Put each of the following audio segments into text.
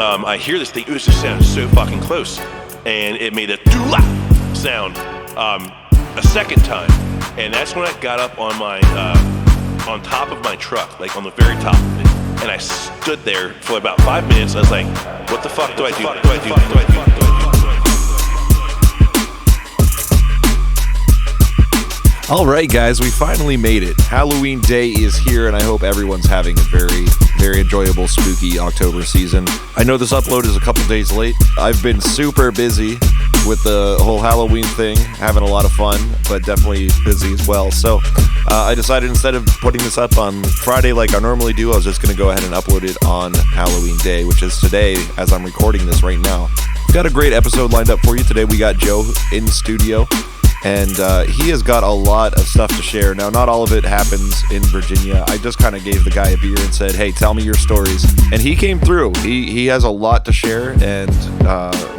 I hear this thing. It was just sounded so fucking close, and it made a doo-la sound a second time, and that's when I got up on my on top of my truck, like on the very top of it, and I stood there for about 5 minutes. I was like, "What the fuck do I do? What do I do? What do I do?" All right, guys, we finally made it. Halloween Day is here, and I hope everyone's having a very, very enjoyable, spooky October season. I know this upload is a couple days late. I've been super busy with the whole Halloween thing, having a lot of fun, but definitely busy as well. So I decided instead of putting this up on Friday like I normally do, I was just going to go ahead and upload it on Halloween Day, which is today as I'm recording this right now. We've got a great episode lined up for you today. We got Joe in studio. And he has got a lot of stuff to share. Now, not all of it happens in Virginia. I just kind of gave the guy a beer and said, hey, tell me your stories. And he came through. He has a lot to share, and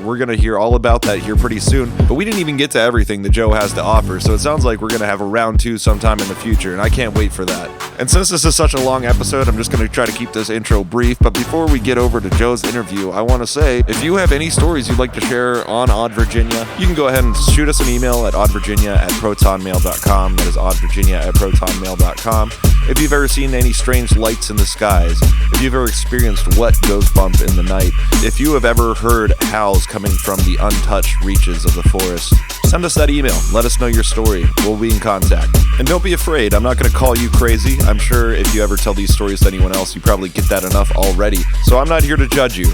we're going to hear all about that here pretty soon. But we didn't even get to everything that Joe has to offer, so it sounds like we're going to have a round two sometime in the future, and I can't wait for that. And since this is such a long episode, I'm just going to try to keep this intro brief. But before we get over to Joe's interview, I want to say, if you have any stories you'd like to share on Odd Virginia, you can go ahead and shoot us an email at oddvirginia@protonmail.com. That is oddvirginia@protonmail.com. If you've ever seen any strange lights in the skies, if you've ever experienced wet ghost bump in the night, if you have ever heard howls coming from the untouched reaches of the forest, send us that email. Let us know your story. We'll be in contact. And don't be afraid. I'm not going to call you crazy. I'm sure if you ever tell these stories to anyone else, you probably get that enough already. So I'm not here to judge you.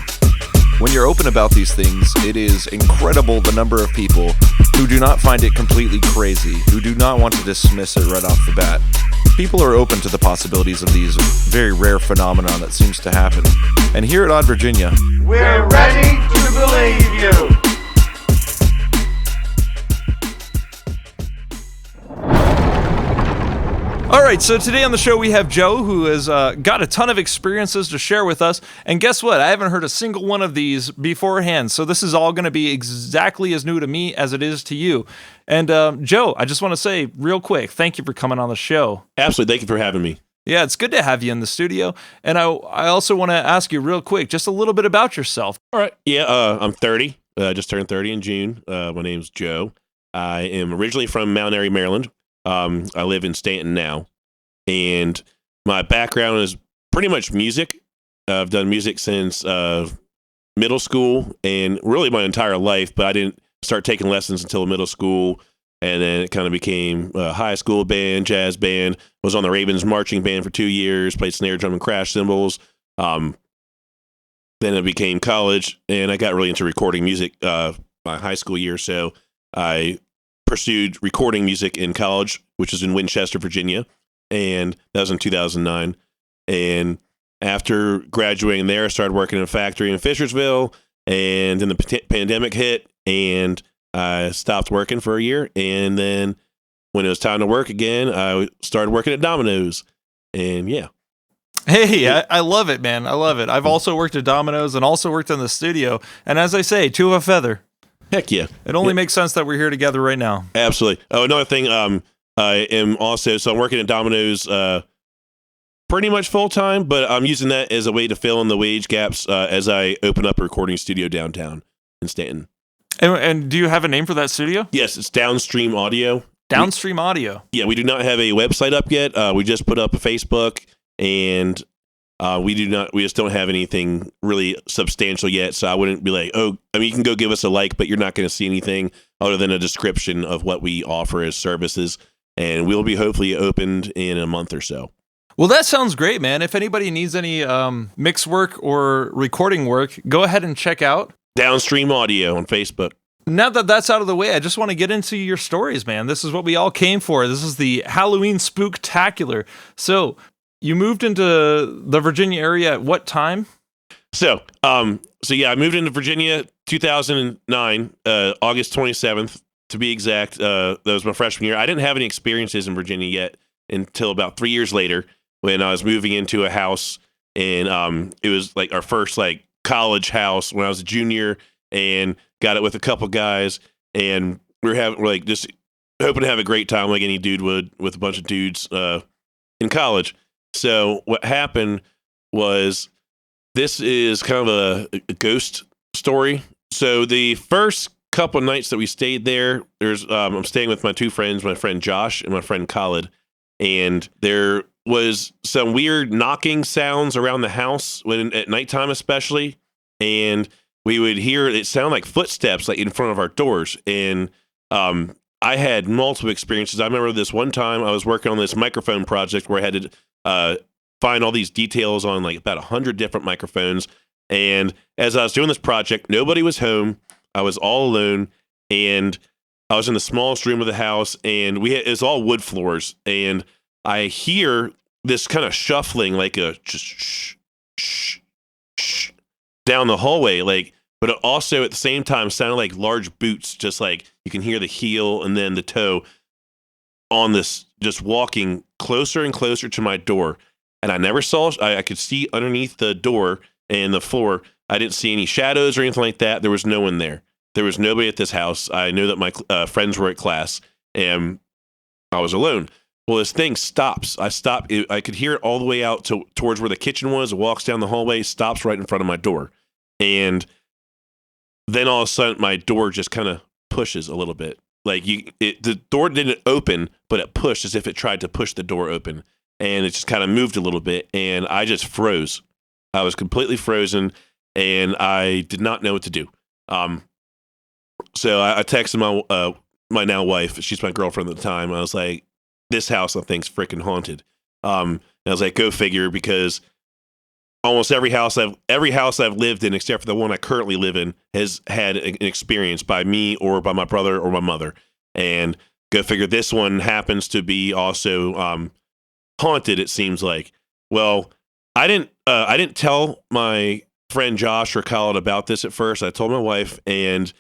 When you're open about these things, it is incredible the number of people who do not find it completely crazy, who do not want to dismiss it right off the bat. People are open to the possibilities of these very rare phenomena that seems to happen. And here at Odd Virginia, we're ready to believe you. All right, so today on the show we have Joe, who has got a ton of experiences to share with us. And guess what? I haven't heard a single one of these beforehand, so this is all going to be exactly as new to me as it is to you. And Joe, I just want to say real quick, thank you for coming on the show. Absolutely, thank you for having me. Yeah, it's good to have you in the studio. And I also want to ask you real quick, just a little bit about yourself. All right, yeah, I'm 30. Just turned 30 in June. My name's Joe. I am originally from Mount Airy, Maryland. I live in Stanton now, and my background is pretty much music. I've done music since middle school and really my entire life, but I didn't start taking lessons until middle school, and then it kind of became a high school band, jazz band. Was on the Ravens marching band for 2 years, played snare drum and crash cymbals. Then it became college, and I got really into recording music my high school year, so I pursued recording music in college, which is in Winchester, Virginia, and that was in 2009. And after graduating there, I started working in a factory in Fishersville, and then the pandemic hit, and I stopped working for a year. And then when it was time to work again, I started working at Domino's, and yeah. Hey, I love it, man. I love it. I've also worked at Domino's and also worked in the studio. And as I say, two of a feather. Heck yeah. It only makes sense that we're here together right now. Absolutely. Oh, another thing, I am also, so I'm working at Domino's pretty much full time, but I'm using that as a way to fill in the wage gaps as I open up a recording studio downtown in Stanton. And do you have a name for that studio? Yes, it's Downstream Audio. Downstream Audio. Yeah, we do not have a website up yet. We just put up a Facebook, and we just don't have anything really substantial yet, so I wouldn't be like, oh, I mean, you can go give us a like, but you're not going to see anything other than a description of what we offer as services, and we'll be hopefully opened in a month or so. Well, that sounds great, man. If anybody needs any mix work or recording work, go ahead and check out Downstream Audio on Facebook. Now that that's out of the way, I just want to get into your stories, man. This is what we all came for. This is the Halloween Spooktacular. So you moved into the Virginia area at what time? So yeah, I moved into Virginia 2009, August 27th to be exact. That was my freshman year. I didn't have any experiences in Virginia yet until about 3 years later when I was moving into a house, and it was like our first like college house when I was a junior, and got it with a couple guys, and we're like just hoping to have a great time like any dude would with a bunch of dudes in college. So what happened was this is kind of a ghost story. So the first couple nights that we stayed there, I'm staying with my two friends, my friend Josh and my friend Khalid, and there was some weird knocking sounds around the house at nighttime, especially, and we would hear it sound like footsteps like in front of our doors. And I had multiple experiences. I remember this one time I was working on this microphone project where I had to find all these details on like about 100 different microphones. And as I was doing this project, nobody was home. I was all alone, and I was in the smallest room of the house, and it's all wood floors. And I hear this kind of shuffling, like a shh, shh, shh, down the hallway, but it also at the same time sounded like large boots, just like you can hear the heel and then the toe on this, just walking closer and closer to my door. And I never saw, I could see underneath the door and the floor. I didn't see any shadows or anything like that. There was no one there. There was nobody at this house. I knew that my friends were at class, and I was alone. Well, this thing stops. I stopped. I could hear it all the way out towards where the kitchen was. It walks down the hallway, stops right in front of my door. And then all of a sudden, my door just kind of pushes a little bit. Like the door didn't open, but it pushed as if it tried to push the door open. And it just kind of moved a little bit, and I just froze. I was completely frozen, and I did not know what to do. So I texted my now wife. She's my girlfriend at the time. I was like, "This house, I think's freaking haunted." And I was like, "Go figure," because almost every house I've lived in, except for the one I currently live in, has had an experience by me or by my brother or my mother. And go figure, this one happens to be also haunted. It seems like. Well, I didn't tell my friend Josh or Khaled about this at first. I told my wife, and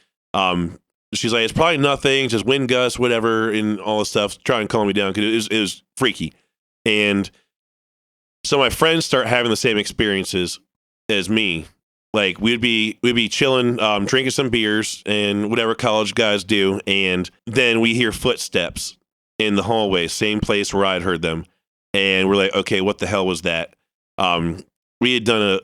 she's like, "It's probably nothing, just wind gusts, whatever," and all this stuff. Try and calm me down because it was freaky. And so my friends start having the same experiences as me. Like we'd be chilling, drinking some beers and whatever college guys do, and then we hear footsteps in the hallway, same place where I'd heard them, and we're like, "Okay, what the hell was that?" We had done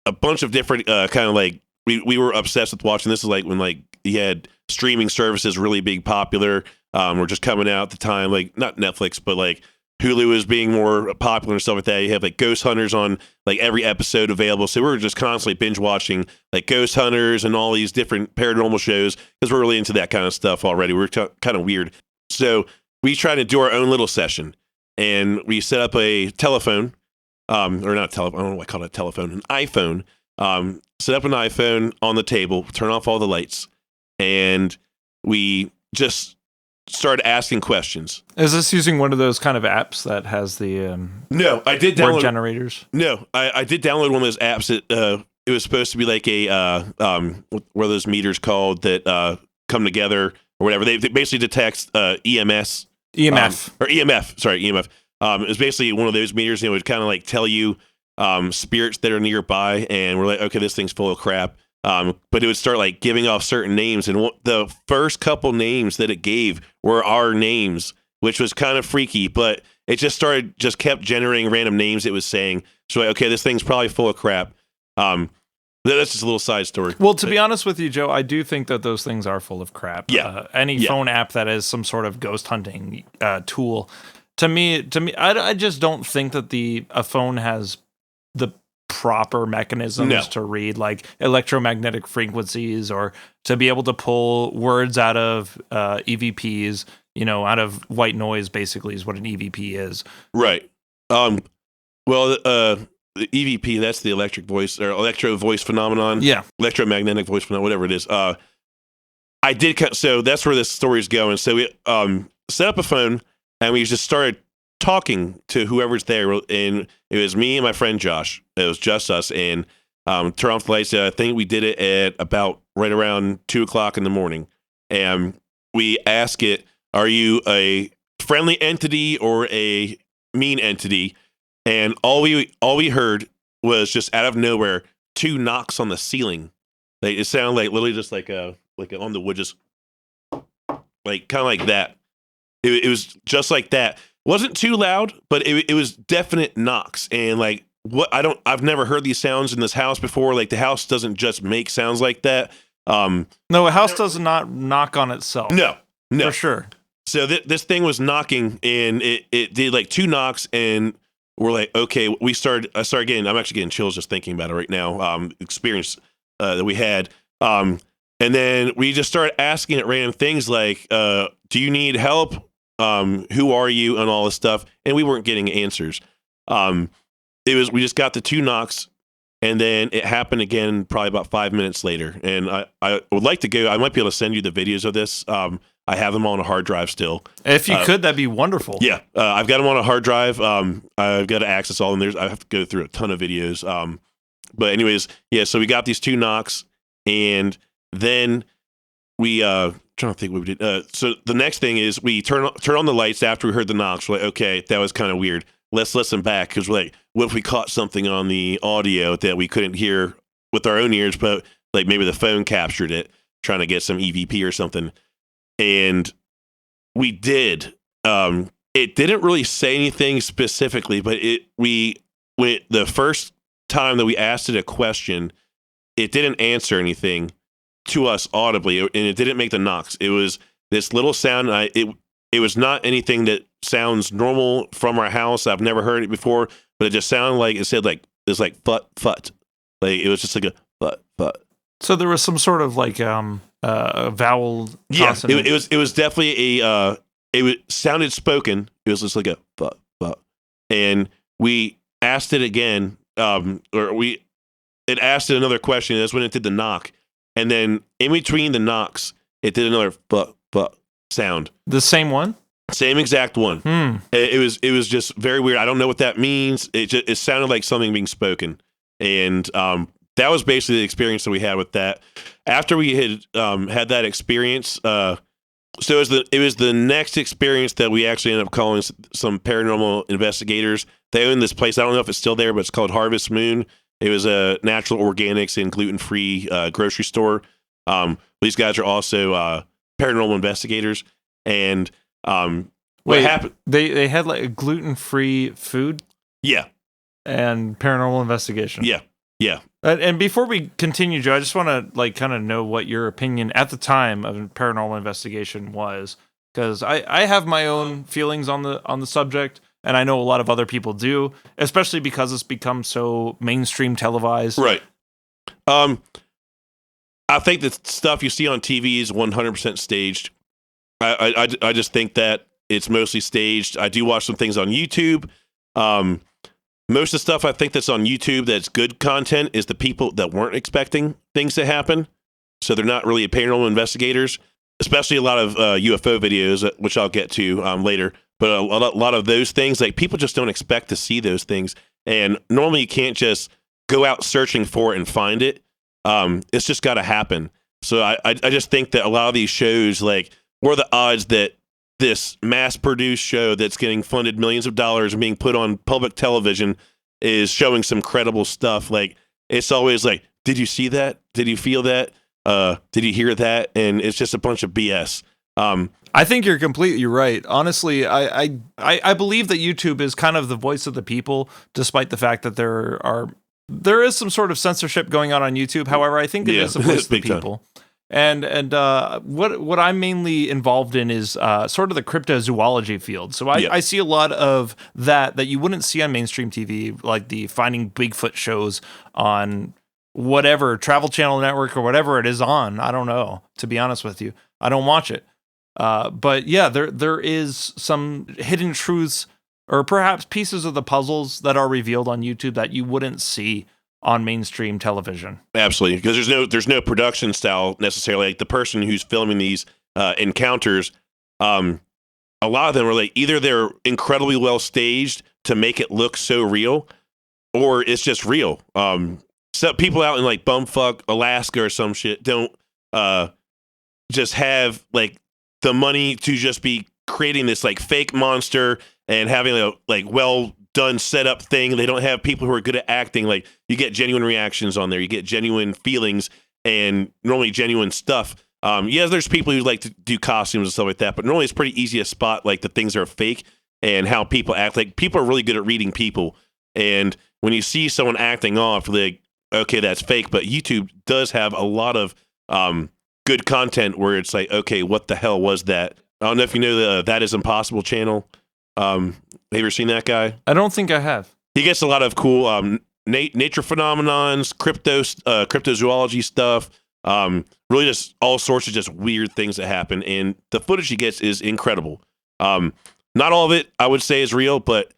a bunch of different kind of like we were obsessed with watching. This is like when like you had streaming services really big popular, were just coming out at the time, like not Netflix, but like Hulu was being more popular and stuff like that. You have like Ghost Hunters on like every episode available. So we were just constantly binge watching like Ghost Hunters and all these different paranormal shows because we're really into that kind of stuff already. We're kind of weird. So we tried to do our own little session, and we set up a telephone, or not a telephone, I don't know what I call it, a telephone, an iPhone. Set up an iPhone on the table, turn off all the lights, and we just started asking questions. Is this using one of those kind of apps that has the No, I did word download generators? No, I did download one of those apps that it was supposed to be like a what are those meters called that come together or whatever. They basically detect EMF. EMF. It was basically one of those meters, and it would kind of like tell you spirits that are nearby, and we're like, okay, this thing's full of crap. But it would start like giving off certain names, and the first couple names that it gave were our names, which was kind of freaky. But it just kept generating random names it was saying. So like, okay, this thing's probably full of crap. That's just a little side story. Well, to be honest with you, Joe, I do think that those things are full of crap. Yeah. Any phone app that is some sort of ghost hunting tool, to me, I just don't think that a phone has the proper mechanisms to read like electromagnetic frequencies or to be able to pull words out of EVPs, out of white noise, basically is what an EVP is. Right. Well, the EVP, that's the electric voice or electro voice phenomenon. Yeah. Electromagnetic voice phenomenon, whatever it is. So that's where this story is going. So we set up a phone and we just started talking to whoever's there, and it was me and my friend Josh. It was just us, and turn off the lights. I think we did it at about right around 2:00 in the morning, and we ask it, "Are you a friendly entity or a mean entity?" And all we heard was just out of nowhere 2 knocks on the ceiling. Like it sounded like literally just like on the wood, just like kind of like that. It was just like that. Wasn't too loud, but it was definite knocks, and like I've never heard these sounds in this house before. Like the house doesn't just make sounds like that. No, a house does not knock on itself. No. For sure. So this thing was knocking, and it did like 2 knocks, and we're like, okay, I started getting, I'm actually getting chills just thinking about it right now. Experience that we had. And then we just started asking it random things like, do you need help? Who are you? And all this stuff. And we weren't getting answers. We just got the 2 knocks, and then it happened again probably about 5 minutes later. And I would like to go, I might be able to send you the videos of this. I have them on a hard drive still. If you could, that'd be wonderful. Yeah. I've got them on a hard drive. I've got to access all of them. I have to go through a ton of videos. But anyways, yeah, so we got these 2 knocks, and then we, trying to think what we did. So the next thing is we turn on the lights after we heard the knocks. We're like, okay, that was kind of weird. Let's listen back, because we're like, what if we caught something on the audio that we couldn't hear with our own ears, but like maybe the phone captured it, trying to get some EVP or something. And we did. It didn't really say anything specifically, but the first time that we asked it a question, it didn't answer anything to us audibly, and it didn't make the knocks. It was this little sound. It was not anything that sounds normal from our house. I've never heard it before, but it just sounded like it said like it's like fut fut. Like it was just like a fut fut. So there was some sort of like vowel consonant. Yeah, it was definitely sounded spoken. It was just like a fut fut. And we asked it again, it asked it another question. That's when it did the knock. And then in between the knocks, it did another fut fut sound. The same one? Same exact one. It was just very weird. I don't know what that means. It sounded like something being spoken. And that was basically the experience that we had with that. After we had had that experience, so it was the next experience that we actually ended up calling some paranormal investigators. They own this place. I don't know if it's still there, but it's called Harvest Moon. It was a natural organics and gluten-free grocery store. These guys are also paranormal investigators. And what happened? They had like a gluten-free food? Yeah. And paranormal investigation. Yeah. And before we continue, Joe, I just want to like kind of know what your opinion at the time of paranormal investigation was, because I have my own feelings on the subject, and I know a lot of other people do, especially because it's become so mainstream televised. Right. I think the stuff you see on TV is 100% staged. I just think that it's mostly staged. I do watch some things on YouTube. Most of the stuff I think that's on YouTube that's good content is the people that weren't expecting things to happen. So they're not really paranormal investigators, especially a lot of UFO videos, which I'll get to later. But a lot of those things, like people just don't expect to see those things. And normally you can't just go out searching for it and find it. It's just got to happen. So I just think that a lot of these shows, like, what are the odds that this mass-produced show that's getting funded millions of dollars and being put on public television is showing some credible stuff? Like, it's always like, did you see that? Did you feel that? Did you hear that? And it's just a bunch of BS. I think you're completely right. Honestly, I believe that YouTube is kind of the voice of the people, despite the fact that there is some sort of censorship going on YouTube. However, I think it is the voice of the people. And what I'm mainly involved in is sort of the cryptozoology field. So I see a lot of that you wouldn't see on mainstream TV, like the Finding Bigfoot shows on whatever Travel Channel Network or whatever it is on. I don't know, to be honest with you. I don't watch it. But yeah, there is some hidden truths or perhaps pieces of the puzzles that are revealed on YouTube that you wouldn't see on mainstream television. Absolutely, because there's no production style necessarily. Like the person who's filming these encounters, a lot of them are like either they're incredibly well staged to make it look so real, or it's just real. So people out in like bumfuck Alaska or some shit don't just have like the money to just be creating this like fake monster and having a like well done setup thing. They don't have people who are good at acting. Like you get genuine reactions on there, you get genuine feelings and normally genuine stuff. There's people who like to do costumes and stuff like that, but normally it's pretty easy to spot like the things that are fake and how people act. Like people are really good at reading people, and when you see someone acting off, like, okay, that's fake. But YouTube does have a lot of good content where it's like, okay, what the hell was that? I don't know if you know the That Is Impossible channel. Have you ever seen that guy? I don't think I have. He gets a lot of cool nature phenomenons, cryptozoology stuff. Really just all sorts of just weird things that happen. And the footage he gets is incredible. Not all of it, I would say, is real, but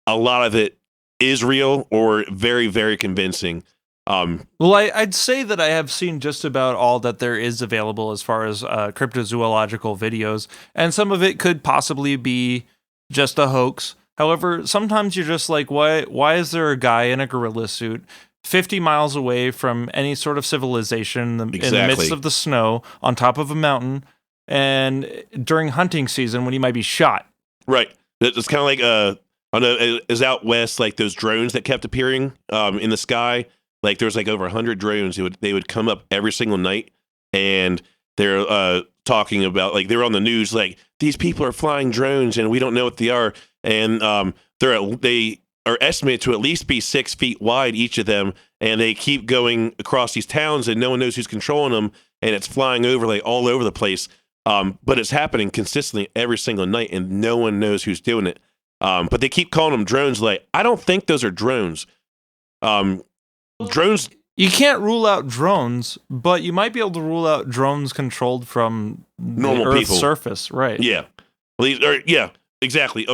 a lot of it is real or very, very convincing. Well, I'd say that I have seen just about all that there is available as far as cryptozoological videos, and some of it could possibly be just a hoax. However, sometimes you're just like, why is there a guy in a gorilla suit 50 miles away from any sort of civilization in the midst of the snow on top of a mountain and during hunting season when he might be shot? Right. It's kind of like, I know it was out west, like those drones that kept appearing in the sky. Like there was like over 100 drones. They would come up every single night, and they're talking about, like, they were on the news, like, these people are flying drones and we don't know what they are. And they are estimated to at least be 6 feet wide, each of them. And they keep going across these towns and no one knows who's controlling them. And it's flying over, like, all over the place. But it's happening consistently every single night and no one knows who's doing it. But they keep calling them drones. Like, I don't think those are drones. Drones. You can't rule out drones, but you might be able to rule out drones controlled from Normal the Earth's people. surface, right? Yeah. Yeah, exactly.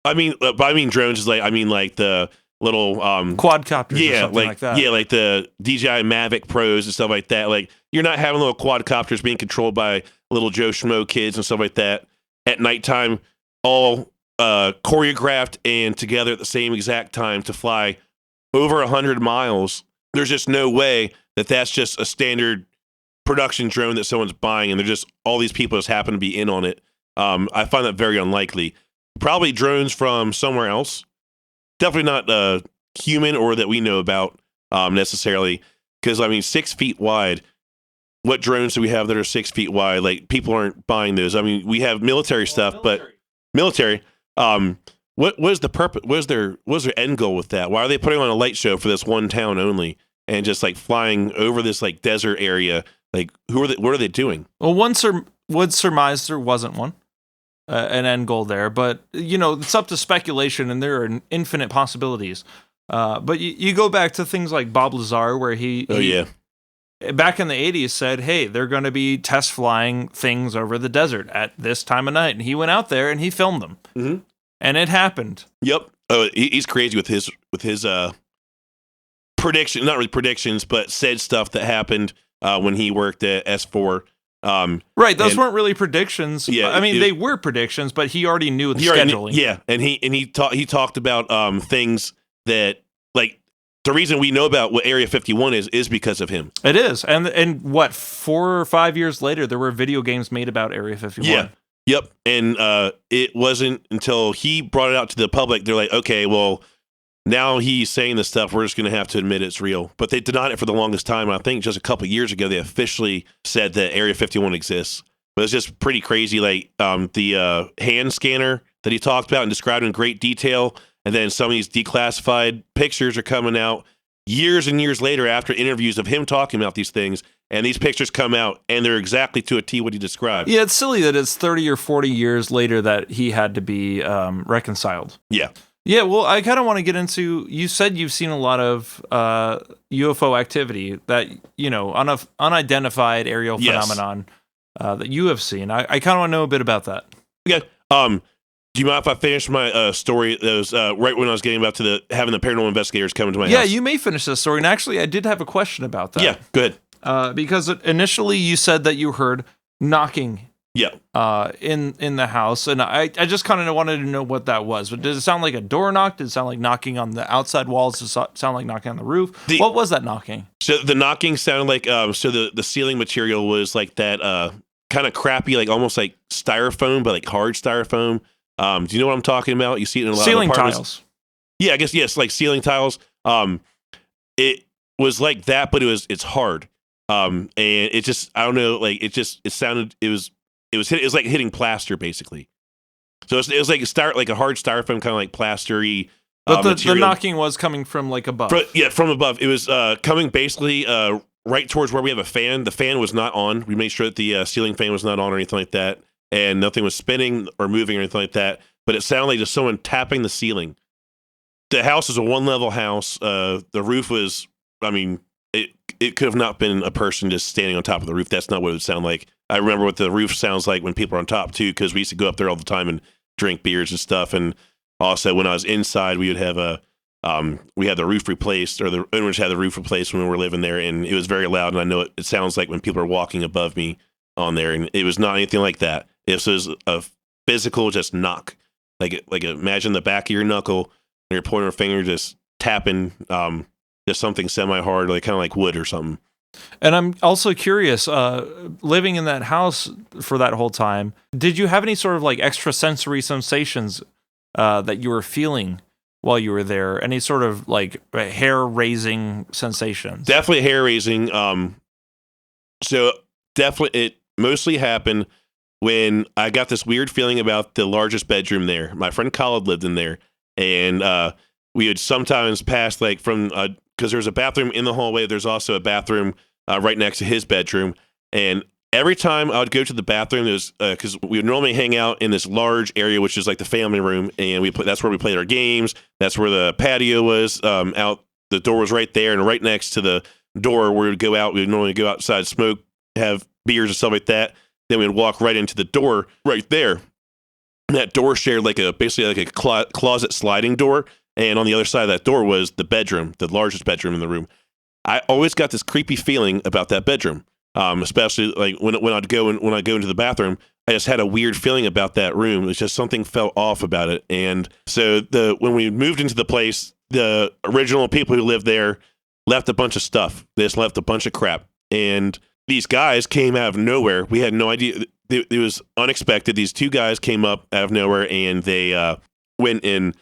I mean drones is like, I mean like the little Quadcopters or something like that. Yeah, like the DJI Mavic Pros and stuff like that. Like, you're not having little quadcopters being controlled by little Joe Schmo kids and stuff like that at nighttime, all choreographed and together at the same exact time to fly over 100 miles. There's just no way that that's just a standard production drone that someone's buying, and they're just, all these people just happen to be in on it. I find that very unlikely. Probably drones from somewhere else. Definitely not human or that we know about necessarily. Because, I mean, 6 feet wide. What drones do we have that are 6 feet wide? Like, people aren't buying those. I mean, we have military stuff, but military. What was the purpose? What was their end goal with that? Why are they putting on a light show for this one town only and just like flying over this like desert area? Like, what are they doing? Well, one would surmise there wasn't one, an end goal there, but it's up to speculation, and there are infinite possibilities. But you go back to things like Bob Lazar, where he back in the 80s said, hey, they're going to be test flying things over the desert at this time of night, and he went out there and he filmed them. Mm-hmm. And it happened. Yep. He's crazy with his prediction, not really predictions, but said stuff that happened when he worked at S4. Right. Those weren't really predictions. Yeah. I mean, they were predictions, but he already knew the scheduling. And he talked about things that, like, the reason we know about what Area 51 is because of him. It is. And what, 4 or 5 years later, there were video games made about Area 51. Yeah. Yep. And it wasn't until he brought it out to the public, they're like, okay, well, now he's saying this stuff, we're just going to have to admit it's real. But they denied it for the longest time. I think just a couple of years ago, they officially said that Area 51 exists. But it's just pretty crazy. Like the hand scanner that he talked about and described in great detail. And then some of these declassified pictures are coming out years and years later after interviews of him talking about these things. And these pictures come out, and they're exactly to a T what he described. Yeah, it's silly that it's 30 or 40 years later that he had to be reconciled. Yeah. Yeah, well, I kind of want to get into, you said you've seen a lot of UFO activity, that, unidentified aerial phenomenon that you have seen. I kind of want to know a bit about that. Okay. Do you mind if I finish my story? That was right when I was getting about to having the paranormal investigators come to my house. Yeah, you may finish this story. And actually, I did have a question about that. Yeah, go ahead. Because initially you said that you heard knocking Yeah. In the house, and I just kind of wanted to know what that was. But did it sound like a door knock? Did it sound like knocking on the outside walls? Did it sound like knocking on the roof? What was that knocking? So the knocking sounded like so the ceiling material was like that kind of crappy, like almost like styrofoam, but like hard styrofoam. Do you know what I'm talking about? You see it in a lot ceiling of apartments. Tiles. Yeah, I guess yes, like ceiling tiles. It was like that, but it's hard. And it just, I don't know, like it sounded, it was like hitting plaster basically. So it was like a hard styrofoam, kind of like plastery But the material. knocking was coming from like above. From above. It was coming basically right towards where we have a fan. The fan was not on. We made sure that the ceiling fan was not on or anything like that, and nothing was spinning or moving or anything like that. But it sounded like just someone tapping the ceiling. The house is a one-level house. The roof was, I mean, it could have not been a person just standing on top of the roof. That's not what it would sound like. I remember what the roof sounds like when people are on top, too, because we used to go up there all the time and drink beers and stuff. And also, when I was inside, we would have we had the roof replaced, or the owners had the roof replaced when we were living there, and it was very loud. And I know it sounds like when people are walking above me on there, and it was not anything like that. It was a physical just knock. Like imagine the back of your knuckle and your pointer finger just tapping just something semi-hard, like kind of like wood or something. And I'm also curious, living in that house for that whole time, did you have any sort of like extrasensory sensations that you were feeling while you were there? Any sort of like hair-raising sensations? Definitely hair-raising. So definitely it mostly happened when I got this weird feeling about the largest bedroom there. My friend Khaled lived in there, and we would sometimes pass like from because there's a bathroom in the hallway. There's also a bathroom right next to his bedroom. And every time I would go to the bathroom, because we would normally hang out in this large area, which is like the family room. And that's where we played our games. That's where the patio was out. The door was right there. And right next to the door where we'd go out, we would normally go outside, smoke, have beers and stuff like that. Then we'd walk right into the door right there. And that door shared basically like a closet sliding door. And on the other side of that door was the bedroom, the largest bedroom in the room. I always got this creepy feeling about that bedroom, especially like when I go into the bathroom. I just had a weird feeling about that room. It was just something felt off about it. And so when we moved into the place, the original people who lived there left a bunch of stuff. They just left a bunch of crap. And these guys came out of nowhere. We had no idea. It was unexpected. These two guys came up out of nowhere, and they went in.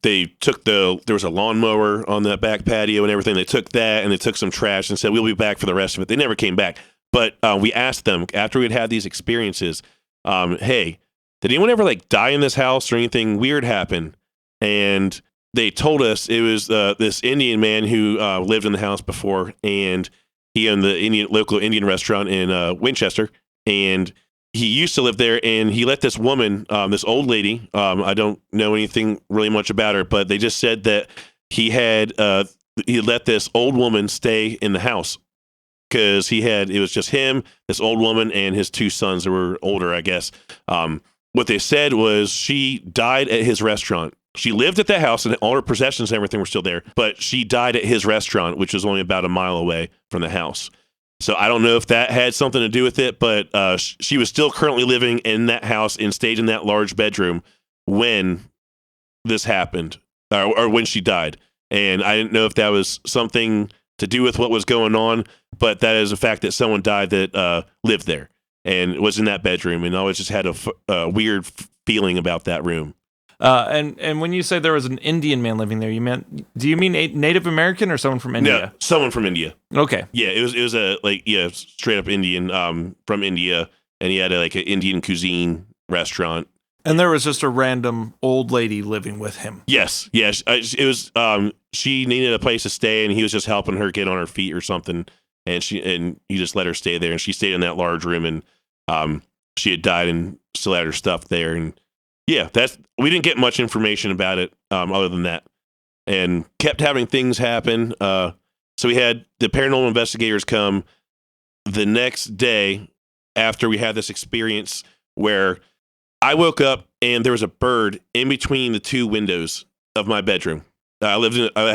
They took there was a lawnmower on the back patio and everything. They took that and they took some trash and said, we'll be back for the rest of it. They never came back. But we asked them after we'd had these experiences, hey, did anyone ever like die in this house or anything weird happen? And they told us it was this Indian man who lived in the house before, and he owned the local Indian restaurant in Winchester. And he used to live there, and he let this woman, this old lady, I don't know anything really much about her, but they just said that he let this old woman stay in the house because it was just him, this old woman, and his two sons that were older, I guess. What they said was she died at his restaurant. She lived at that house, and all her possessions and everything were still there, but she died at his restaurant, which was only about a mile away from the house. So I don't know if that had something to do with it, but she was still currently living in that house and stayed in that large bedroom when this happened, or when she died. And I didn't know if that was something to do with what was going on, but that is a fact that someone died that lived there and was in that bedroom, and I always just had a weird feeling about that room. And when you say there was an Indian man living there, do you mean a Native American or someone from India? No, someone from India. Okay. Yeah, it was straight up Indian from India, and he had an Indian cuisine restaurant. And there was just a random old lady living with him. Yes. It was she needed a place to stay, and he was just helping her get on her feet or something, and he just let her stay there, and she stayed in that large room, and she had died and still had her stuff there. And yeah, we didn't get much information about it other than that, and kept having things happen. So we had the paranormal investigators come the next day after we had this experience where I woke up and there was a bird in between the two windows of my bedroom. I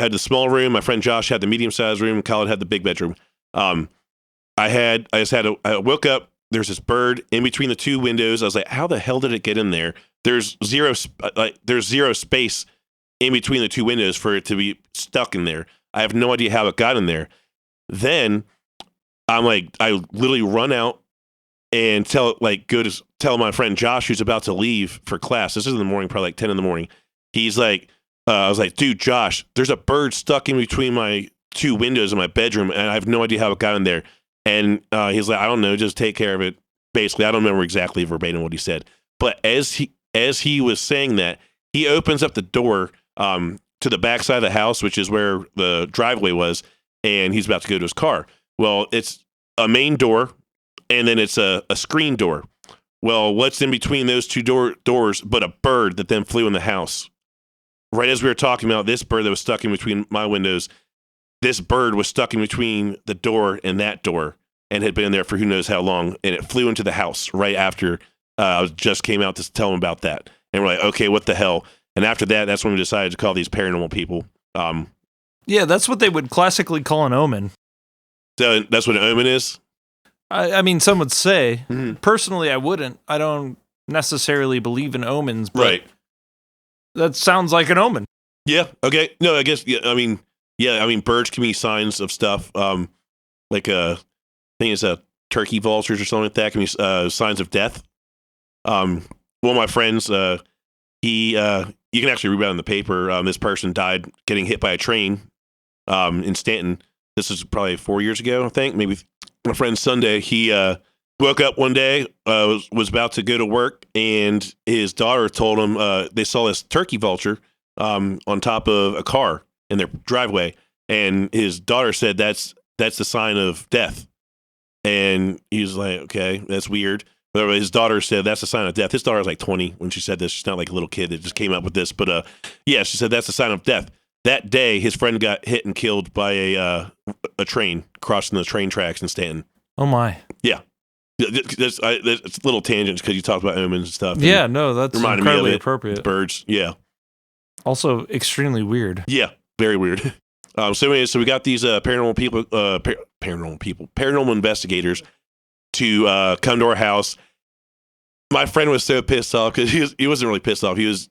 had the small room. My friend Josh had the medium-sized room. Khaled had the big bedroom. I woke up. There's this bird in between the two windows. I was like, how the hell did it get in there? There's zero space in between the two windows for it to be stuck in there. I have no idea how it got in there. Then I literally run out and tell my friend Josh, who's about to leave for class. This is in the morning, probably like 10 in the morning. He's like, I was like, dude, Josh, there's a bird stuck in between my two windows in my bedroom, and I have no idea how it got in there. And he's like, I don't know, just take care of it. Basically, I don't remember exactly verbatim what he said. But as he was saying that, he opens up the door to the backside of the house, which is where the driveway was, and he's about to go to his car. Well, it's a main door, and then it's a screen door. Well, what's in between those two doors but a bird that then flew in the house? Right as we were talking about this bird that was stuck in between my windows, this bird was stuck in between the door and that door and had been there for who knows how long, and it flew into the house right after I just came out to tell him about that. And we're like, okay, what the hell? And after that, that's when we decided to call these paranormal people. Yeah, that's what they would classically call an omen. So that's what an omen is? I mean, some would say. Mm-hmm. Personally, I wouldn't. I don't necessarily believe in omens, but Right. that sounds like an omen. Yeah. Okay. No, I guess. Yeah. I mean, birds can be signs of stuff. Like I think it's turkey vultures or something like that can be signs of death. One of my friends, you can actually read about it in the paper. This person died getting hit by a train in Stanton. This was probably 4 years ago, I think. Maybe my friend Sunday. He woke up one day, was about to go to work, and his daughter told him they saw this turkey vulture on top of a car in their driveway, and his daughter said that's the sign of death. And he was like, okay, that's weird. But his daughter said that's a sign of death. His daughter was like 20 when she said this. She's not like a little kid that just came up with this. But yeah, she said that's a sign of death. That day, his friend got hit and killed by a train crossing the train tracks in Stanton. Oh, my. Yeah. It's a little tangent because you talked about omens and stuff. Yeah, no, that's incredibly appropriate. Birds, yeah. Also extremely weird. Yeah, very weird. So anyway, so we got these paranormal investigators to come to our house. My friend was so pissed off because he wasn't really pissed off. He was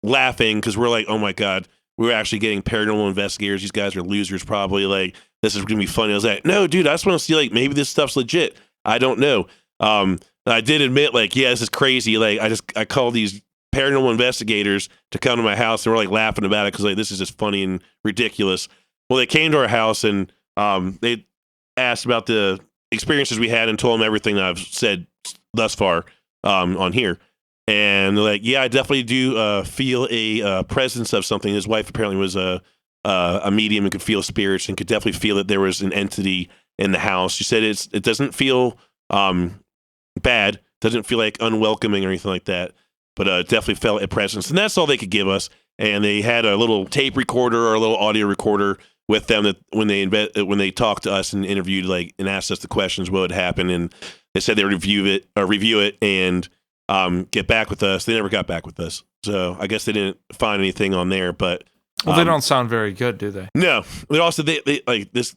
laughing because we're like, oh my God, we're actually getting paranormal investigators. These guys are losers probably. Like, this is going to be funny. I was like, no, dude, I just want to see, like, maybe this stuff's legit. I don't know. I did admit, like, yeah, this is crazy. Like, I called these paranormal investigators to come to my house, and we're like laughing about it because like this is just funny and ridiculous. Well, they came to our house and they asked about the experiences we had and told them everything that I've said thus far on here. And they're like, yeah, I definitely do feel a presence of something. His wife apparently was a medium and could feel spirits and could definitely feel that there was an entity in the house. She said it doesn't feel bad, doesn't feel like unwelcoming or anything like that, but definitely felt a presence. And that's all they could give us. And they had a little tape recorder or a little audio recorder with them that when they talked to us and interviewed, like, and asked us the questions, what would happen. And they said they would review it and get back with us. They never got back with us. So I guess they didn't find anything on there, but well, they don't sound very good, do they? No. They also, they like this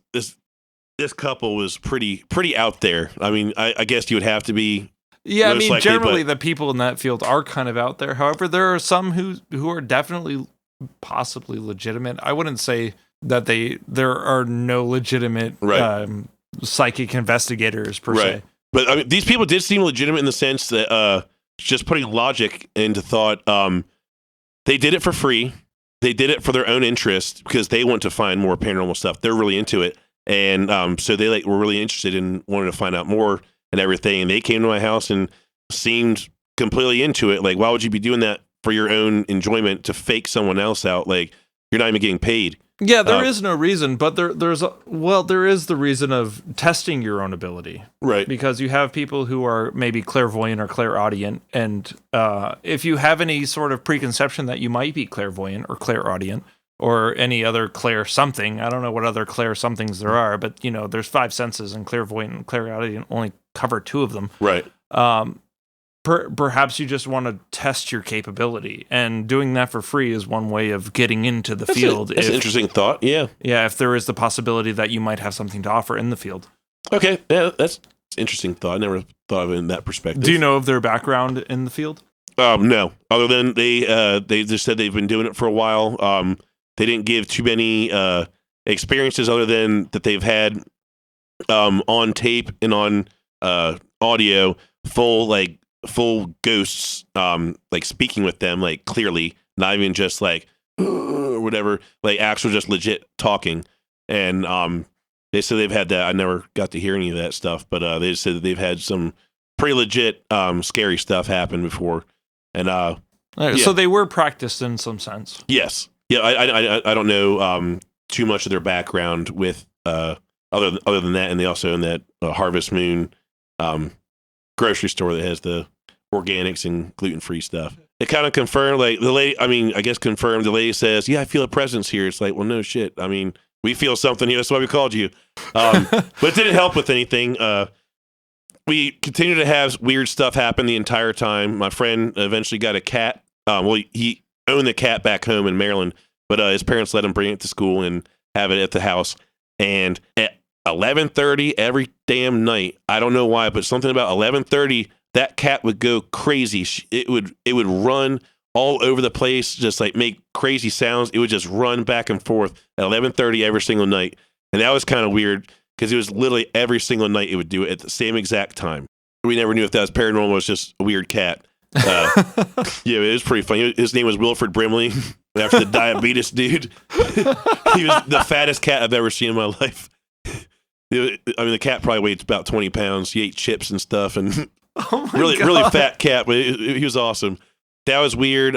couple was pretty out there. I mean, I guess you would have to be. Yeah, I mean, generally the people in that field are kind of out there. However, there are some who are definitely possibly legitimate. I wouldn't say that there are no legitimate psychic investigators per se. But I mean, these people did seem legitimate in the sense that just putting logic into thought, they did it for free. They did it for their own interest because they want to find more paranormal stuff. They're really into it. And so they were really interested in wanting to find out more and everything. And they came to my house and seemed completely into it. Like, why would you be doing that for your own enjoyment to fake someone else out? Like, you're not even getting paid. Yeah, there is no reason, but there is the reason of testing your own ability. Right. Because you have people who are maybe clairvoyant or clairaudient, and if you have any sort of preconception that you might be clairvoyant or clairaudient or any other clair something, I don't know what other clair somethings there are, but there's 5 senses, and clairvoyant and clairaudient only cover 2 of them. Right. Perhaps you just want to test your capability, and doing that for free is one way of getting into the field. That's an interesting thought. Yeah. Yeah, if there is the possibility that you might have something to offer in the field. Okay, yeah, that's an interesting thought. I never thought of it in that perspective. Do you know of their background in the field? No. Other than they just said they've been doing it for a while. They didn't give too many experiences other than that they've had on tape and on audio full ghosts like speaking with them, like clearly, not even just like or whatever, like actual just legit talking. And they said they've had that. I never got to hear any of that stuff, but they just said that they've had some pretty legit scary stuff happen before. And so they were practiced in some sense. Yes. Yeah, I don't know too much of their background with other than that, and they also own that Harvest Moon grocery store that has the organics and gluten-free stuff. It kind of confirmed, like, the lady, I guess confirmed, the lady says, yeah, I feel a presence here. It's like, well, no shit. I mean, we feel something here. That's why we called you. But it didn't help with anything. We continued to have weird stuff happen the entire time. My friend eventually got a cat. He owned the cat back home in Maryland, but his parents let him bring it to school and have it at the house. And at 11:30 every damn night, I don't know why, but something about 11:30, that cat would go crazy. It would run all over the place, just like make crazy sounds. It would just run back and forth at 11:30 every single night. And that was kind of weird because it was literally every single night it would do it at the same exact time. We never knew if that was paranormal or was just a weird cat. Yeah, it was pretty funny. His name was Wilfred Brimley, after the diabetes dude. He was the fattest cat I've ever seen in my life. The cat probably weighed about 20 pounds. He ate chips and stuff, and really fat cat, but he was awesome. That was weird.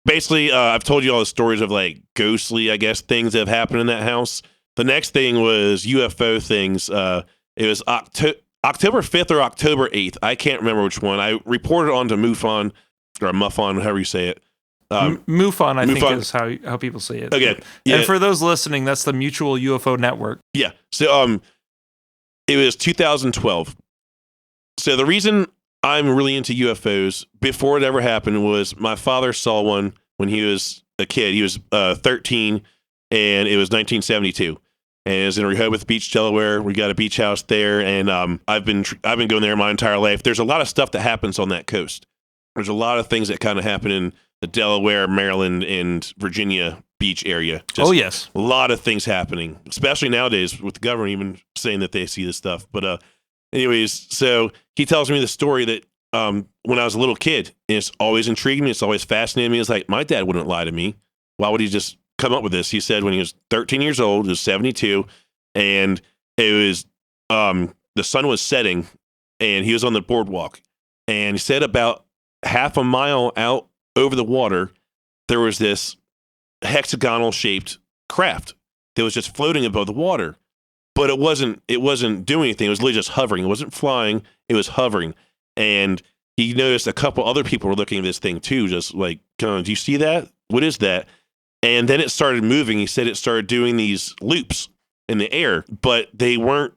Basically, I've told you all the stories of like ghostly, I guess, things that have happened in that house. The next thing was UFO things. It was October 5th or October 8th. I can't remember which one. I reported on to MUFON, or MUFON, however you say it. MUFON, I think, is how people say it. Okay. Yeah. And for those listening, that's the Mutual UFO Network. Yeah. So it was 2012. So the reason I'm really into UFOs before it ever happened was my father saw one when he was a kid. He was 13, and it was 1972. And it was in Rehoboth Beach, Delaware. We got a beach house there, and I've been going there my entire life. There's a lot of stuff that happens on that coast. There's a lot of things that kind of happen in the Delaware, Maryland, and Virginia beach area. Yes. A lot of things happening, especially nowadays with the government even saying that they see this stuff. But anyways, so he tells me the story that when I was a little kid, and it's always intrigued me. It's always fascinated me. It's like, my dad wouldn't lie to me. Why would he just come up with this? He said when he was 13 years old, he was 72, and it was the sun was setting, and he was on the boardwalk, and he said about half a mile out over the water, there was this hexagonal shaped craft that was just floating above the water, but it wasn't doing anything. It was literally just hovering. It wasn't flying. It was hovering. And he noticed a couple other people were looking at this thing too, just like, do you see that? What is that? And then it started moving. He said it started doing these loops in the air, but they weren't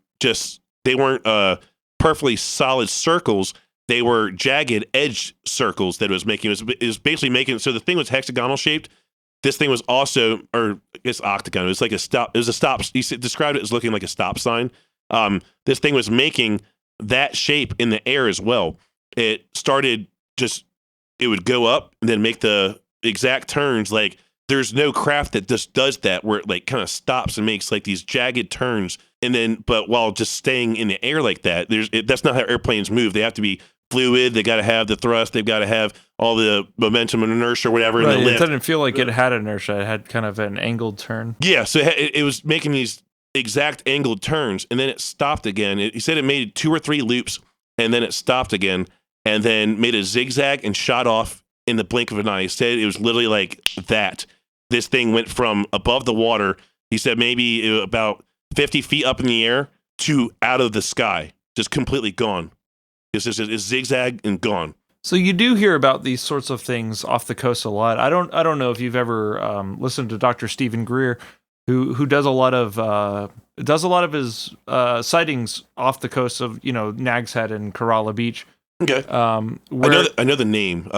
perfectly solid circles. They were jagged edge circles that it was making. It was basically making, so the thing was hexagonal shaped. This thing was also, or it's octagon. It was like a stop. It was a stop. He described it as looking like a stop sign. This thing was making that shape in the air as well. It started it would go up and then make the exact turns. Like, there's no craft that just does that, where it like kind of stops and makes like these jagged turns. And then, but while just staying in the air like that, that's not how airplanes move. They have to be fluid. They got to have the thrust. They've got to have all the momentum and inertia, or whatever. Right, in the lift. It didn't feel like it had inertia. It had kind of an angled turn. Yeah, so it was making these exact angled turns, and then it stopped again. He said it made 2 or 3 loops, and then it stopped again, and then made a zigzag and shot off in the blink of an eye. He said it was literally like that. This thing went from above the water, he said maybe about 50 feet up in the air, to out of the sky, just completely gone. It's zigzag and gone. So you do hear about these sorts of things off the coast a lot. I don't know if you've ever listened to Dr. Stephen Greer, who does a lot of his sightings off the coast of Nag's Head and Kerala Beach. Okay, I know the name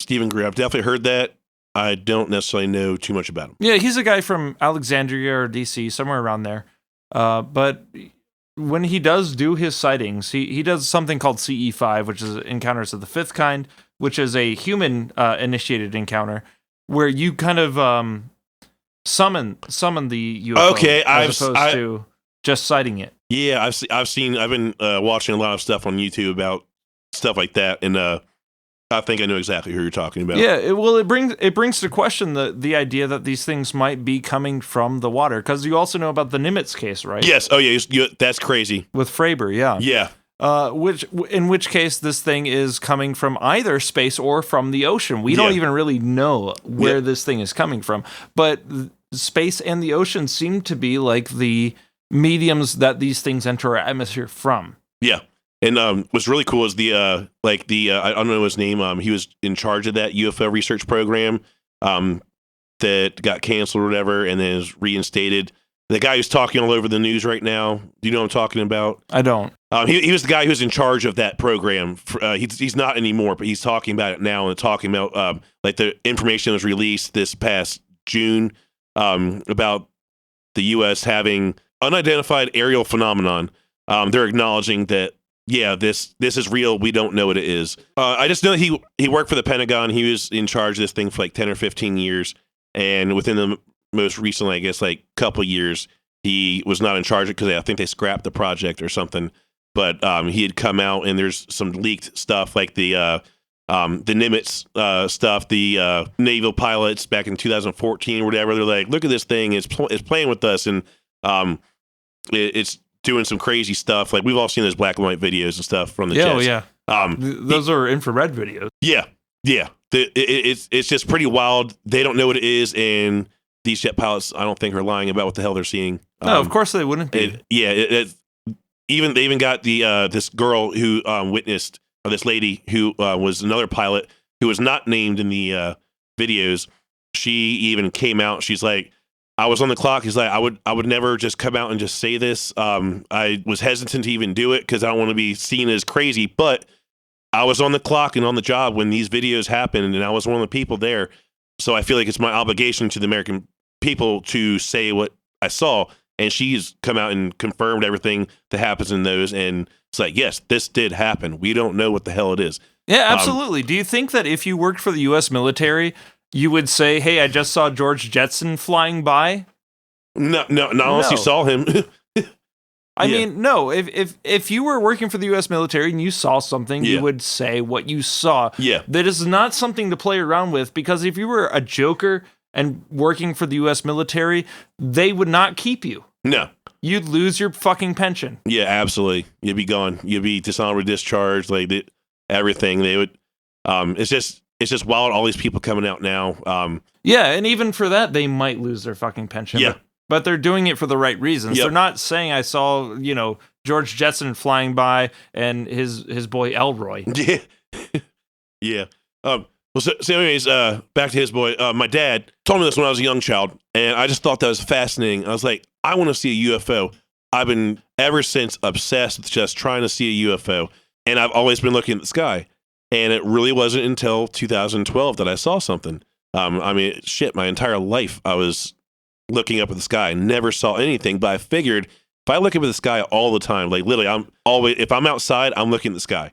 Stephen Greer. I've definitely heard that. I don't necessarily know too much about him. Yeah, he's a guy from Alexandria or DC, somewhere around there. But when he does do his sightings, he does something called CE5, which is Encounters of the Fifth Kind, which is a human initiated encounter where you kind of summon the UFO, okay, as opposed to just sighting it. Yeah, I've been watching a lot of stuff on YouTube about stuff like that, and I think I know exactly who you're talking about. Yeah, it brings to question the idea that these things might be coming from the water, because you also know about the Nimitz case, right? Yes. Oh yeah, that's crazy. With Fravor, yeah. Yeah. In which case this thing is coming from either space or from the ocean. We don't even really know where this thing is coming from, but space and the ocean seem to be like the mediums that these things enter our atmosphere from. Yeah. And what's really cool is I don't know his name. He was in charge of that UFO research program that got canceled or whatever, and then is reinstated. The guy who's talking all over the news right now. Do you know what I'm talking about? I don't. He was the guy who was in charge of that program. He's not anymore, but he's talking about it now and talking about like the information that was released this past June about the U.S. having unidentified aerial phenomenon. They're acknowledging that, yeah, this is real. We don't know what it is. I just know he worked for the Pentagon. He was in charge of this thing for like 10 or 15 years. And within the most recently, I guess, like couple years, he was not in charge of it because I think they scrapped the project or something. But he had come out, and there's some leaked stuff like the Nimitz stuff, the naval pilots back in 2014 or whatever. They're like, look at this thing. It's playing with us, and it's doing some crazy stuff. Like, we've all seen those black and white videos and stuff from the jets. Oh, yeah. Those are infrared videos. Yeah. It's just pretty wild. They don't know what it is, and these jet pilots, I don't think, are lying about what the hell they're seeing. No, of course they wouldn't be. They even got the this girl who witnessed, or this lady who was another pilot who was not named in the videos. She even came out. She's like, I was on the clock. He's like, I would never just come out and just say this. I was hesitant to even do it because I don't want to be seen as crazy, but I was on the clock and on the job when these videos happened, and I was one of the people there. So I feel like it's my obligation to the American people to say what I saw. And she's come out and confirmed everything that happens in those. And it's like, yes, this did happen. We don't know what the hell it is. Yeah, absolutely. Do you think that if you worked for the U.S. military, you would say, hey, I just saw George Jetson flying by? No, not unless you saw him. I mean, no. If you were working for the U.S. military and you saw something, you would say what you saw. Yeah. That is not something to play around with, because if you were a joker and working for the U.S. military, they would not keep you. No. You'd lose your fucking pension. Yeah, absolutely. You'd be gone. You'd be dishonorably discharged. Like everything. They would. It's just wild. All these people coming out now. Yeah, and even for that, they might lose their fucking pension. Yeah. But they're doing it for the right reasons. Yep. They're not saying I saw, George Jetson flying by and his boy Elroy. Yeah. Yeah. So anyways, back to his boy. My dad told me this when I was a young child, and I just thought that was fascinating. I was like, I want to see a UFO. I've been ever since obsessed with just trying to see a UFO, and I've always been looking at the sky. And it really wasn't until 2012 that I saw something. My entire life I was looking up at the sky. Never saw anything, but I figured if I look up at the sky all the time, like literally, if I'm outside, I'm looking at the sky.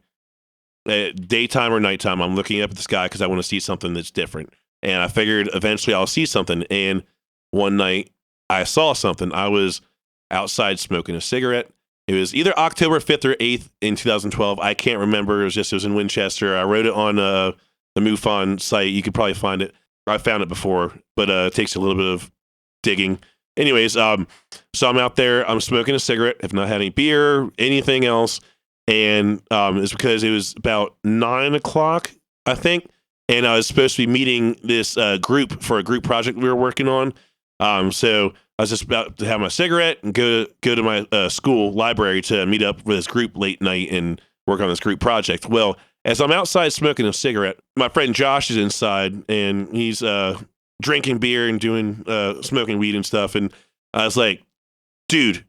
Daytime or nighttime, I'm looking up at the sky because I want to see something that's different. And I figured eventually I'll see something. And one night I saw something. I was outside smoking a cigarette. It was either October 5th or 8th in 2012. I can't remember. It was in Winchester. I wrote it on the MUFON site. You could probably find it. I found it before, but it takes a little bit of digging. Anyways, so I'm out there. I'm smoking a cigarette. Have not had any beer, anything else. And it's because it was about 9 o'clock, I think. And I was supposed to be meeting this group for a group project we were working on. So I was just about to have my cigarette and go to my school library to meet up with this group late night and work on this group project. Well, as I'm outside smoking a cigarette, my friend Josh is inside, and he's drinking beer and doing smoking weed and stuff. And I was like, dude,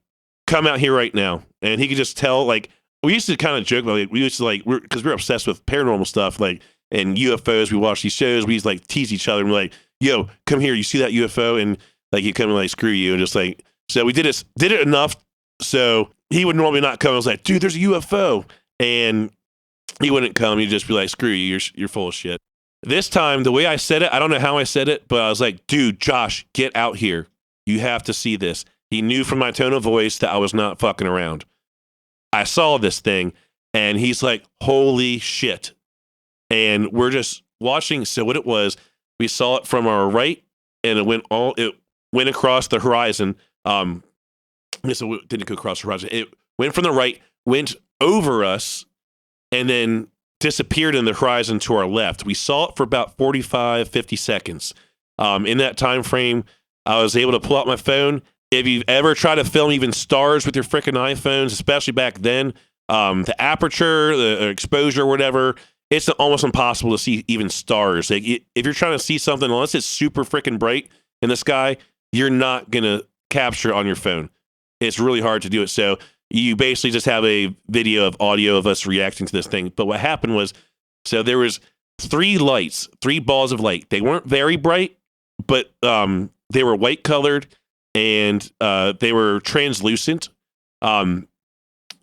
come out here right now. And he could just tell, like, we used to kind of joke about it. We used to, like, because we're obsessed with paranormal stuff, like, and UFOs. We watch these shows. We used to, like, tease each other and be like, yo, come here. You see that UFO? And like, he come and like, screw you. And just like, so we did it enough. So he would normally not come. I was like, dude, there's a UFO. And he wouldn't come. He'd just be like, screw you. You're full of shit. This time, the way I said it, I don't know how I said it, but I was like, dude, Josh, get out here. You have to see this. He knew from my tone of voice that I was not fucking around. I saw this thing, and he's like, holy shit. And we're just watching. So what it was, we saw it from our right, and it went across the horizon. So it didn't go across the horizon. It went from the right, went over us and then disappeared in the horizon to our left. We saw it for about 45, 50 seconds. In that time frame, I was able to pull out my phone. If you've ever tried to film even stars with your freaking iPhones, especially back then, the aperture, the exposure, whatever, it's almost impossible to see even stars. Like, if you're trying to see something, unless it's super freaking bright in the sky, you're not going to capture it on your phone. It's really hard to do it. So you basically just have a video of audio of us reacting to this thing. But what happened was, so there was 3 balls of light. They weren't very bright, but they were white colored and they were translucent. And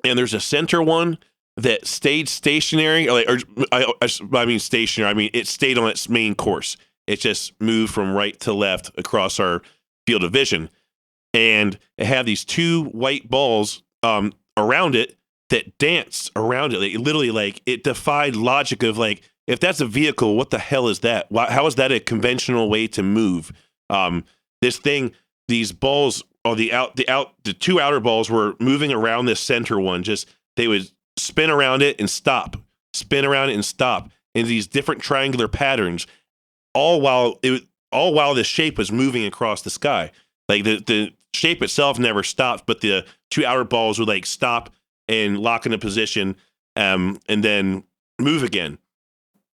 there's a center one that stayed stationary. I mean stationary. I mean, it stayed on its main course. It just moved from right to left across our field of vision. And it had these 2 white balls around it that danced around it. Like, literally, like, it defied logic of, like, if that's a vehicle, what the hell is that? How is that a conventional way to move? This thing, these balls, or the 2 outer balls were moving around this center one. Just, they would spin around it and stop, spin around it and stop in these different triangular patterns, all while the shape was moving across the sky. Like, the shape itself never stopped, but the 2 outer balls would, like, stop and lock into position, and then move again.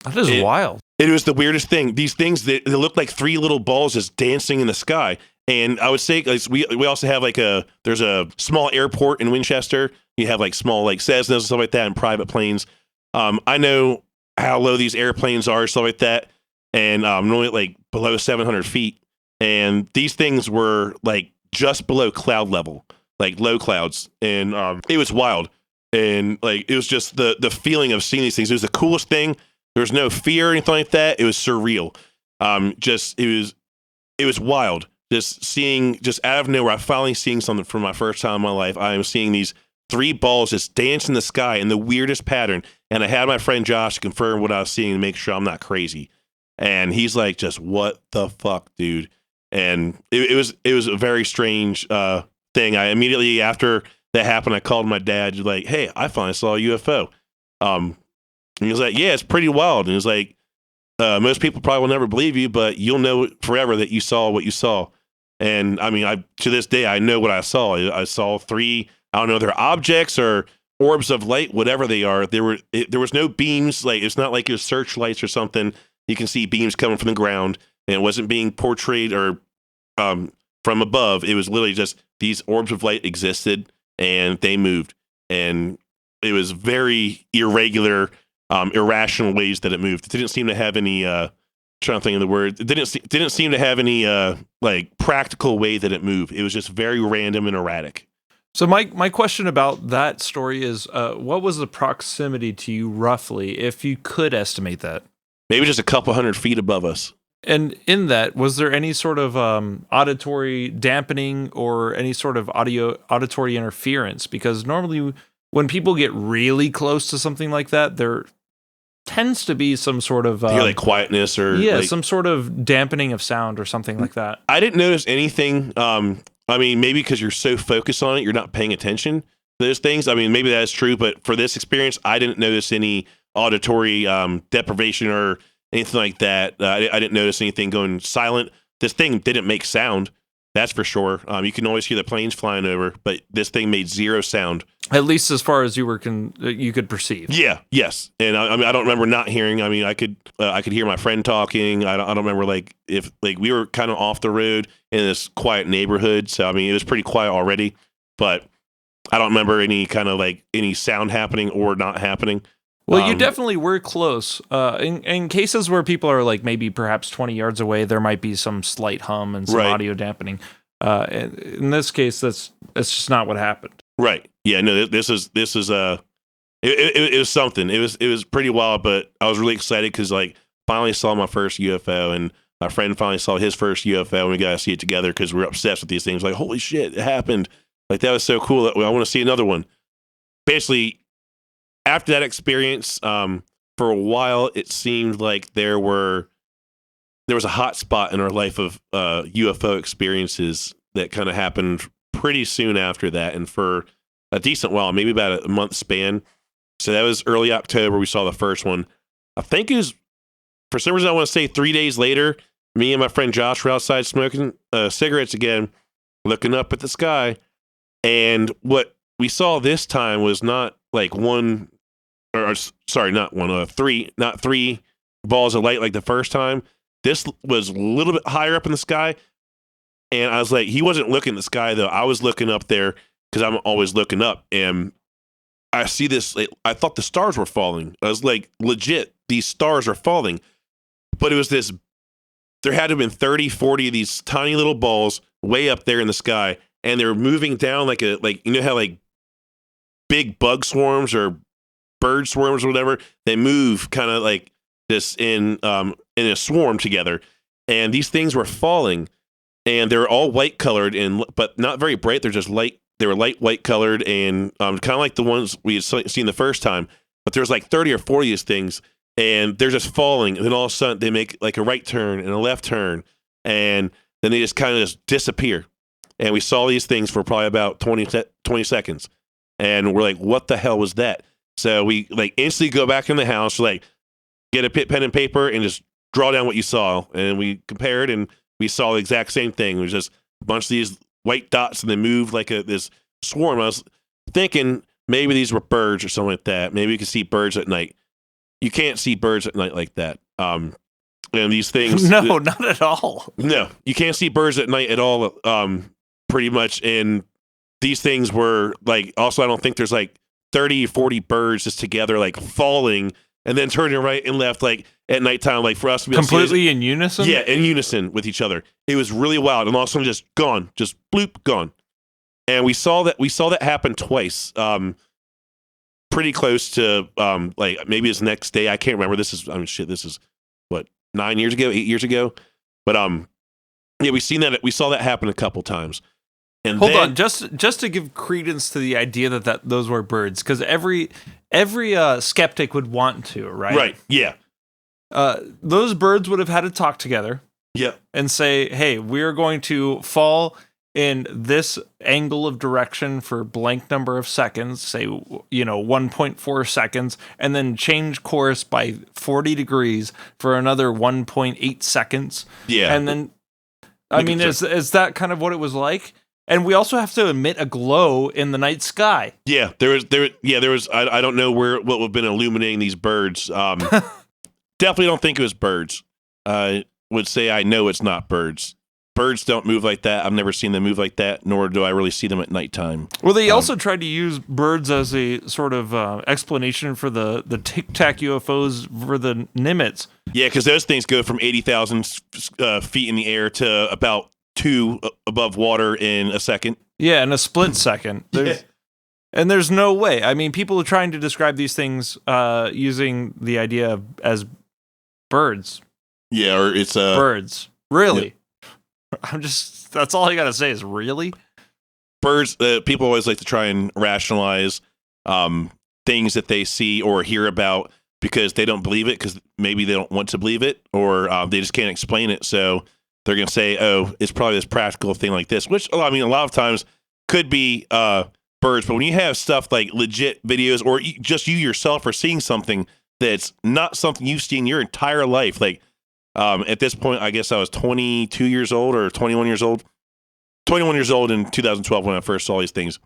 That is wild. It was the weirdest thing. These things that they look like 3 little balls just dancing in the sky. And I would say, like, we also have, like, there's a small airport in Winchester. You have, like, small, like, Cessnas and stuff like that, and private planes. I know how low these airplanes are, stuff like that, and normally, like, below 700 feet. And these things were, like, just below cloud level, like low clouds. And it was wild. And, like, it was just the feeling of seeing these things. It was the coolest thing. There was no fear or anything like that. It was surreal. It was wild. Just seeing, just out of nowhere, I'm finally seeing something for my first time in my life. I am seeing these 3 balls just dance in the sky in the weirdest pattern. And I had my friend Josh confirm what I was seeing to make sure I'm not crazy. And he's like, just, what the fuck, dude? And it was a very strange thing. I immediately, after that happened, I called my dad, like, hey, I finally saw a UFO. And he was like, yeah, it's pretty wild. And he was like, most people probably will never believe you, but you'll know forever that you saw what you saw. And I mean, to this day, I know what I saw. I saw 3, I don't know, they're objects or orbs of light, whatever they are. There was no beams. Like, it's not like your searchlights or something. You can see beams coming from the ground, and it wasn't being portrayed or from above. It was literally just these orbs of light existed, and they moved. And it was very irregular, irrational ways that it moved. It didn't seem to have any, trying to think of the word. It didn't seem to have any like practical way that it moved. It was just very random and erratic. So my question about that story is, what was the proximity to you roughly, if you could estimate that? Maybe just a couple 100 feet above us. And in that, was there any sort of auditory dampening or any sort of auditory interference? Because normally when people get really close to something like that, there tends to be some sort of like quietness or like, some sort of dampening of sound or something like that. I didn't notice anything. I mean, maybe because you're so focused on it, you're not paying attention to those things. I mean, maybe that's true, but for this experience, I didn't notice any auditory deprivation or anything like that. I didn't notice anything going silent. This thing didn't make sound. That's for sure. You can always hear the planes flying over, but this thing made 0 sound. At least as far as you could perceive. Yeah. Yes. And I mean, I don't remember not hearing. I mean, I could hear my friend talking. I don't remember like if like we were kind of off the road in this quiet neighborhood. So I mean, it was pretty quiet already, but I don't remember any kind of like any sound happening or not happening. Well, you definitely were close. In cases where people are like maybe perhaps 20 yards away, there might be some slight hum and some audio dampening. In this case, that's just not what happened. Right. Yeah. No. This is it was something. It was pretty wild, but I was really excited because like finally saw my first UFO, and my friend finally saw his first UFO, and we got to see it together because we're obsessed with these things. Like, holy shit, it happened! Like that was so cool. I want to see another one. Basically, after that experience, for a while, it seemed like there was a hot spot in our life of UFO experiences that kind of happened pretty soon after that. And for a decent while, maybe about a month span. So that was early October. We saw the first one. I think it was, for some reason, I want to say 3 days later, me and my friend Josh were outside smoking cigarettes again, looking up at the sky. And what we saw this time was not like three balls of light like the first time. This was a little bit higher up in the sky. And I was like, he wasn't looking at the sky, though. I was looking up there because I'm always looking up. And I see this. Like, I thought the stars were falling. I was like, legit, these stars are falling. But it was this, there had to have been 30, 40 of these tiny little balls way up there in the sky. And they're moving down like you know how like big bug swarms or bird swarms or whatever, they move kind of like this in a swarm together. And these things were falling. And they're all white colored, but not very bright. They're just light. They were light white colored, and kind of like the ones we had seen the first time. But there's like 30 or 40 of these things, and they're just falling. And then all of a sudden, they make like a right turn and a left turn, and then they just kind of just disappear. And we saw these things for probably about 20 seconds, and we're like, "What the hell was that?" So we like instantly go back in the house, like get a pen and paper, and just draw down what you saw. And we compared, and we saw the exact same thing. It was just a bunch of these white dots, and they moved like this swarm. I was thinking maybe these were birds or something like that. Maybe you could see birds at night. You can't see birds at night like that. And these things... No, not at all. No, you can't see birds at night at all, pretty much. And these things were like... Also, I don't think there's like 30 or 40 birds just together, like falling and then turning right and left, like at nighttime, like for us to be completely in unison. Yeah, in unison with each other. It was really wild, and all of a sudden, just gone, just bloop, gone. And we saw that happen twice, pretty close to like maybe it's the next day. I can't remember. This is what 8 years ago. But yeah, we saw that happen a couple times. And hold on, just to give credence to the idea that those were birds, because every skeptic would want to, right? Right. Yeah. Those birds would have had to talk together. Yep. And say, hey, we're going to fall in this angle of direction for blank number of seconds, say 1.4 seconds, and then change course by 40 degrees for another 1.8 seconds. Yeah. And then, I mean, is that kind of what it was like? And we also have to emit a glow in the night sky. Yeah, there was. I don't know what would have been illuminating these birds. Definitely don't think it was birds. Would say I know it's not birds. Birds don't move like that. I've never seen them move like that, nor do I really see them at nighttime. Well, they also tried to use birds as a sort of explanation for the Tic Tac UFOs for the Nimitz. Yeah, because those things go from 80,000 feet in the air to about 2 above water in a second. Yeah, in a split second. And there's no way. I mean, people are trying to describe these things using the idea as birds. Yeah, or it's birds. Really? Yeah. That's all I gotta say is really? Birds, people always like to try and rationalize things that they see or hear about because they don't believe it, because maybe they don't want to believe it, or they just can't explain it. So they're going to say, oh, it's probably this practical thing like this, which, I mean, a lot of times could be birds. But when you have stuff like legit videos, or just you yourself are seeing something that's not something you've seen your entire life, like at this point, I guess I was 22 years old or 21 years old. 21 years old in 2012 when I first saw these things.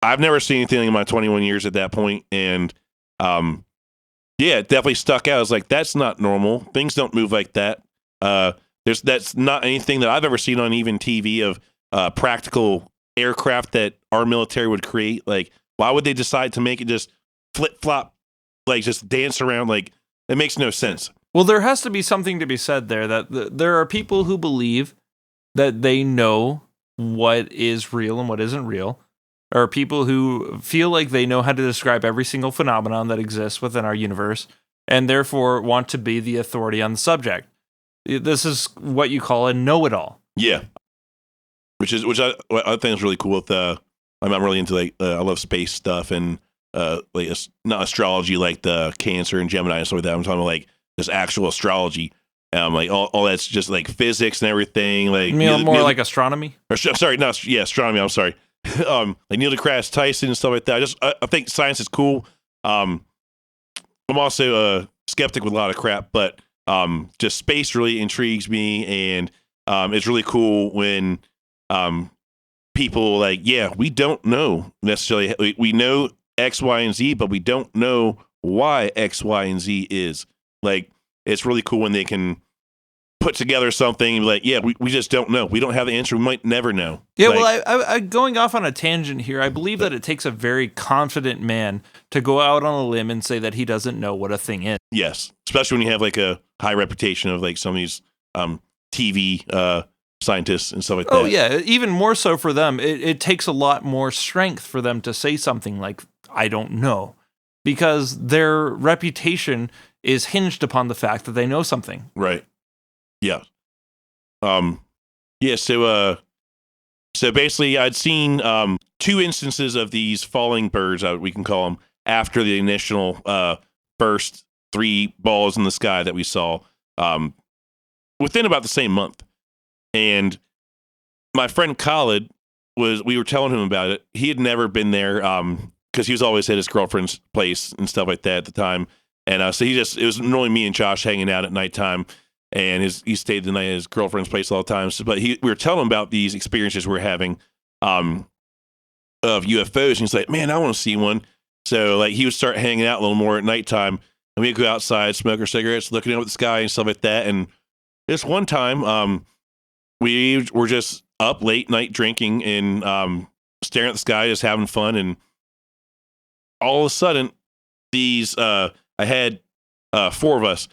I've never seen anything in my 21 years at that point. And yeah, it definitely stuck out. I was like, that's not normal. Things don't move like that. That's not anything that I've ever seen on even TV of practical aircraft that our military would create. Like, why would they decide to make it just flip-flop, like just dance around? Like, it makes no sense. Well, there has to be something to be said there, that there are people who believe that they know what is real and what isn't real. There are people who feel like they know how to describe every single phenomenon that exists within our universe, and therefore want to be the authority on the subject. This is what you call a know-it-all. Yeah. Which I think is really cool. I'm really into, like, I love space stuff and like not astrology like the Cancer and Gemini and stuff like that. I'm talking about like this actual astrology. Like all that's just like physics and everything. Like more like astronomy. Astronomy. I'm sorry. like Neil deGrasse Tyson and stuff like that. I think science is cool. I'm also a skeptic with a lot of crap, but just space really intrigues me, and it's really cool when people like, yeah, we don't know necessarily. We know X, Y, and Z, but we don't know why X, Y, and Z is. Like, it's really cool when they can put together something and be like, yeah, we just don't know. We don't have the answer. We might never know. Yeah, like, well, I going off on a tangent here, I believe that it takes a very confident man to go out on a limb and say that he doesn't know what a thing is. yes, especially when you have like a high reputation of like some of these TV scientists and stuff like that. Oh, yeah, even more so for them. It takes a lot more strength for them to say something like, I don't know, because their reputation is hinged upon the fact that they know something. Right. Yeah. Yeah. So basically, I'd seen 2 instances of these falling birds, we can call them, after the initial first 3 balls in the sky that we saw within about the same month. And my friend Khalid we were telling him about it. He had never been there because he was always at his girlfriend's place and stuff like that at the time. And so it was normally me and Josh hanging out at nighttime. And he stayed the night at his girlfriend's place all the time. So, but we were telling him about these experiences we're having of UFOs. And he's like, man, I want to see one. So like he would start hanging out a little more at nighttime. And we'd go outside, smoke our cigarettes, looking up at the sky and stuff like that. And this one time, we were just up late night drinking and staring at the sky, just having fun. And all of a sudden, I had 4 of us.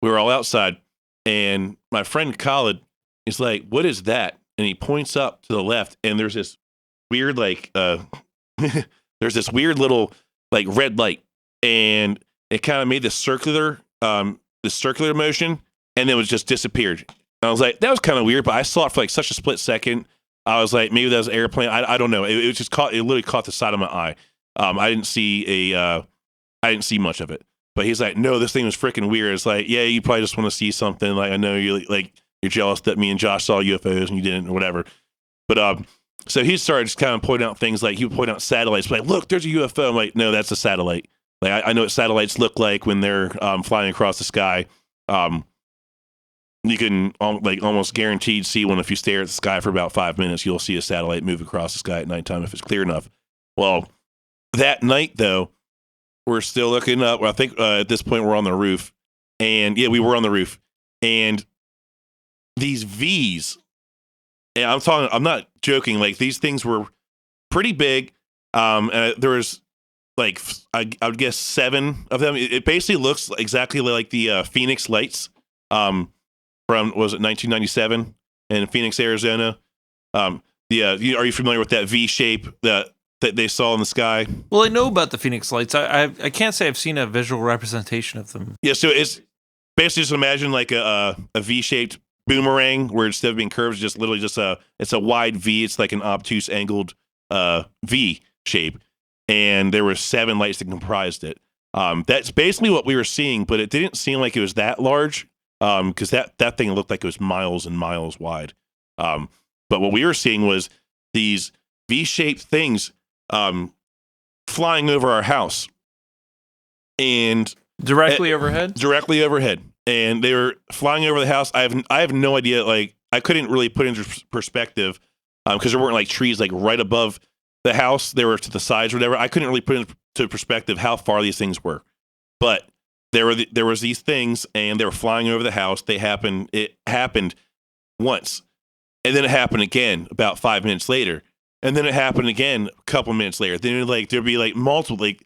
We were all outside. And my friend Khalid is like, what is that? And he points up to the left, and there's this weird, like, there's this weird little, like, red light. And it kind of made this circular motion, and then it was just disappeared. And I was like, that was kind of weird, but I saw it for, like, such a split second. I was like, maybe that was an airplane. I don't know. It just it literally caught the side of my eye. I didn't see much of it. But he's like, no, this thing was freaking weird. It's like, yeah, you probably just want to see something. Like, I know you're jealous that me and Josh saw UFOs and you didn't or whatever. But so he started just kind of pointing out things like he would point out satellites. Like, look, there's a UFO. I'm like, no, that's a satellite. Like, I know what satellites look like when they're flying across the sky. You can almost guaranteed see one if you stare at the sky for about 5 minutes. You'll see a satellite move across the sky at nighttime if it's clear enough. Well, that night though, we're still looking up. I think at this point we're on the roof, and yeah, we were on the roof. And these V's, and I'm not joking. Like these things were pretty big. And there was like I would guess 7 of them. It basically looks exactly like the Phoenix Lights from was it 1997 in Phoenix, Arizona. Are you familiar with that V shape that they saw in the sky? Well, I know about the Phoenix Lights. I can't say I've seen a visual representation of them. Yeah, so it's basically just imagine like a V-shaped boomerang where instead of being curved, it's just literally just it's a wide V. It's like an obtuse angled V shape, and there were 7 lights that comprised it. That's basically what we were seeing, but it didn't seem like it was that large because that thing looked like it was miles and miles wide. But what we were seeing was these V-shaped things flying over our house and directly overhead, and they were flying over the house. I have no idea. Like I couldn't really put into perspective because there weren't like trees like right above the house. They were to the sides or whatever. I couldn't really put into perspective how far these things were, but there was these things and they were flying over the house. It happened once, and then it happened again about 5 minutes later. And then it happened again a couple minutes later. Then there'd be like multiple, like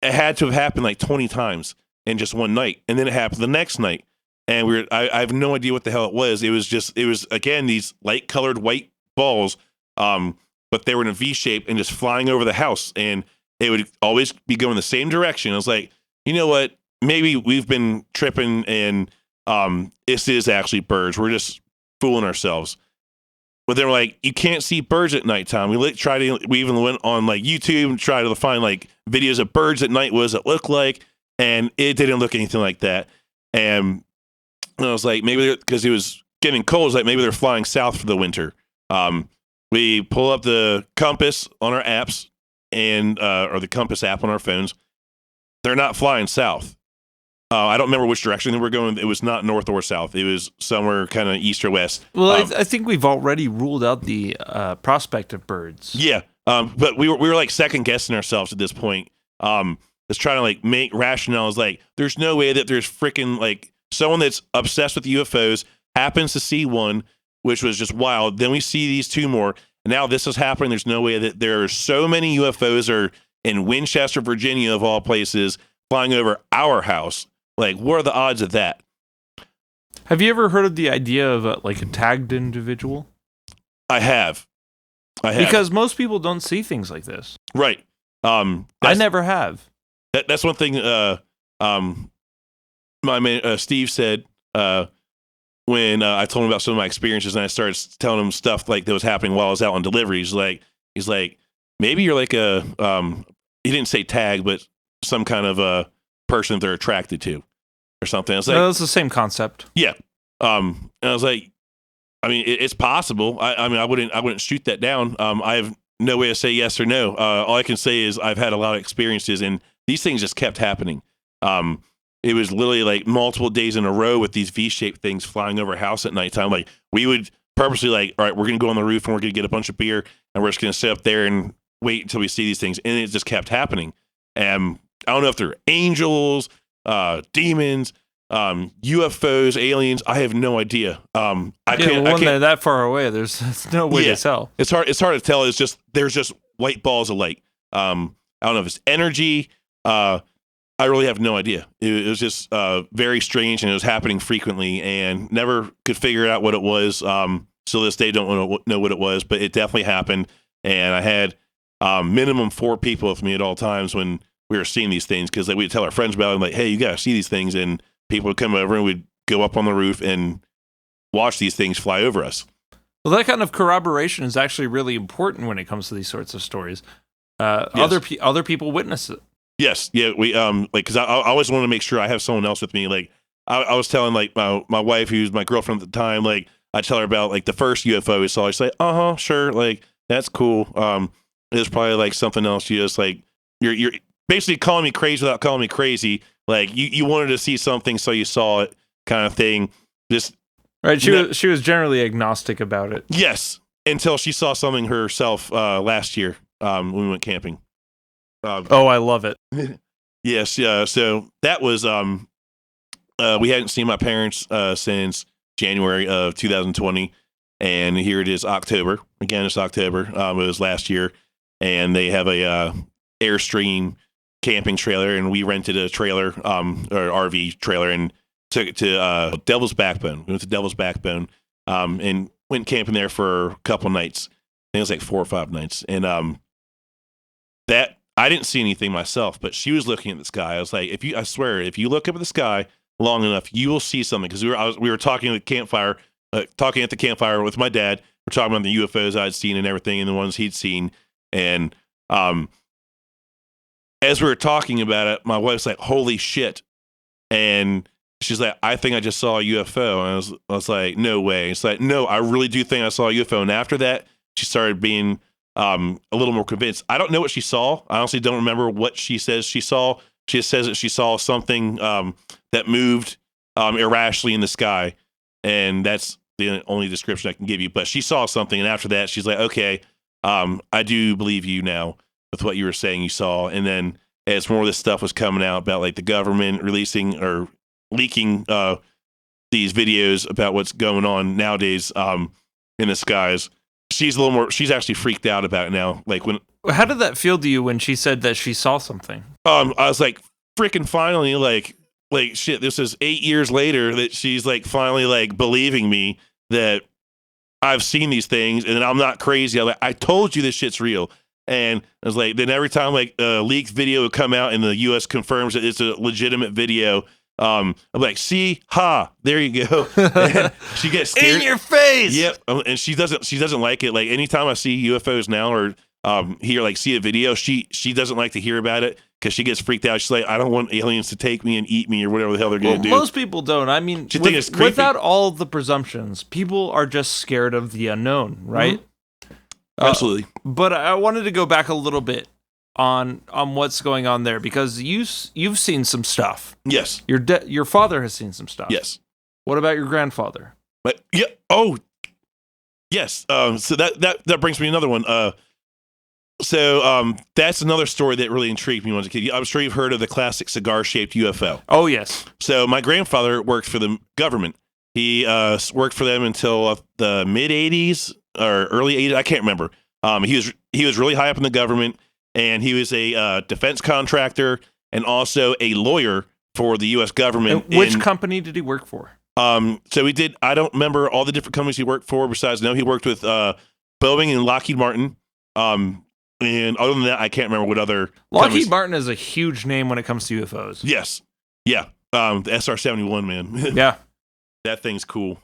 it had to have happened like 20 times in just one night. And then it happened the next night. And I have no idea what the hell it was. It was again, these light colored white balls. But they were in a V shape and just flying over the house. And it would always be going the same direction. I was like, you know what? Maybe we've been tripping and this is actually birds. We're just fooling ourselves. But they were like, you can't see birds at nighttime. We even went on like YouTube and tried to find like videos of birds at night. What does it look like? And it didn't look anything like that. And I was like, maybe because it was getting cold, like maybe they're flying south for the winter. we pull up the compass on our apps and or the compass app on our phones. They're not flying south. I don't remember which direction they were going. It was not north or south. It was somewhere kind of east or west. Well, I think we've already ruled out the prospect of birds. Yeah, but we were like second guessing ourselves at this point. Just trying to like make rationales. Like, there's no way that there's freaking like someone that's obsessed with UFOs happens to see one, which was just wild. Then we see these two more, and now this is happening. There's no way that there are so many UFOs are in Winchester, Virginia, of all places, flying over our house. Like, what are the odds of that? Have you ever heard of the idea of like a tagged individual? I have. Because most people don't see things like this. Right. I never have. That's one thing. My man Steve said when I told him about some of my experiences, and I started telling him stuff like that was happening while I was out on delivery. He's like, maybe you're like a he didn't say tag, but some kind of a person they're attracted to or something. I was like, no, it's the same concept. Yeah. And I was like, I mean, it's possible. I mean, I wouldn't shoot that down. I have no way to say yes or no. All I can say is I've had a lot of experiences, and these things just kept happening. It was literally like multiple days in a row with these V-shaped things flying over a house at nighttime. Like, we would purposely like, all right, we're going to go on the roof and we're going to get a bunch of beer and we're just going to sit up there and wait until we see these things. And it just kept happening. I don't know if they're angels, demons, UFOs, aliens. I have no idea. When they're that far away, there's no way to tell. It's hard to tell. It's just there's just white balls of light. I don't know if it's energy. I really have no idea. It was just very strange, and it was happening frequently, and never could figure out what it was. So this day, don't know what it was, but it definitely happened. And I had minimum 4 people with me at all times when we were seeing these things, because like, we'd tell our friends about it, like, hey, you gotta see these things, and people would come over and we'd go up on the roof and watch these things fly over us. Well, that kind of corroboration is actually really important when it comes to these sorts of stories. Yes. Other people witness it. Yes, yeah, we like, because I always want to make sure I have someone else with me. Like, I was telling like my wife, who's my girlfriend at the time, like, I tell her about like the first UFO we saw. She's like, sure, like, that's cool. It's probably like something else. You just like you're basically calling me crazy without calling me crazy. Like, you wanted to see something, so you saw it, kind of thing. Just right. She was generally agnostic about it. Yes, until she saw something herself last year when we went camping. I love it. Yes, yeah. So that was we hadn't seen my parents since January of 2020, and here it is October. Again, it's October. It was last year, and they have a Airstream camping trailer, and we rented a trailer, or RV trailer, and took it to Devil's Backbone. We went to Devil's Backbone, and went camping there for a couple nights. I think it was like 4 or 5 nights, and that. I didn't see anything myself, but she was looking at the sky. I was like, I swear, if you look up at the sky long enough, you will see something. Because we were talking at the campfire, with my dad. We're talking about the UFOs I'd seen and everything, and the ones he'd seen. And as we were talking about it, my wife's like, "Holy shit!" And she's like, "I think I just saw a UFO." And I was like, "No way!" It's like, "No, I really do think I saw a UFO." And after that, she started being a little more convinced. I don't know what she saw. I honestly don't remember what she says she saw. She just says that she saw something that moved irrationally in the sky, and that's the only description I can give you. But she saw something, and after that, she's like, "Okay, I do believe you now with what you were saying you saw." And then as more of this stuff was coming out about like the government releasing or leaking these videos about what's going on nowadays in the skies, she's actually freaked out about it now. Like, how did that feel to you when she said that she saw something? I was like, freaking finally, like shit, this is 8 years later that she's like finally like believing me that I've seen these things and I'm not crazy. I told you this shit's real. And I was like, then every time like a leaked video would come out and the US confirms that it's a legitimate video, I'm like, see, there you go. And she gets scared. In your face. Yep. And she doesn't like it. Like, anytime I see UFOs now or see a video, she doesn't like to hear about it because she gets freaked out. She's like, I don't want aliens to take me and eat me or whatever the hell they're going to do. Most people don't. I mean, without all the presumptions, people are just scared of the unknown, right? Absolutely. But I wanted to go back a little bit on what's going on there, because you've seen some stuff. Yes. Your father has seen some stuff. Yes. What about your grandfather? But yeah. Oh, yes. So that brings me another one. So that's another story that really intrigued me when I was a kid. I'm sure you've heard of the classic cigar-shaped UFO. Oh, yes. So my grandfather worked for the government. He worked for them until the mid '80s or early '80s. I can't remember. He was really high up in the government, and he was a defense contractor and also a lawyer for the U.S. government. And which company did he work for? So he did. I don't remember all the different companies he worked for. Besides, he worked with Boeing and Lockheed Martin. And other than that, I can't remember what other. Lockheed Martin is a huge name when it comes to UFOs. Yes. Yeah. The SR-71, man. Yeah. That thing's cool.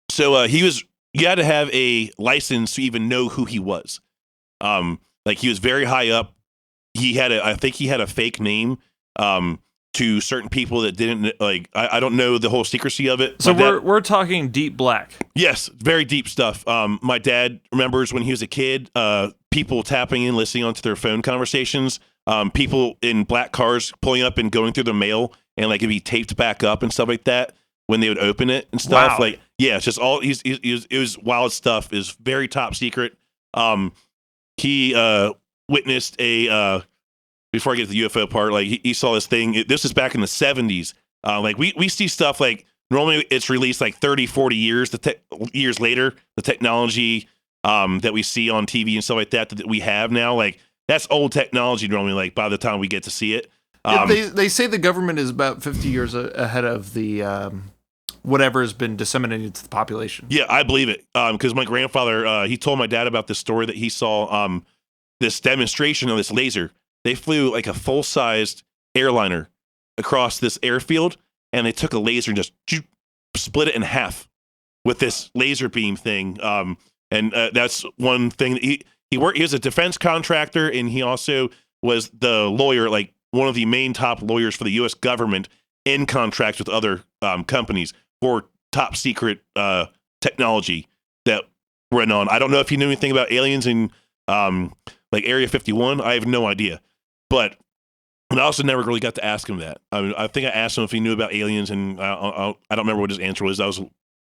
So you had to have a license to even know who he was. Like he was very high up. I think he had a fake name. To certain people that didn't like. I don't know the whole secrecy of it. So we're talking deep black. Yes, very deep stuff. My dad remembers when he was a kid, people tapping in, listening onto their phone conversations, people in black cars pulling up and going through the mail, and like it'd be taped back up and stuff like that when they would open it and stuff. Wow. Like, yeah, it's just all it was wild stuff. It was very top secret. He witnessed a. Before I get to the UFO part, like he saw this thing. This is back in the 70s. Like we see stuff like normally it's released like 30, 40 years years later. The technology that we see on TV and stuff like that we have now, like that's old technology normally. Like by the time we get to see it, they say the government is about 50 years ahead of the whatever has been disseminated to the population. Yeah, I believe it because my grandfather he told my dad about this story that he saw this demonstration of this laser. They flew like a full-sized airliner across this airfield, and they took a laser and just split it in half with this laser beam thing. And that's one thing. He worked. He was a defense contractor, and he also was the lawyer, like one of the main top lawyers for the U.S. government in contracts with other companies for top secret technology that went on. I don't know if he knew anything about aliens in like Area 51. I have no idea. But I also never really got to ask him that. I think I asked him if he knew about aliens, and I don't remember what his answer was. I was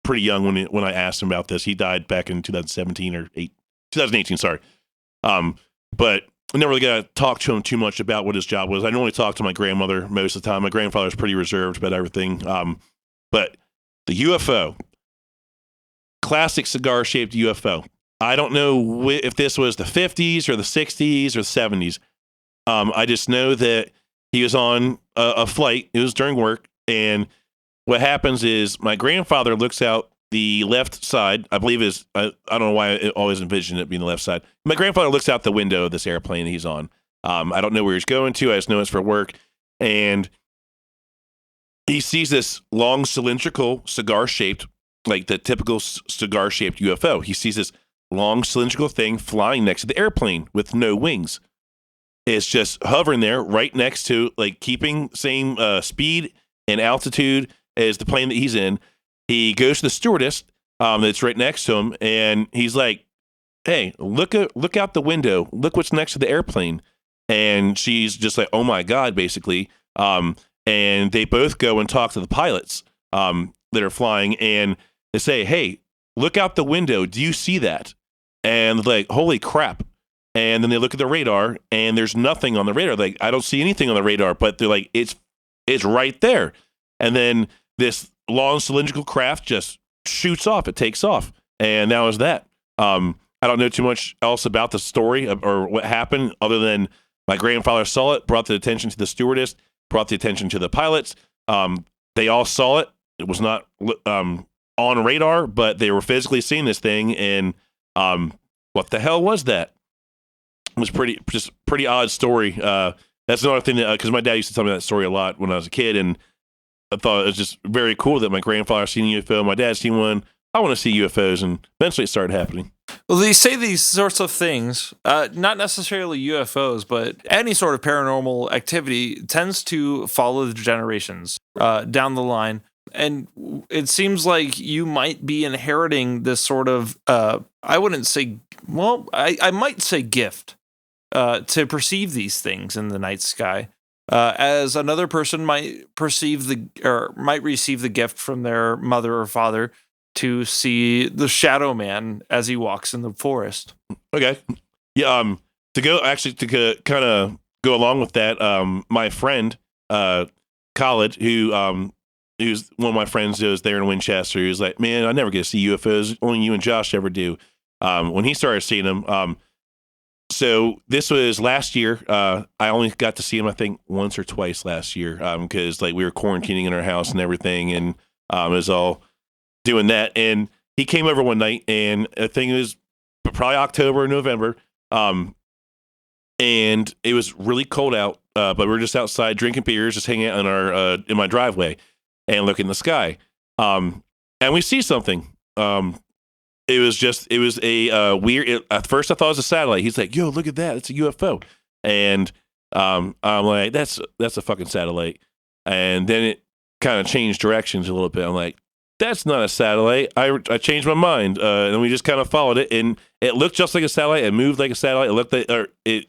pretty young when I asked him about this. He died back in 2017 or 2018. Sorry. But I never really got to talk to him too much about what his job was. I normally talk to my grandmother most of the time. My grandfather's pretty reserved about everything. But the UFO, classic cigar-shaped UFO. I don't know if this was the 50s or the 60s or the 70s. I just know that he was on a flight. It was during work. And what happens is my grandfather looks out the left side. I believe I don't know why I always envisioned it being the left side. My grandfather looks out the window of this airplane he's on. I don't know where he's going to. I just know it's for work. And he sees this long cylindrical cigar-shaped, like the typical cigar-shaped UFO. He sees this long cylindrical thing flying next to the airplane with no wings. It's just hovering there right next to, like, keeping same speed and altitude as the plane that he's in. He goes to the stewardess that's right next to him, and he's like, hey, look out the window. Look what's next to the airplane. And she's just like, oh, my God, basically. And they both go and talk to the pilots that are flying, and they say, hey, look out the window. Do you see that? And they're like, holy crap. And then they look at the radar, and there's nothing on the radar. Like, I don't see anything on the radar, but they're like, it's right there. And then this long cylindrical craft just shoots off. It takes off. And that was that. I don't know too much else about the story or what happened other than my grandfather saw it, brought the attention to the stewardess, brought the attention to the pilots. They all saw it. It was not on radar, but they were physically seeing this thing. And what the hell was that? It was pretty odd story. That's another thing that because my dad used to tell me that story a lot when I was a kid, and I thought it was just very cool that my grandfather seen a UFO, my dad seen one. I want to see UFOs, and eventually it started happening. Well, they say these sorts of things, not necessarily UFOs, but any sort of paranormal activity tends to follow the generations down the line. And it seems like you might be inheriting this sort of, I wouldn't say I might say gift to perceive these things in the night sky, as another person might receive the gift from their mother or father to see the shadow man as he walks in the forest. Okay. Yeah. To kind of go along with that, my friend, College, who's one of my friends who's there in Winchester, who's like, man, I never get to see UFOs. Only you and Josh ever do. When he started seeing them, so this was last year. I only got to see him, I think, once or twice last year, because like we were quarantining in our house and everything, and it was all doing that. And he came over one night, and I think it was probably October or November, and it was really cold out, but we were just outside drinking beers, just hanging out in my driveway and looking in the sky. And we see something. It was a weird. At first, I thought it was a satellite. He's like, "Yo, look at that! It's a UFO." And I'm like, "That's a fucking satellite." And then it kind of changed directions a little bit. I'm like, "That's not a satellite." I changed my mind, and we just kind of followed it, and it looked just like a satellite. It moved like a satellite. It looked like, it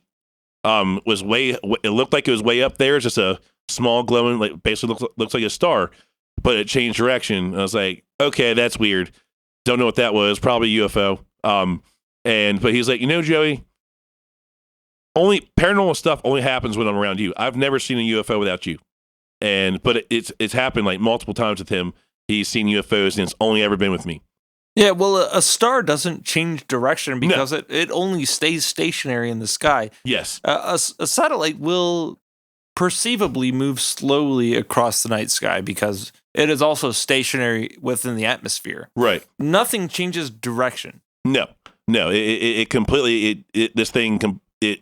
looked like it was way up there. It's just a small glowing, like basically looks like a star, but it changed direction. I was like, "Okay, that's weird." Don't know what that was. Probably UFO. But he's like, Joey, only paranormal stuff only happens when I'm around you. I've never seen a UFO without you. But it's happened like multiple times with him. He's seen UFOs and it's only ever been with me. Yeah, well, a star doesn't change direction because it only stays stationary in the sky. Yes. A satellite will perceivably move slowly across the night sky because it is also stationary within the atmosphere. Right. Nothing changes direction. No. It completely. This thing. I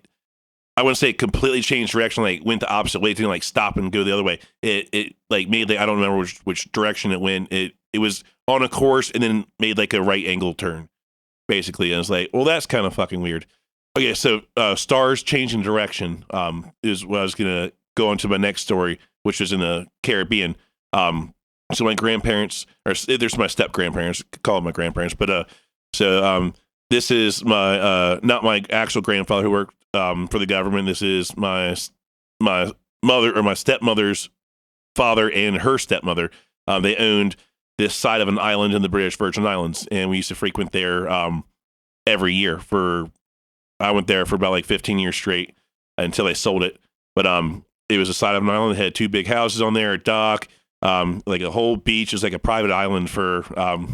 wouldn't say it completely changed direction. Like went the opposite way. It didn't like stop and go the other way. It like made I don't remember which direction it went. It was on a course and then made like a right angle turn, basically. And I was like, well, that's kind of fucking weird. Okay, so stars changing direction is what I was gonna go on to my next story, which is in the Caribbean. So my grandparents, or there's my step grandparents, call them my grandparents, but this is my not my actual grandfather who worked for the government. This is my mother or my stepmother's father and her stepmother. They owned this side of an island in the British Virgin Islands, and we used to frequent there every year. I went there for about like 15 years straight until they sold it. But it was a side of an island that had two big houses on there, a dock. Like a whole beach. It was like a private island for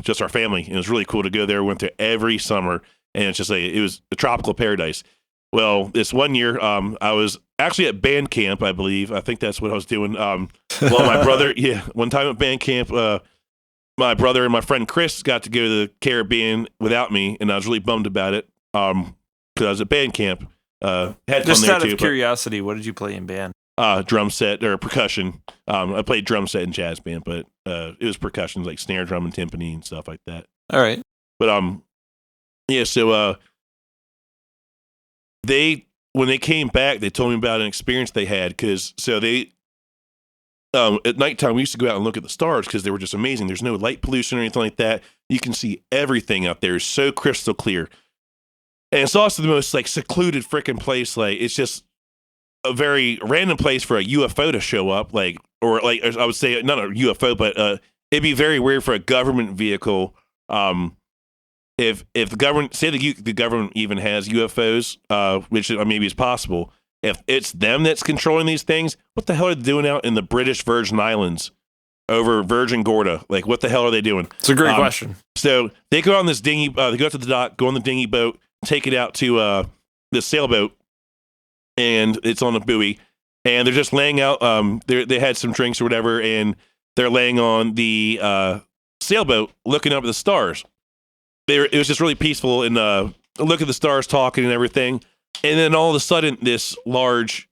just our family. And it was really cool to go there. We went there every summer, and it's just like it was a tropical paradise. Well, this one year, I was actually at band camp, I believe. I think that's what I was doing. Well, my brother, one time at band camp, my brother and my friend Chris got to go to the Caribbean without me, and I was really bummed about it because I was at band camp. Had just fun there out too, of curiosity, what did you play in band? Drum set or percussion. I played drum set in jazz band, but it was percussion like snare drum and timpani and stuff like that. All right. But so when they came back, they told me about an experience they had at nighttime we used to go out and look at the stars because they were just amazing. There's no light pollution or anything like that. You can see everything out there. It's so crystal clear. And it's also the most like secluded freaking place. Like it's just a very random place for a UFO to show up, I would say not a UFO, but it'd be very weird for a government vehicle. If the government, say the government even has UFOs, which maybe is possible, if it's them that's controlling these things, what the hell are they doing out in the British Virgin Islands over Virgin Gorda? Like, what the hell are they doing? It's a great question. So they go on this dinghy, they go to the dock, go on the dinghy boat, take it out to the sailboat, and it's on a buoy, and they're just laying out. They had some drinks or whatever, and they're laying on the sailboat, looking up at the stars. It was just really peaceful, and look at the stars, talking and everything. And then all of a sudden, this large,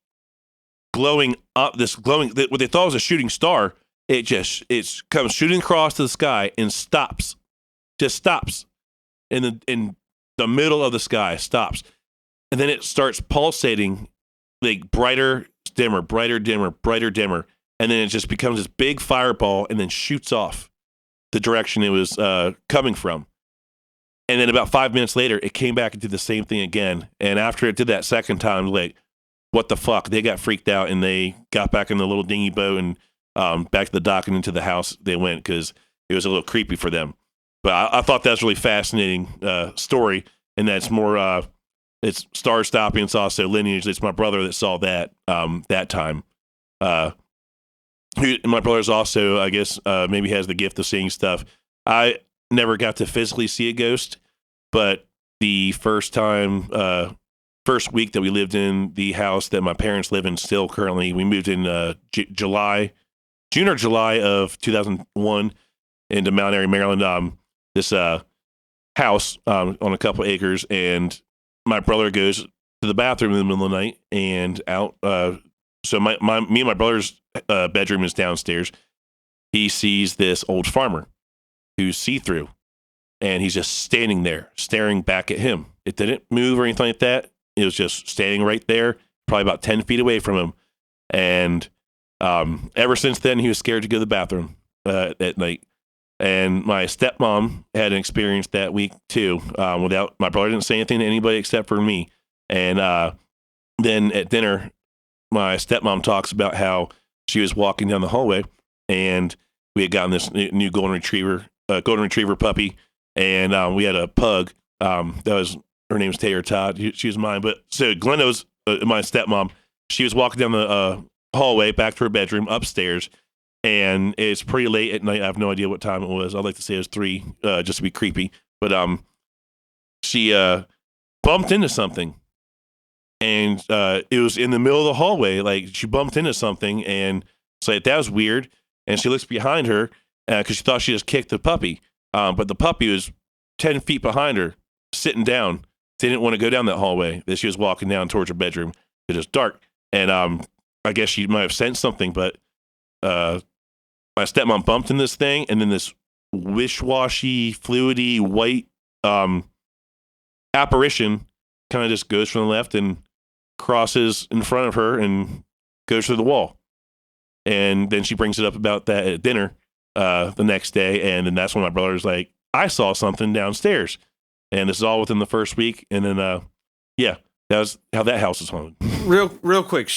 glowing what they thought was a shooting star, it comes shooting across to the sky and stops, just stops in the middle of the sky, stops. And then it starts pulsating, like brighter, dimmer, brighter, dimmer, brighter, dimmer. And then it just becomes this big fireball and then shoots off the direction it was coming from. And then about 5 minutes later, it came back and did the same thing again. And after it did that second time, like, what the fuck? They got freaked out and they got back in the little dinghy boat and back to the dock and into the house they went because it was a little creepy for them. But I thought that was a really fascinating story, and that's more it's star stopping. It's also lineage. It's my brother that saw that that time. My brother's also, I guess, maybe has the gift of seeing stuff. I never got to physically see a ghost, but the first week that we lived in the house that my parents live in still currently, we moved in June or July of 2001 into Mount Airy, Maryland. This house on a couple acres, and my brother goes to the bathroom in the middle of the night and out. So me and my brother's bedroom is downstairs. He sees this old farmer who's see-through, and he's just standing there staring back at him. It didn't move or anything like that. It was just standing right there, probably about 10 feet away from him. And ever since then, he was scared to go to the bathroom at night. And my stepmom had an experience that week too. Without my brother didn't say anything to anybody except for me. And then at dinner, my stepmom talks about how she was walking down the hallway, and we had gotten this new golden retriever puppy, and we had a pug. Her name was Taylor Todd. She was mine. But so Glenda's my stepmom. She was walking down the hallway back to her bedroom upstairs. And it's pretty late at night. I have no idea what time it was. I'd like to say it was 3, just to be creepy. But she bumped into something, and it was in the middle of the hallway. Like, she bumped into something, and it's like, that was weird. And she looks behind her because she thought she just kicked the puppy, but the puppy was 10 feet behind her, sitting down. Didn't want to go down that hallway that she was walking down towards her bedroom. It was dark, and I guess she might have sensed something, but my stepmom bumped in this thing, and then this wish-washy, fluidy, white apparition kind of just goes from the left and crosses in front of her and goes through the wall. And then she brings it up about that at dinner the next day, and then that's when my brother's like, I saw something downstairs. And this is all within the first week, and then, yeah, that was how that house was haunted. Real quick,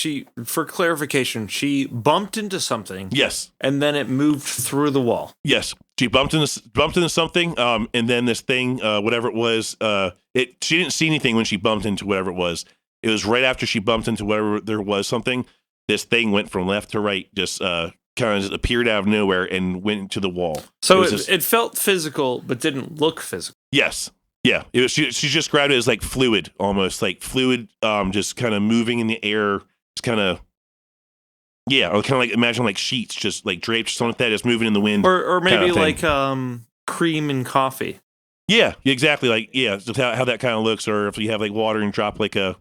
for clarification, she bumped into something. Yes. And then it moved through the wall. Yes. She bumped into something, and then this thing, whatever it was, she didn't see anything when she bumped into whatever it was. It was right after she bumped into whatever there was something. This thing went from left to right, just kind of just appeared out of nowhere and went into the wall. So it felt physical, but didn't look physical. Yes. Yeah, it was. She just grabbed it as like fluid, almost like fluid, just kind of moving in the air. It's kind of, yeah, or kind of like imagine like sheets, just like draped, something like that, just moving in the wind, or maybe like cream and coffee. Yeah, exactly. Like just how that kind of looks, or if you have like water and drop like a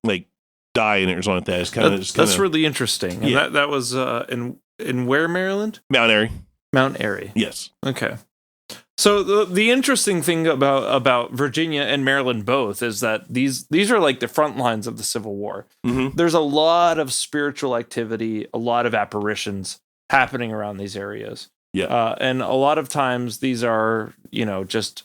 like dye in it or something like that. It's kind of that's really interesting. And that was in where, Maryland? Mount Airy. Mount Airy. Yes. Okay. So the interesting thing about Virginia and Maryland both is that these are like the front lines of the Civil War. Mm-hmm. There's a lot of spiritual activity, a lot of apparitions happening around these areas. Yeah. And a lot of times these are, just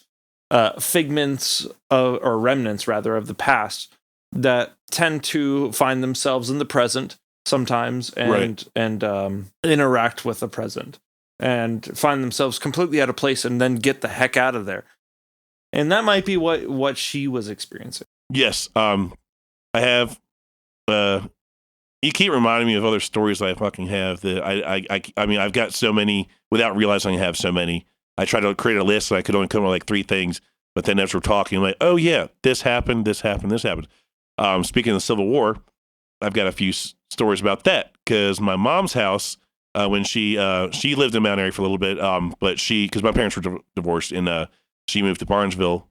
figments or remnants rather of the past that tend to find themselves in the present sometimes and interact with the present. And find themselves completely out of place and then get the heck out of there. And that might be what she was experiencing. Yes. I have, you keep reminding me of other stories that I fucking have that I mean, I've got so many without realizing I have so many. I tried to create a list and I could only come up with like 3 things, but then as we're talking, I'm like, oh yeah, this happened, this happened, this happened. Speaking of the Civil War, I've got a few stories about that because my mom's house, when she lived in Mount Airy for a little bit, but because my parents were divorced, and she moved to Barnesville,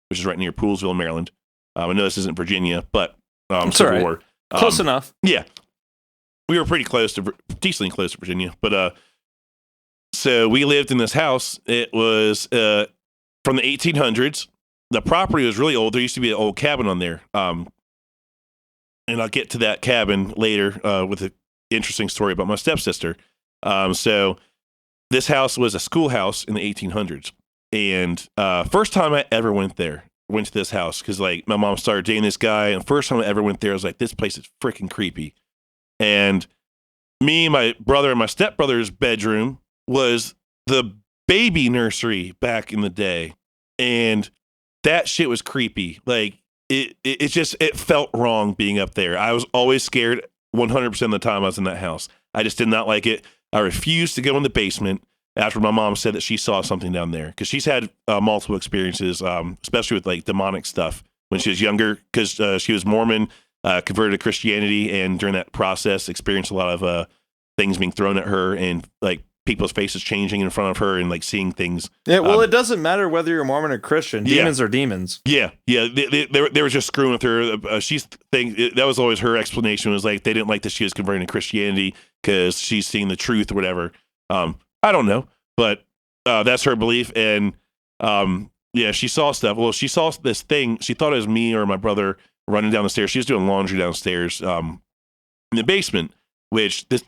which is right near Poolesville, Maryland. I know this isn't Virginia, but Civil War. Close enough. Yeah, we were decently close to Virginia, but so we lived in this house. It was from the 1800s. The property was really old. There used to be an old cabin on there, and I'll get to that cabin later with a interesting story about my stepsister. So this house was a schoolhouse in the 1800s, And first time I ever went to this house, because like my mom started dating this guy, and first time I ever went there, I was like, this place is freaking creepy. And me, my brother, and my stepbrother's bedroom was the baby nursery back in the day, and that shit was creepy. Like it felt wrong being up there. I was always scared 100% of the time I was in that house. I just did not like it. I refused to go in the basement after my mom said that she saw something down there, because she's had multiple experiences, especially with like demonic stuff when she was younger, because she was Mormon, converted to Christianity, and during that process experienced a lot of things being thrown at her, and like people's faces changing in front of her, and like seeing things. Yeah, well, it doesn't matter whether you're Mormon or Christian. Demons are demons. Yeah. They were just screwing with her. That was always her explanation, was like they didn't like that she was converting to Christianity because she's seeing the truth or whatever. I don't know, but that's her belief. And she saw stuff. Well, she saw this thing. She thought it was me or my brother running down the stairs. She was doing laundry downstairs in the basement, which this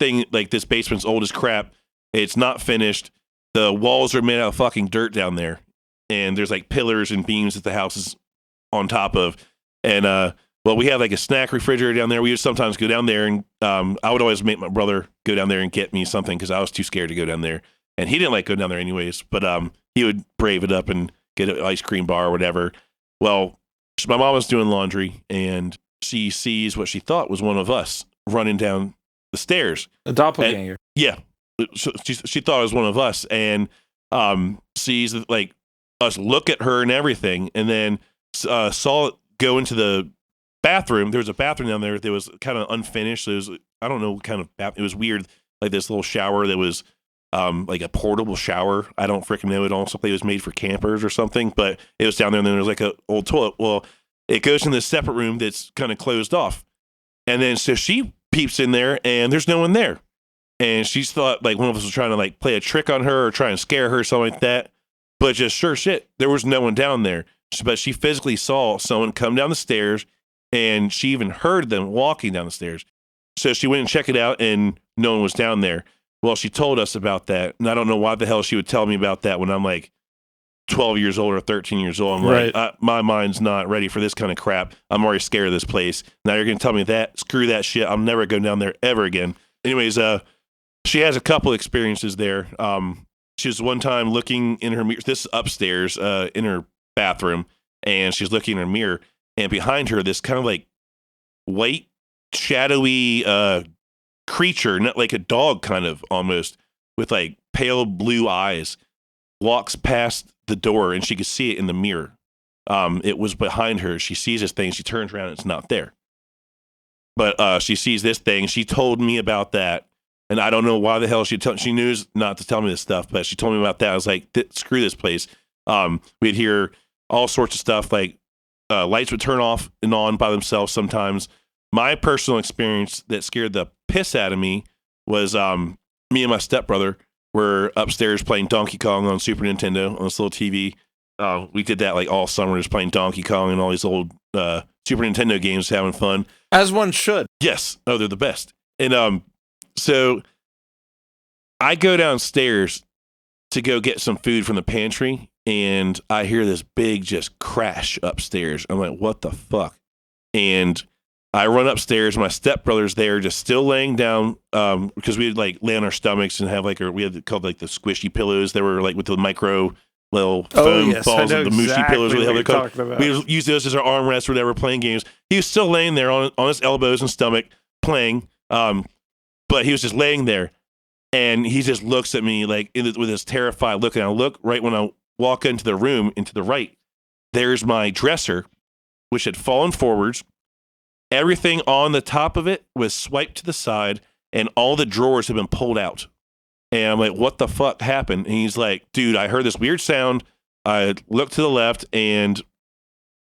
basement's old as crap. It's not finished. The walls are made out of fucking dirt down there. And there's like pillars and beams that the house is on top of. And we have like a snack refrigerator down there. We would sometimes go down there, and I would always make my brother go down there and get me something because I was too scared to go down there. And he didn't like going down there anyways, but he would brave it up and get an ice cream bar or whatever. Well, my mom was doing laundry, and she sees what she thought was one of us running down the stairs. A doppelganger. She thought it was one of us, and sees like us look at her and everything, and then saw it go into the bathroom. There was a bathroom down there that was kind of unfinished. It was, I don't know what kind of it was weird, like this little shower that was like a portable shower. I don't freaking know. It also it was made for campers or something, but it was down there, and then there was like an old toilet. Well, it goes in this separate room that's kind of closed off, and then so she peeps in there, and there's no one there, and she thought like one of us was trying to like play a trick on her or try and scare her or something like that, but just sure shit, there was no one down there. But she physically saw someone come down the stairs, and she even heard them walking down the stairs. So she went and checked it out, and no one was down there. Well, she told us about that, and I don't know why the hell she would tell me about that when I'm like 12 years old or 13 years old. I'm like, my mind's not ready for this kind of crap. I'm already scared of this place. Now you're going to tell me that? Screw that shit. I'm never going down there ever again. Anyways, she has a couple experiences there. She was one time looking in her mirror. This is upstairs in her bathroom, and she's looking in her mirror, and behind her, this kind of like white, shadowy creature, not like a dog kind of almost, with like pale blue eyes, walks past the door, and she could see it in the mirror. It was behind her. She sees this thing. She turns around, and it's not there. But she sees this thing. She told me about that, and I don't know why the hell she knew not to tell me this stuff, but she told me about that. I was like, screw this place. We'd hear all sorts of stuff, like lights would turn off and on by themselves sometimes. My personal experience that scared the piss out of me was me and my stepbrother were upstairs playing Donkey Kong on Super Nintendo on this little TV. We did that like all summer, just playing Donkey Kong and all these old Super Nintendo games, having fun. As one should. Yes. Oh, they're the best. And so I go downstairs to go get some food from the pantry, and I hear this big just crash upstairs. I'm like, what the fuck? And I run upstairs. My stepbrother's there, just still laying down, because we'd like lay on our stomachs and have like we had called like the squishy pillows. They were like with the micro little foam balls, the mushy pillows. We would use those as our armrests or whatever, playing games. He was still laying there on his elbows and stomach playing, but he was just laying there, and he just looks at me like with this terrified look. And I look right when I walk into the room, into the right, there's my dresser, which had fallen forwards. Everything on the top of it was swiped to the side, and all the drawers had been pulled out. And I'm like, what the fuck happened? And he's like, dude, I heard this weird sound. I looked to the left, and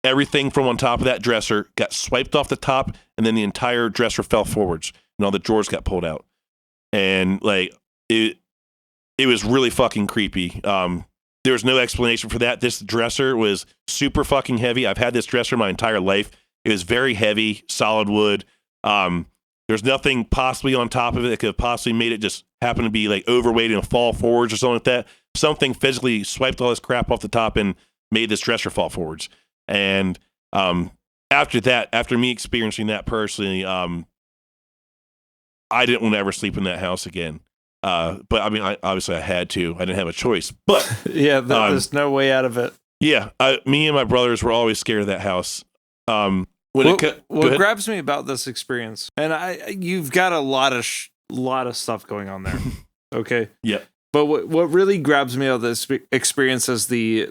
everything from on top of that dresser got swiped off the top, and then the entire dresser fell forwards, and all the drawers got pulled out. And like, it was really fucking creepy. There was no explanation for that. This dresser was super fucking heavy. I've had this dresser my entire life. It was very heavy, solid wood. There's nothing possibly on top of it that could have possibly made it just happen to be like overweight and fall forwards or something like that. something physically swiped all this crap off the top and made this dresser fall forwards. And after that, after me experiencing that personally, I didn't want to ever sleep in that house again. But I mean, obviously I had to. I didn't have a choice. But yeah, there's no way out of it. Yeah, me and my brothers were always scared of that house. What grabs me about this experience, and you've got a lot of stuff going on there. Okay. Yeah. But what really grabs me out of this experience is the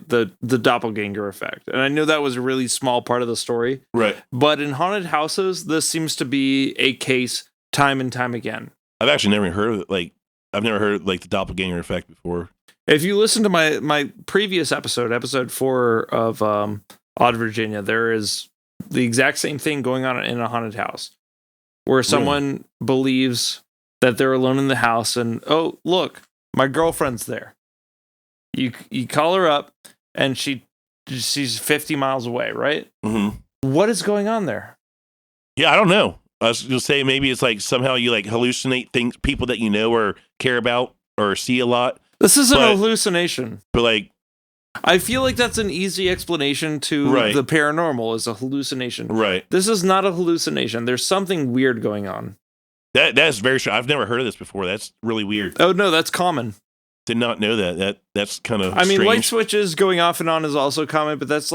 doppelganger effect. And I know that was a really small part of the story. Right. But in haunted houses, this seems to be a case time and time again. I've actually never heard of it. I've never heard the doppelganger effect before. If you listen to my previous episode 4 of Odd Virginia, there is the exact same thing going on in a haunted house where someone believes that they're alone in the house and, oh, look, my girlfriend's there. You call her up and she's 50 miles away, right? Mm-hmm. What is going on there? Yeah, I don't know. I was going to say maybe it's somehow you hallucinate things, people that you know or care about or see a lot. This isn't a hallucination. But I feel like that's an easy explanation to the paranormal is a hallucination. Right. This is not a hallucination. There's something weird going on. That's very true. I've never heard of this before. That's really weird. Oh no, that's common. Did not know that. That's kind of I mean, strange. light switches going off and on is also common, but that's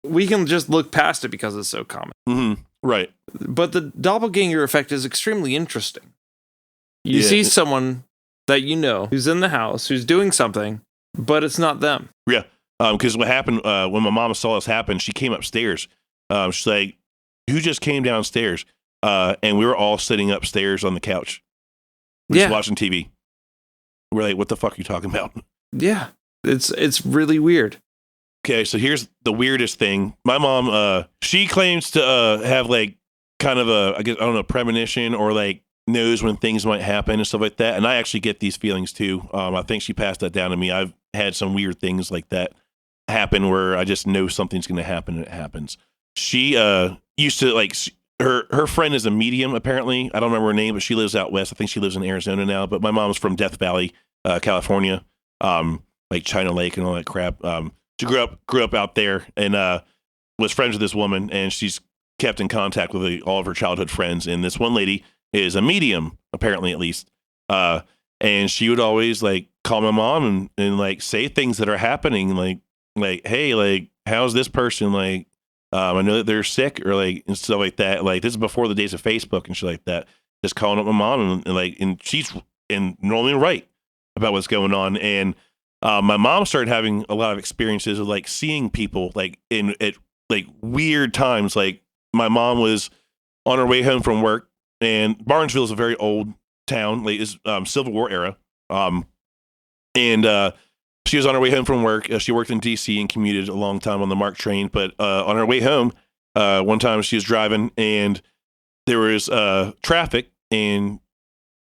we can just look past it because it's so common. Mm-hmm. Right. But the doppelganger effect is extremely interesting. You see someone that you know who's in the house, who's doing something, but it's not them. Yeah. Because what happened when my mom saw this happen, she came upstairs. She's like, "Who just came downstairs?" And we were all sitting upstairs on the couch, just watching TV. We're like, "What the fuck are you talking about?" Yeah, it's really weird. Okay, so here's the weirdest thing. My mom, she claims to have kind of a premonition or knows when things might happen and stuff like that. And I actually get these feelings too. I think she passed that down to me. I've had some weird things like that happen where I just know something's going to happen and it happens. She used to her friend is a medium apparently. I don't remember her name, but she lives out west. I think she lives in Arizona now. But my mom's from Death Valley, California, China Lake and all that crap. She grew up out there and was friends with this woman, and she's kept in contact with all of her childhood friends. And this one lady is a medium, apparently at least. And she would always call my mom and say things that are happening, hey, how's this person? I know that they're sick or and stuff like that. This is before the days of Facebook and shit like that. Just calling up my mom and she's normally right about what's going on. And my mom started having a lot of experiences of seeing people at weird times. My mom was on her way home from work, and Barnesville is a very old town, it's Civil War era. And she was on her way home from work. She worked in DC and commuted a long time on the MARC train. But on her way home, one time she was driving and there was traffic, and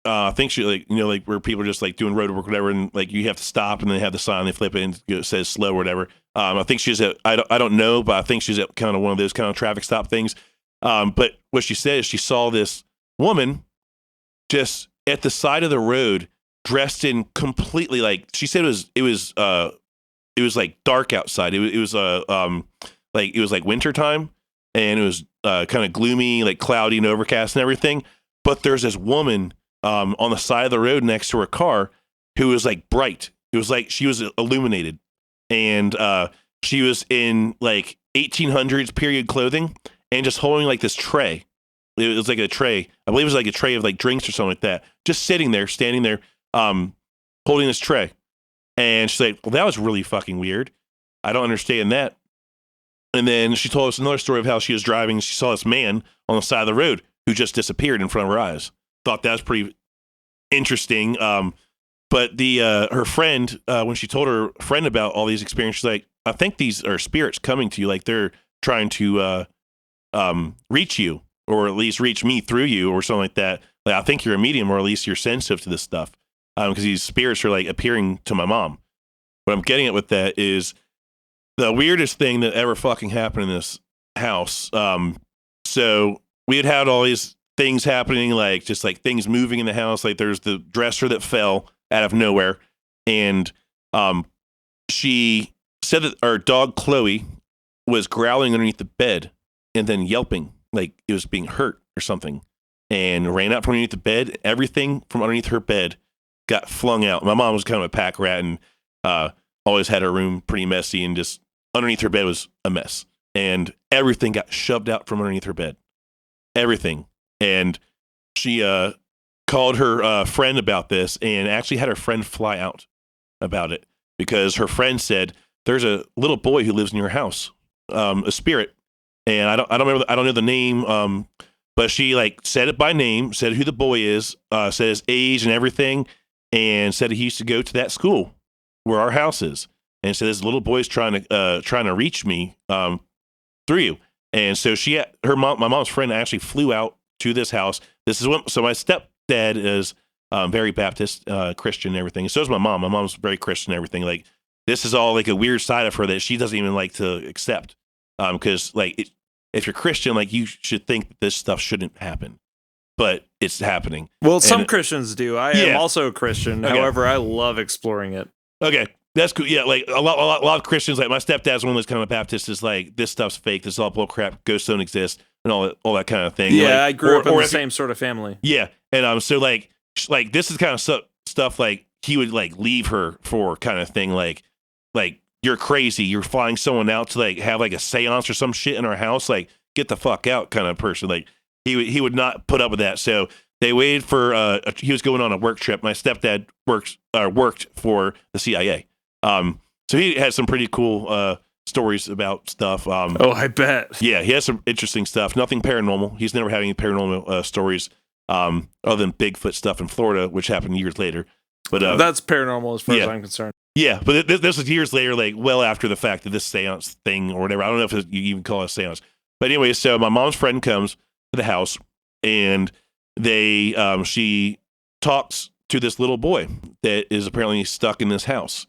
I think she where people are just doing road work, whatever, and you have to stop and they have the sign, they flip it and it says slow or whatever. I think she's at I don't know, but I think she's at kind of one of those kind of traffic stop things. But what she said is she saw this woman just at the side of the road, dressed in completely she said it was dark outside. It was winter time, and it was kind of gloomy, cloudy and overcast and everything. But there's this woman on the side of the road next to her car who was bright. It was she was illuminated, and she was in 1800s period clothing and just holding this tray. It was a tray. I believe it was a tray of drinks or something like that. Just standing there, holding this tray. And she's like, well, that was really fucking weird. I don't understand that. And then she told us another story of how she was driving. She saw this man on the side of the road who just disappeared in front of her eyes. Thought that was pretty interesting. But her friend, when she told her friend about all these experiences, she's like, I think these are spirits coming to you. They're trying to reach you, or at least reach me through you, or something like that. I think you're a medium, or at least you're sensitive to this stuff. Because these spirits are appearing to my mom. What I'm getting at with that is the weirdest thing that ever fucking happened in this house. So we had all these things happening, just things moving in the house. There's the dresser that fell out of nowhere, and she said that our dog Chloe was growling underneath the bed and then yelping like it was being hurt or something, and ran out from underneath the bed. Everything from underneath her bed got flung out. My mom was kind of a pack rat and always had her room pretty messy, and just underneath her bed was a mess. And everything got shoved out from underneath her bed. Everything. And she called her friend about this, and actually had her friend fly out about it, because her friend said, there's a little boy who lives in your house, a spirit. And I don't know the name, but she like said it by name, said who the boy is, said his age and everything, and said he used to go to that school where our house is, and said this little boy's trying to reach me through you. And so my mom's friend actually flew out to this house. So my stepdad is very Baptist, Christian and everything. So is my mom. My mom's very Christian and everything. Like, this is all like a weird side of her that she doesn't even like to accept. Because if you're Christian, like, you should think that this stuff shouldn't happen, but it's happening. Well, some Christians do. I am also a Christian. Okay. However, I love exploring it. Okay. That's cool. Yeah, like a lot of Christians, like my stepdad's one of those kind of Baptists, is like, this stuff's fake, this is all bull crap, ghosts don't exist, and all that kind of thing. Yeah, like, I grew up in the same sort of family. Yeah, and so like this is kind of stuff like he would like leave her for kind of thing, like you're crazy, you're flying someone out to like have like a seance or some shit in our house, like get the fuck out kind of person. Like he would not put up with that. So they waited for he was going on a work trip. My stepdad worked for the CIA. So he had some pretty cool stories about stuff. Oh, I bet. Yeah, he has some interesting stuff. Nothing paranormal. He's never had any paranormal stories other than Bigfoot stuff in Florida, which happened years later. But that's paranormal as far as I'm concerned. Yeah, but this was years later, like well after the fact, that this seance thing or whatever. I don't know if you even call it a seance. But anyway, so my mom's friend comes to the house, and she talks to this little boy that is apparently stuck in this house.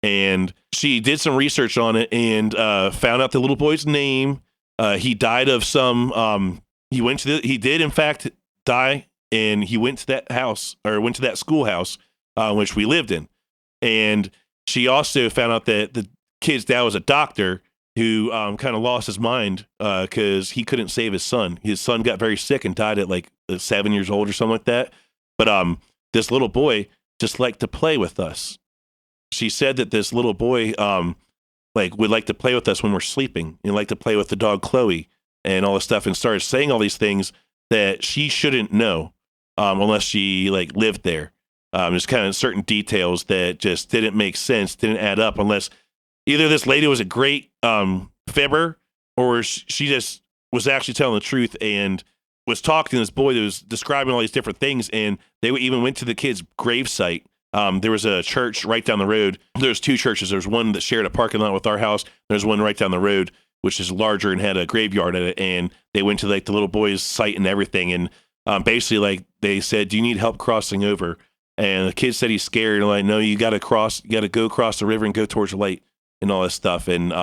And she did some research on it and found out the little boy's name. He died of some. He did in fact die, and he went to that house, or went to that schoolhouse, which we lived in. And she also found out that the kid's dad was a doctor who kind of lost his mind because he couldn't save his son. His son got very sick and died at like 7 years old or something like that. But this little boy just liked to play with us. She said that this little boy would like to play with us when we're sleeping, and like to play with the dog Chloe and all this stuff, and started saying all these things that she shouldn't know unless she like lived there. There's kind of certain details that just didn't make sense, didn't add up, unless either this lady was a great fibber, or she just was actually telling the truth and was talking to this boy that was describing all these different things. And they even went to the kid's gravesite. There was a church right down the road. There's two churches. There's one that shared a parking lot with our house. There's one right down the road, which is larger and had a graveyard at it. And they went to like the little boy's site and everything. And basically, like, they said, "Do you need help crossing over?" And the kid said he's scared. And like, "No, you got to go across the river and go towards the light," and all this stuff. And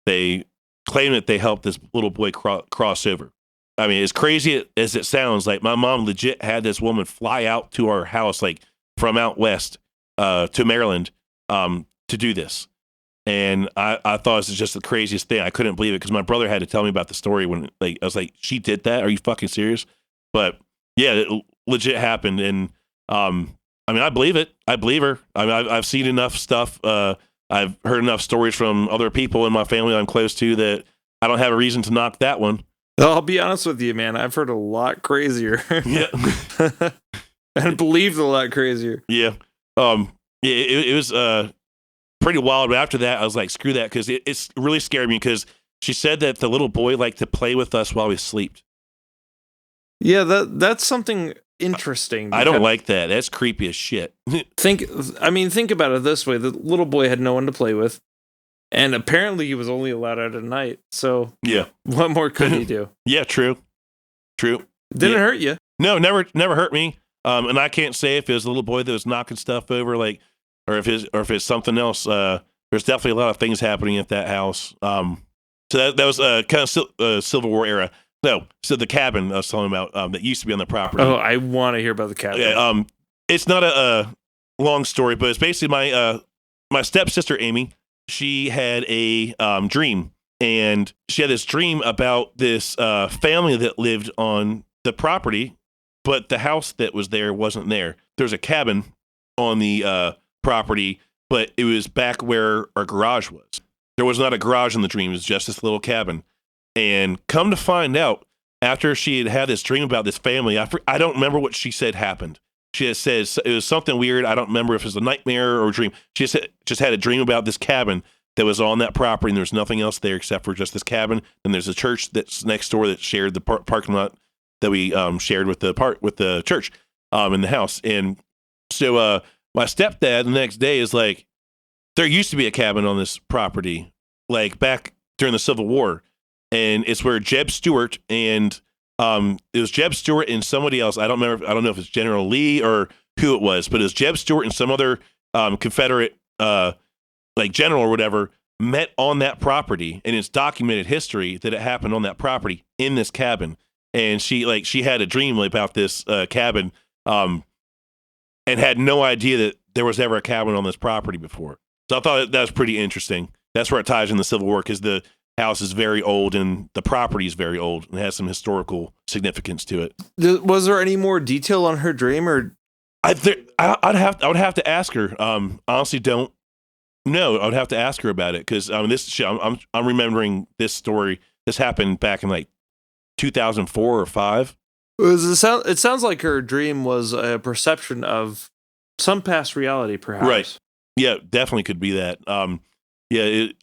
they claim that they helped this little boy cross over. I mean, as crazy as it sounds, like, my mom legit had this woman fly out to our house, like from out west to Maryland, to do this. And I thought this was just the craziest thing. I couldn't believe it, because my brother had to tell me about the story when, like, I was like, "She did that? Are you fucking serious?" But yeah, it legit happened. And I mean, I believe it. I believe her. I mean, I've seen enough stuff. I've heard enough stories from other people in my family I'm close to that I don't have a reason to knock that one. I'll be honest with you, man. I've heard a lot crazier. Yeah. And believed a lot crazier. Yeah. It was pretty wild. But after that, I was like, screw that, because it's really scared me, because she said that the little boy liked to play with us while we slept. Yeah, that's something interesting. I don't like that. That's creepy as shit. Think about it this way. The little boy had no one to play with, and apparently he was only allowed out at night. So yeah, what more could he do? Yeah, true. Didn't hurt you. No, never hurt me. And I can't say if it was a little boy that was knocking stuff over, like, or if it's something else. There's definitely a lot of things happening at that house. So that was kind of Civil War era. No, so the cabin I was talking about that used to be on the property. Oh, I want to hear about the cabin. Yeah, it's not a long story, but it's basically my stepsister Amy. she had a dream, and she had this dream about this family that lived on the property, but the house that was there wasn't there. There's a cabin on the property, but it was back where our garage was. There was not a garage in the dream. It was just this little cabin. And come to find out, after she had this dream about this family, I don't remember what she said happened. She had said it was something weird. I don't remember if it was a nightmare or a dream. She just had a dream about this cabin that was on that property, and there's nothing else there except for just this cabin. And there's a church that's next door that shared the parking lot that we shared with the church in the house. And so my stepdad the next day is like, there used to be a cabin on this property, like back during the Civil War, and it's where Jeb Stuart and it was Jeb Stuart and somebody else. I don't know if it's General Lee or who it was, but it was Jeb Stuart and some other Confederate like general or whatever met on that property, and it's documented history that it happened on that property in this cabin. And she had a dream about this cabin, and had no idea that there was ever a cabin on this property before. So I thought that was pretty interesting. That's where it ties in the Civil War, because the house is very old and the property is very old and has some historical significance to it. Was there any more detail on her dream, or I would have to ask her. Honestly, don't know. I would have to ask her about it, because I'm remembering this story. This happened back in like 2004 or 5. It sounds like her dream was a perception of some past reality, perhaps. Right. Yeah, definitely could be that. I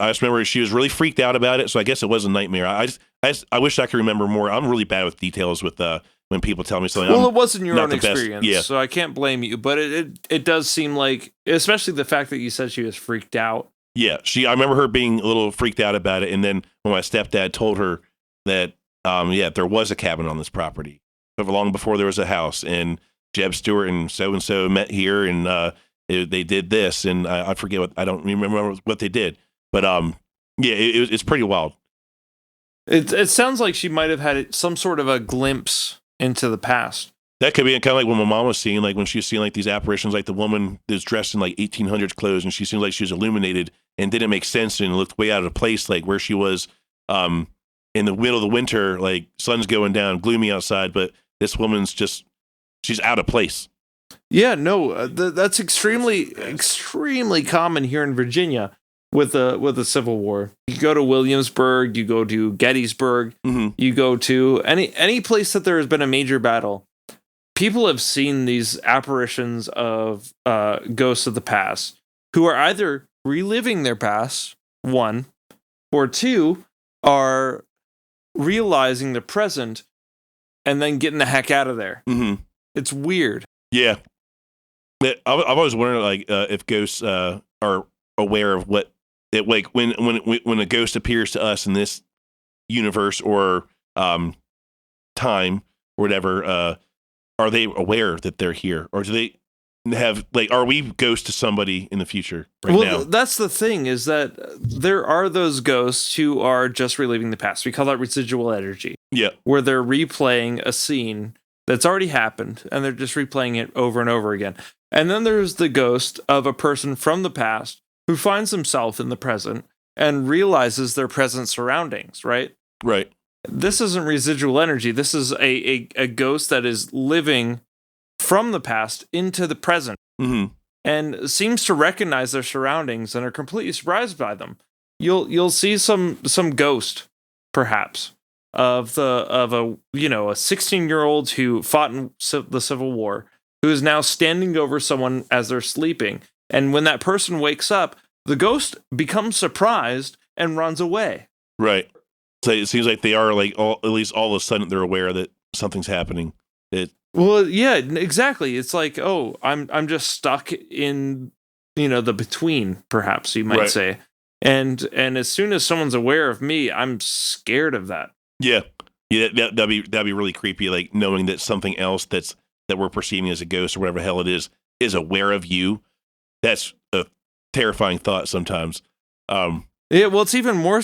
just remember she was really freaked out about it, so I guess it was a nightmare. I wish I could remember more. I'm really bad with details with when people tell me something. Well, it wasn't your own experience, yeah. So I can't blame you. But it does seem like, especially the fact that you said she was freaked out. Yeah, I remember her being a little freaked out about it, and then when my stepdad told her that, there was a cabin on this property, but long before there was a house, and Jeb Stewart and so met here, and they did this, and I forget I don't remember what they did, but it's pretty wild. It sounds like she might have had some sort of a glimpse into the past. That could be kind of like what my mom was seeing, like when she was seeing like these apparitions, like the woman that's dressed in like 1800s clothes, and she seemed like she was illuminated and didn't make sense and looked way out of place, like where she was in the middle of the winter, like sun's going down, gloomy outside, but this woman's she's out of place. Yeah, no, that's extremely common here in Virginia with the Civil War. You go to Williamsburg, you go to Gettysburg, you go to any place that there has been a major battle. People have seen these apparitions of ghosts of the past who are either reliving their past, one, or two, are realizing the present and then getting the heck out of there. Mm-hmm. It's weird. Yeah. I've always wondered, like, if ghosts are aware of what it, like, when a ghost appears to us in this universe or time or whatever, are they aware that they're here, or do they have, like, are we ghosts to somebody in the future now? Well, that's the thing, is that there are those ghosts who are just reliving the past. We call that residual energy. Yeah. Where they're replaying a scene that's already happened, and they're just replaying it over and over again. And then there's the ghost of a person from the past who finds himself in the present and realizes their present surroundings, right? Right. This isn't residual energy. This is a ghost that is living from the past into the present, and seems to recognize their surroundings and are completely surprised by them. You'll see some ghost, perhaps, of a 16-year-old who fought in the Civil War, who is now standing over someone as they're sleeping. And when that person wakes up, the ghost becomes surprised and runs away. Right. So it seems like they are, like, at least all of a sudden they're aware that something's happening. Well, yeah, exactly. It's like, oh, I'm just stuck in, the between, perhaps you might say. And as soon as someone's aware of me, I'm scared of that. Yeah. Yeah, that'd be really creepy, like knowing that something else that we're perceiving as a ghost or whatever the hell it is aware of you. That's a terrifying thought sometimes. Yeah, well, it's even more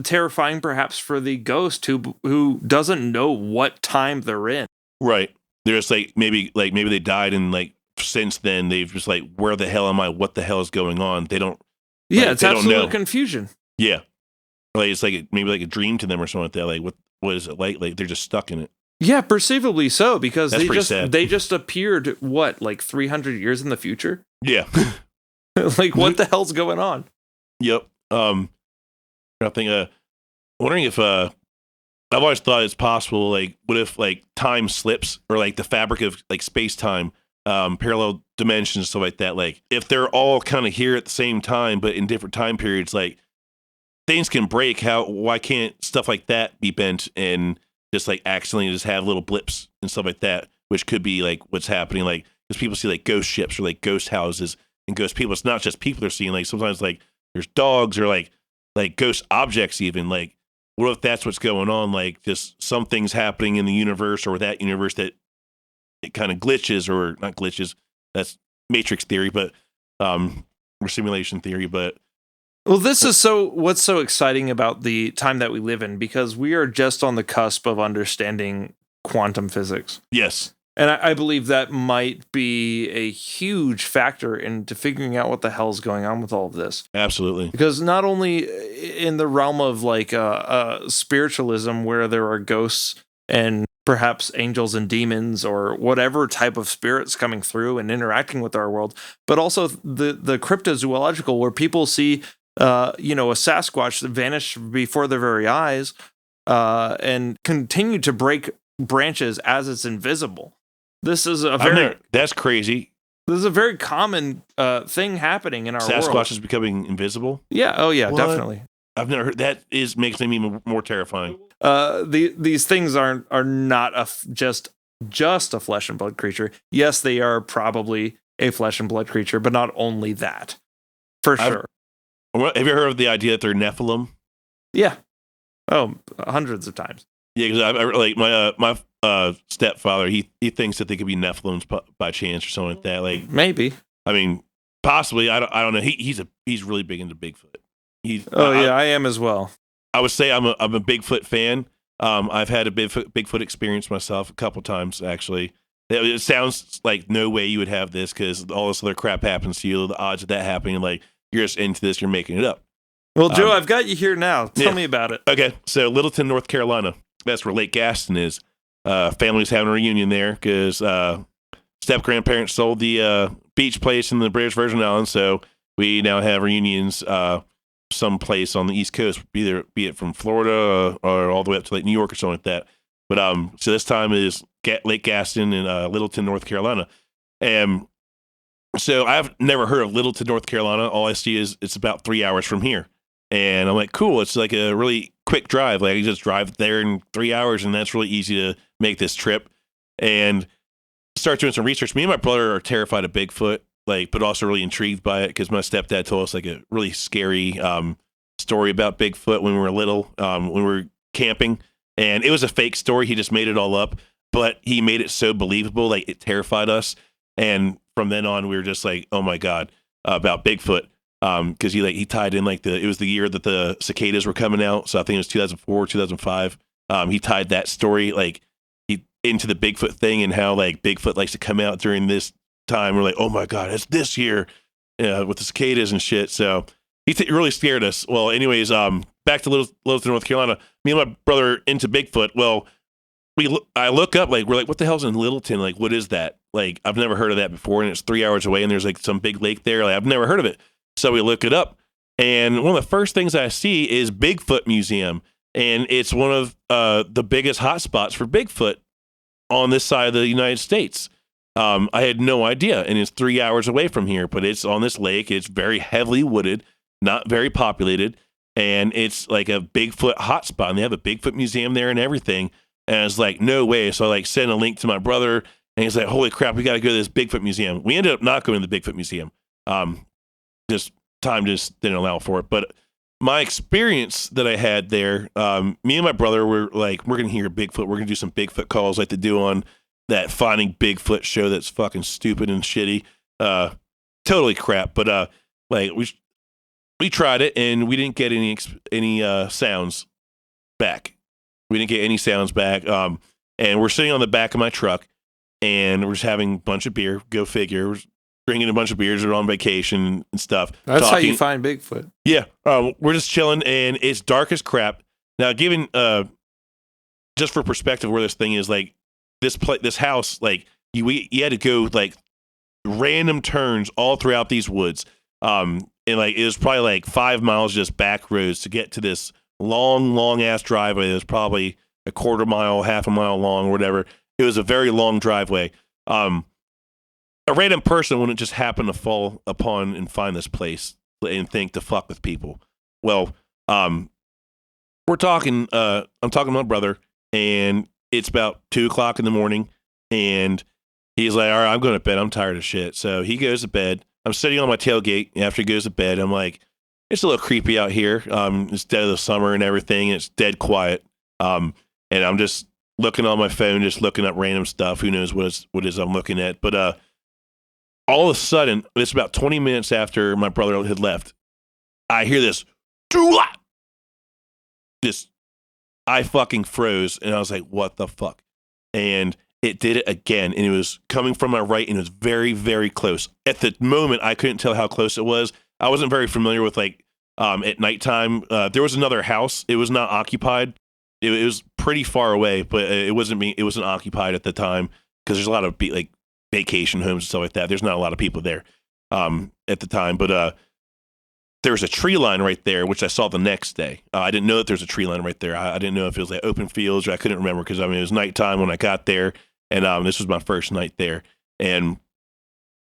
terrifying, perhaps, for the ghost who doesn't know what time they're in. Right. They're just maybe they died, and like since then they've just like, where the hell am I? What the hell is going on? They don't Yeah, Like, it's they don't absolute know. confusion. Yeah. Like it's like maybe like a dream to them or something like that. Like what is it like? Like they're just stuck in it. Yeah, perceivably so, because That's pretty sad. they just appeared like 300 years in the future. Yeah. Like what the hell's going on? Yep. I think wondering if I've always thought it's possible, like what if like time slips or like the fabric of like space time, parallel dimensions, stuff like that. Like if they're all kind of here at the same time but in different time periods, like things can break. Why can't stuff like that be bent and just like accidentally just have little blips and stuff like that, which could be like what's happening, like because people see like ghost ships or like ghost houses and ghost people. It's not just people they're seeing, like sometimes like there's dogs or like ghost objects even. Like what if that's what's going on, like just some things happening in the universe or that universe that it kind of glitches, or not glitches, that's matrix theory, but or simulation theory. But Well, this is what's so exciting about the time that we live in, because we are just on the cusp of understanding quantum physics. yes, And I believe that might be a huge factor into figuring out what the hell's going on with all of this. absolutely. Because not only in the realm of like spiritualism, where there are ghosts and perhaps angels and demons or whatever type of spirits coming through and interacting with our world, but also the cryptozoological, where people see a Sasquatch vanish before their very eyes and continue to break branches as it's invisible. This is That's crazy. This is a very common thing happening in our Sasquatch world. is becoming invisible. Yeah. Oh, yeah. What? Definitely. I've never heard that. Makes them even more terrifying. These things are not just a flesh and blood creature. Yes, they are probably a flesh and blood creature, but not only that. For sure. Have you heard of the idea that they're Nephilim? Yeah. Oh, hundreds of times. Yeah, because I like my stepfather. He thinks that they could be Nephilims by chance or something like that. Like Maybe. I mean, possibly. I don't know. He's really big into Bigfoot. I am as well. I would say I'm a Bigfoot fan. I've had a Bigfoot experience myself a couple times actually. It sounds like no way you would have this because all this other crap happens to you. The odds of that happening, like you're just into this, you're making it up. Well, Joe, I've got you here now. Tell me about it. Okay, so Littleton, North Carolina. That's where Lake Gaston is. Family's having a reunion there because step grandparents sold the beach place in the British Virgin Islands, so we now have reunions someplace on the East Coast, be it from Florida or all the way up to like New York or something like that. But so this time is Lake Gaston in Littleton, North Carolina, and so I've never heard of Littleton, North Carolina. All I see is it's about 3 hours from here. And I'm like, cool. It's like a really quick drive. Like I can just drive there in 3 hours, and that's really easy to make this trip. And start doing some research. Me and my brother are terrified of Bigfoot, like, but also really intrigued by it because my stepdad told us like a really scary story about Bigfoot when we were little, when we were camping, and it was a fake story. He just made it all up, but he made it so believable, like it terrified us. And from then on, we were just like, oh my god, about Bigfoot. Because he tied in like it was the year that the cicadas were coming out, so I think it was 2004, 2005. He tied that story like into the Bigfoot thing and how like Bigfoot likes to come out during this time. We're like, oh my god, it's this year with the cicadas and shit. So he really scared us. Well, anyways, back to Littleton, North Carolina. Me and my brother into Bigfoot. Well, I look up like we're like, what the hell's in Littleton? Like, what is that? Like, I've never heard of that before, and it's 3 hours away, and there's like some big lake there. Like, I've never heard of it. So we look it up, and one of the first things I see is Bigfoot Museum, and it's one of the biggest hotspots for Bigfoot on this side of the United States. I had no idea, and it's 3 hours away from here, but it's on this lake. It's very heavily wooded, not very populated, and it's like a Bigfoot hotspot, and they have a Bigfoot museum there and everything. And I was like, no way. So I like sent a link to my brother, and he's like, holy crap, we got to go to this Bigfoot museum. We ended up not going to the Bigfoot museum. Just time just didn't allow for it. But my experience that I had there, me and my brother were like, we're going to hear Bigfoot. We're going to do some Bigfoot calls like they do on that Finding Bigfoot show that's fucking stupid and shitty. Totally crap. But like we tried it, and we didn't get any sounds back. We didn't get any sounds back. And we're sitting on the back of my truck, and we're just having a bunch of beer. Go figure. drinking a bunch of beers. We're on vacation and stuff. That's talking. how you find Bigfoot. Yeah, we're just chilling, and it's dark as crap. Now, given just for perspective, where this thing is, like this house, like you had to go like random turns all throughout these woods, and like it was probably like 5 miles just back roads to get to this long ass driveway. It was probably a quarter mile, half a mile long, or whatever. It was a very long driveway. A random person wouldn't just happen to fall upon and find this place and think to fuck with people. Well, we're talking. I'm talking to my brother, and it's about 2:00 in the morning, and he's like, "All right, I'm going to bed. I'm tired of shit." So he goes to bed. I'm sitting on my tailgate after he goes to bed. I'm like, it's a little creepy out here. It's dead of the summer and everything. And it's dead quiet. And I'm just looking on my phone, just looking up random stuff. Who knows what it is I'm looking at? But all of a sudden, it's about 20 minutes after my brother had left, I hear this, "Doo-la!" I fucking froze, and I was like, what the fuck? And it did it again, and it was coming from my right, and it was very, very close. At the moment, I couldn't tell how close it was. I wasn't very familiar with, like, at nighttime. There was another house. It was not occupied. It was pretty far away, but it wasn't occupied at the time, because there's a lot of, like, vacation homes and stuff like that. There's not a lot of people there at the time, but there was a tree line right there, which I saw the next day. I didn't know that there's a tree line right there. I didn't know if it was like open fields, or I couldn't remember, because I mean it was nighttime when I got there, and this was my first night there. And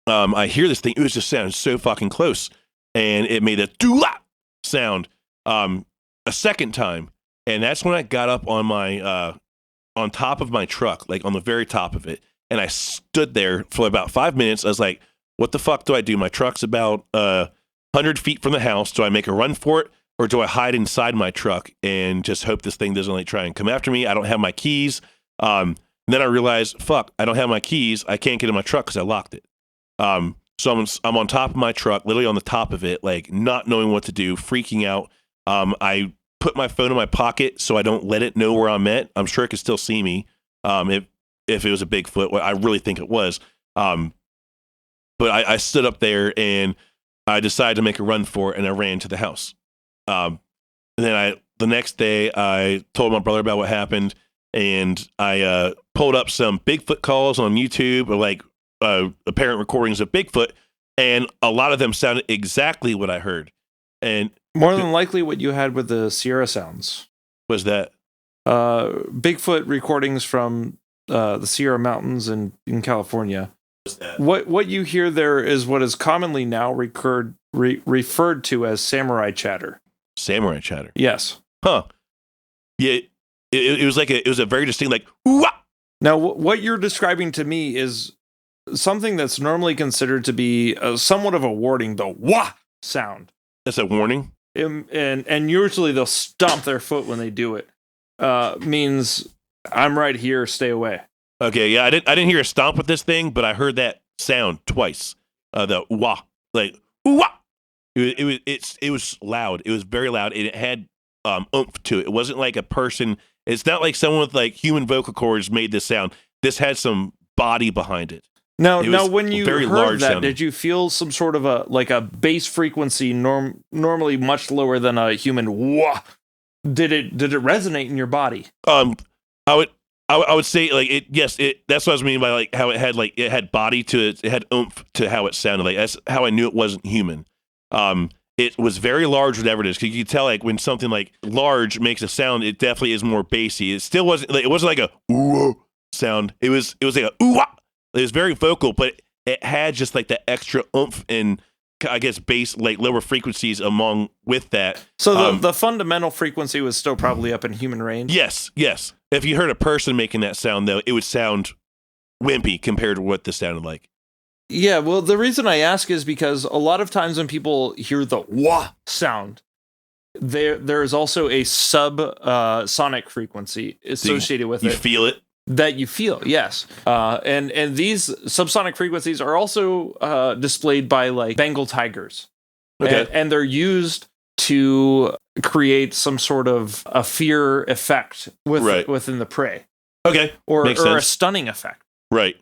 I hear this thing. It was just sounding so fucking close, and it made a doo-la sound a second time, and that's when I got up on my on top of my truck, like on the very top of it, and I stood there for about 5 minutes. I was like, "What the fuck do I do? My truck's about 100 feet from the house. Do I make a run for it, or do I hide inside my truck and just hope this thing doesn't like try and come after me? I don't have my keys." And then I realized, fuck, I don't have my keys. I can't get in my truck because I locked it. So I'm on top of my truck, literally on the top of it, like not knowing what to do, freaking out. I put my phone in my pocket so I don't let it know where I'm at. I'm sure it could still see me if it was a Bigfoot. Well, I really think it was. But I stood up there, and I decided to make a run for it, and I ran to the house. And then the next day, I told my brother about what happened, and I pulled up some Bigfoot calls on YouTube, or like apparent recordings of Bigfoot, and a lot of them sounded exactly what I heard. And more than likely what you had with the Sierra sounds. Was that? Bigfoot recordings from the Sierra Mountains in California. What you hear there is what is commonly now referred to as samurai chatter. Samurai chatter. Yes. Huh. Yeah. It was like it was a very distinct, like, "Ooh-ah!" Now, what you're describing to me is something that's normally considered to be somewhat of a warning. The "wah" sound. That's a warning. And usually they'll stomp their foot when they do it. Means I'm right here. Stay away. Okay, yeah, I didn't hear a stomp with this thing, but I heard that sound twice. The wah, like wah. It was loud. It was very loud, and it had oomph to it. It wasn't like a person. It's not like someone with like human vocal cords made this sound. This had some body behind it. Now, when you heard that, sounding. Did you feel some sort of a bass frequency normally much lower than a human wah? Did it resonate in your body? I would say like it. Yes, that's what I was meaning by like how it had body to it. It had oomph to how it sounded. Like that's how I knew it wasn't human. It was very large, whatever it is. Cause you could tell like when something like large makes a sound, it definitely is more bassy. It still wasn't like a ooh sound. It was like a ooh. It was very vocal, but it had just like the extra oomph and I guess bass, like lower frequencies among with that. So the fundamental frequency was still probably up in human range. Yes. If you heard a person making that sound, though, it would sound wimpy compared to what this sounded like. Yeah, well, the reason I ask is because a lot of times when people hear the wah sound, there is also a sonic frequency associated with it. You feel it? That you feel, yes. And these subsonic frequencies are also displayed by like Bengal tigers. Okay. And they're used to create some sort of a fear effect within the prey. Okay. Or Makes a sense. stunning effect. Right.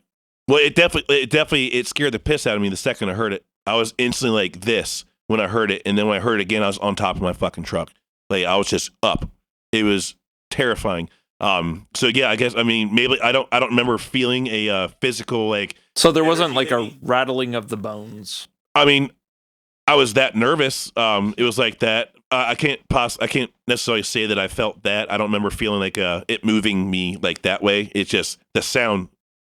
Well, it scared the piss out of me the second I heard it. I was instantly like this when I heard it, and then when I heard it again, I was on top of my fucking truck. Like I was just up. It was terrifying. So yeah, I guess maybe I don't remember feeling a physical like. So there wasn't like a rattling of the bones. I mean, I was that nervous. It was like that. I can't necessarily say that I felt that. I don't remember feeling like it moving me like that way. It's just the sound